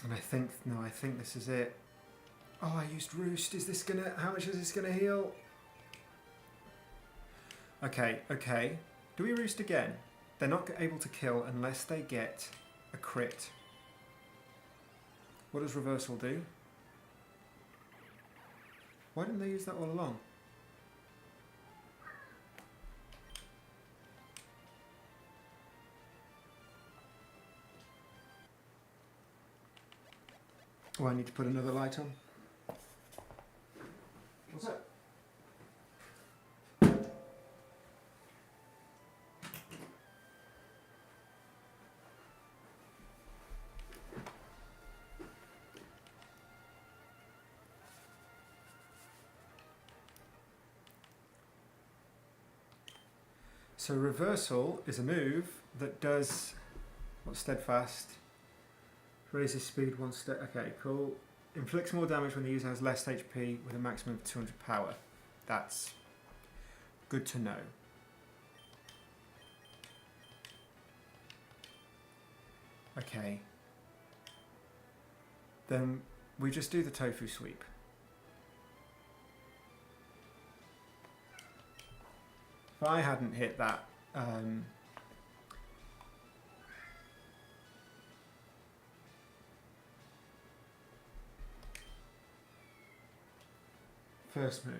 And I think this is it. Oh, I used Roost. Is this going to... How much is this going to heal? Okay. Do we Roost again? They're not able to kill unless they get a crit. What does Reversal do? Why didn't they use that all along? Oh, I need to put another light on. What's that? So Reversal is a move that does... What's Steadfast? Raises speed one step. Okay, cool. Inflicts more damage when the user has less HP with a maximum of 200 power. That's good to know. Okay. Then we just do the Tofu Sweep. If I hadn't hit that... first move.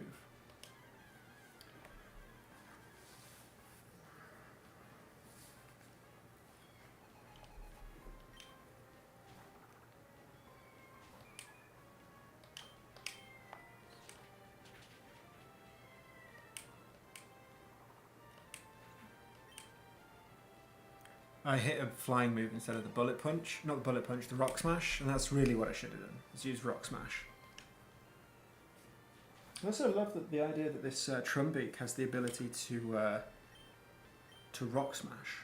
I hit a flying move instead of the bullet punch. Not the bullet punch, the rock smash, and that's really what I should have done. Is use rock smash. I also love the idea that this Trumbeak has the ability to rock smash.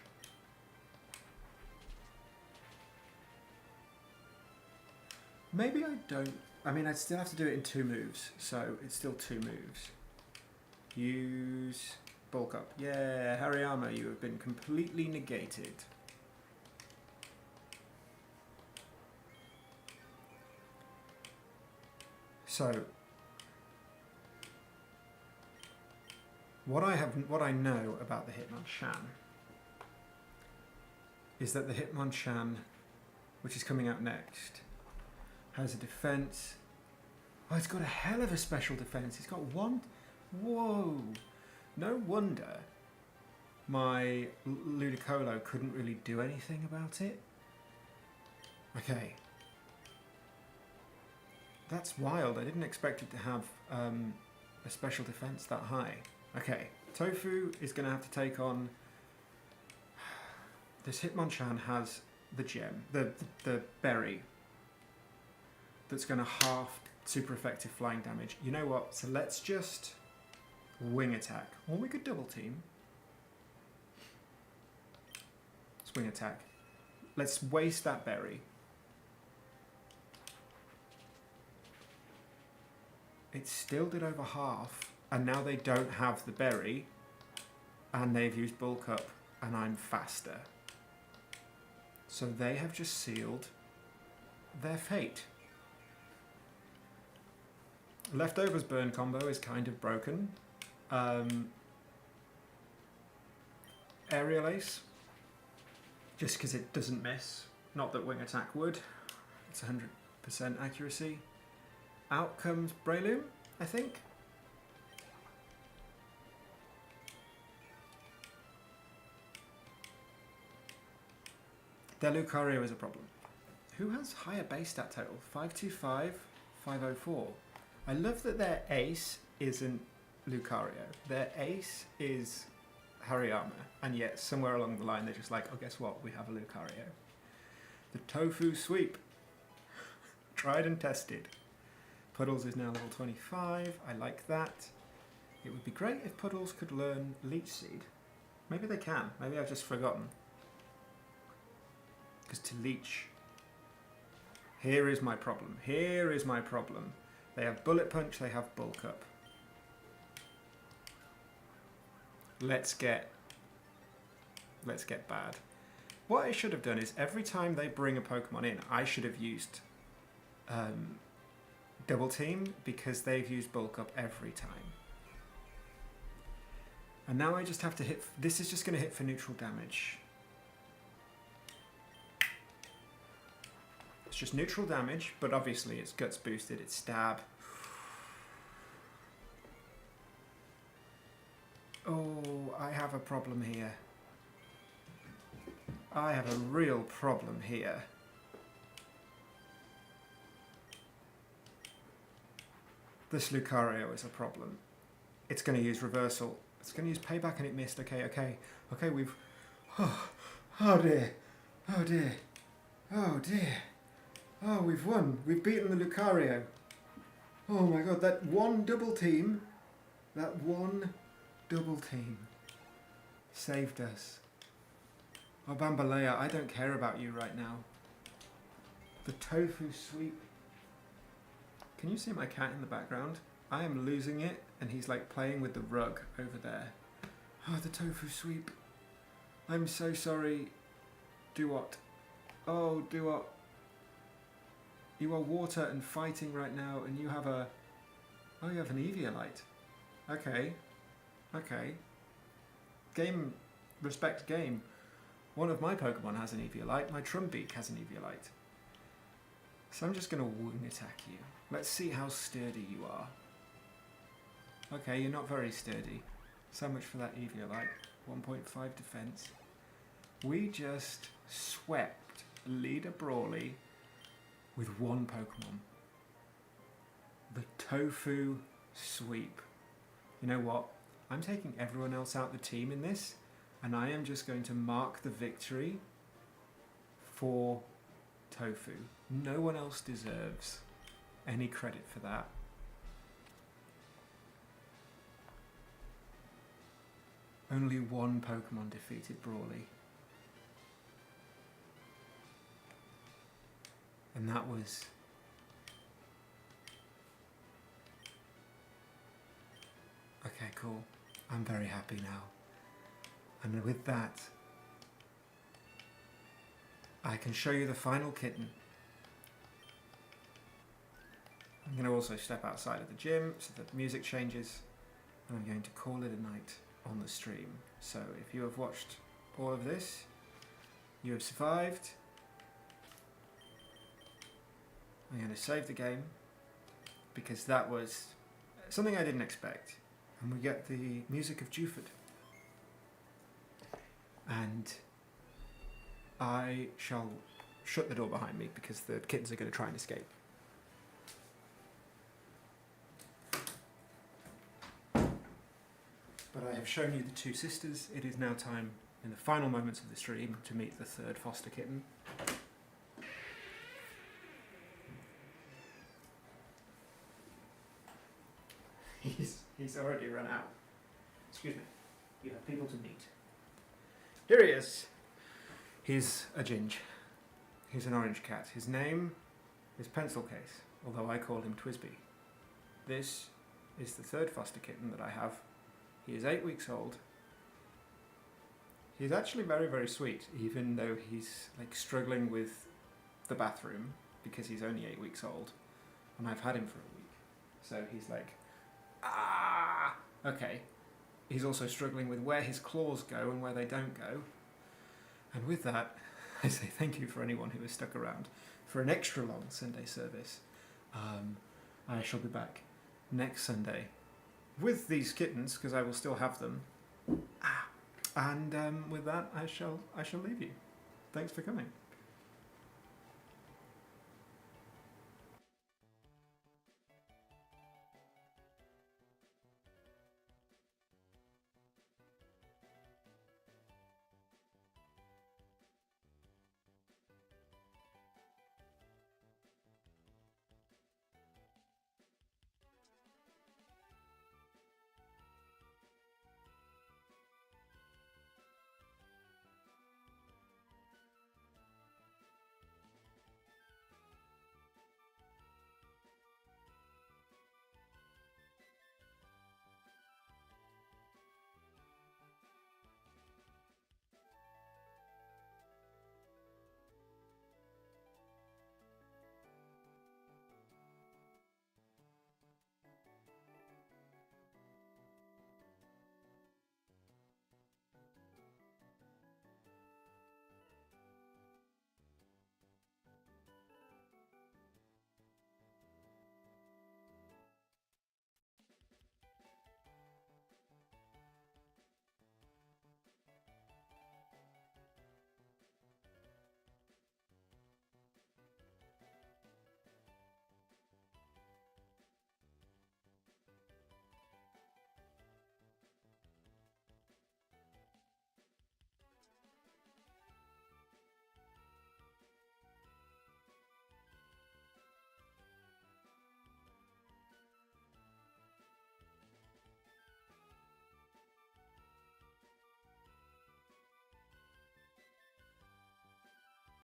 Maybe I don't... I mean, I'd still have to do it in 2 moves, so it's still 2 moves. Use... bulk up. Yeah, Hariyama, you have been completely negated. So... What I know about the Hitmonchan is that the Hitmonchan, which is coming out next, has a defense. Oh, it's got a hell of a special defense. It's got 1... Whoa! No wonder my Ludicolo couldn't really do anything about it. Okay. That's wild. I didn't expect it to have a special defense that high. Okay, Tofu is going to have to take on... This Hitmonchan has the gem, the berry, that's going to half super effective flying damage. You know what? So let's just wing attack. Or we could double team. Let's wing attack. Let's waste that berry. It still did over half. And now they don't have the berry, and they've used bulk up, and I'm faster. So they have just sealed their fate. Leftovers burn combo is kind of broken. Aerial Ace, just because it doesn't miss. Not that Wing Attack would. It's 100% accuracy. Out comes Breloom, I think. Their Lucario is a problem. Who has higher base stat total? 525, 504. I love that their ace isn't Lucario. Their ace is Hariyama, and yet somewhere along the line they're just like, oh, guess what? We have a Lucario. The Tofu Sweep. Tried and tested. Puddles is now level 25. I like that. It would be great if Puddles could learn Leech Seed. Maybe they can. Maybe I've just forgotten. Because to leech... Here is my problem. Here is my problem. They have Bullet Punch, they have Bulk Up. Let's get bad. What I should have done is every time they bring a Pokemon in, I should have used Double Team, because they've used Bulk Up every time. And now I just have to hit... This is just going to hit for neutral damage. It's just neutral damage, but obviously it's Guts boosted, it's Stab. Oh, I have a problem here. I have a real problem here. This Lucario is a problem. It's going to use Reversal. It's going to use Payback and it missed. Okay, we've... Oh dear. Oh dear. Oh dear. Oh, we've won. We've beaten the Lucario. Oh my god, that one double team saved us. Oh, Bambalea, I don't care about you right now. The Tofu Sweep. Can you see my cat in the background? I am losing it, and he's like playing with the rug over there. Oh, the Tofu Sweep. I'm so sorry. Do what? Oh, do what? You are water and fighting right now, and you have a... Oh, you have an Eviolite. Okay. Okay. Game... Respect game. One of my Pokemon has an Eviolite. My Trumbeak has an Eviolite. So I'm just going to Wing Attack you. Let's see how sturdy you are. Okay, you're not very sturdy. So much for that Eviolite. 1.5 defense. We just swept Leader Brawly with one Pokemon. The Tofu Sweep. You know what? I'm taking everyone else out the team in this, and I am just going to mark the victory for Tofu. No one else deserves any credit for that. Only one Pokemon defeated Brawly. And that was... Okay, cool. I'm very happy now. And with that, I can show you the final kitten. I'm going to also step outside of the gym so that music changes. And I'm going to call it a night on the stream. So if you have watched all of this, you have survived. I'm going to save the game because that was something I didn't expect. And we get the music of Juford. And I shall shut the door behind me because the kittens are going to try and escape. But I have shown you the two sisters. It is now time, in the final moments of the stream, to meet the third foster kitten. He's already run out. Excuse me. You have people to meet. Here he is. He's a Ginge. He's an orange cat. His name is Pencil Case, although I call him Twisby. This is the third foster kitten that I have. He is 8 weeks old. He's actually very, very sweet, even though he's like struggling with the bathroom because he's only 8 weeks old, and I've had him for a week. So he's like, ah, okay. he's also struggling with where his claws go and where they don't go. And with that, I say thank you for anyone who has stuck around for an extra long Sunday service. I shall be back next Sunday with these kittens, because I will still have them. And with that, I shall leave you. Thanks for coming.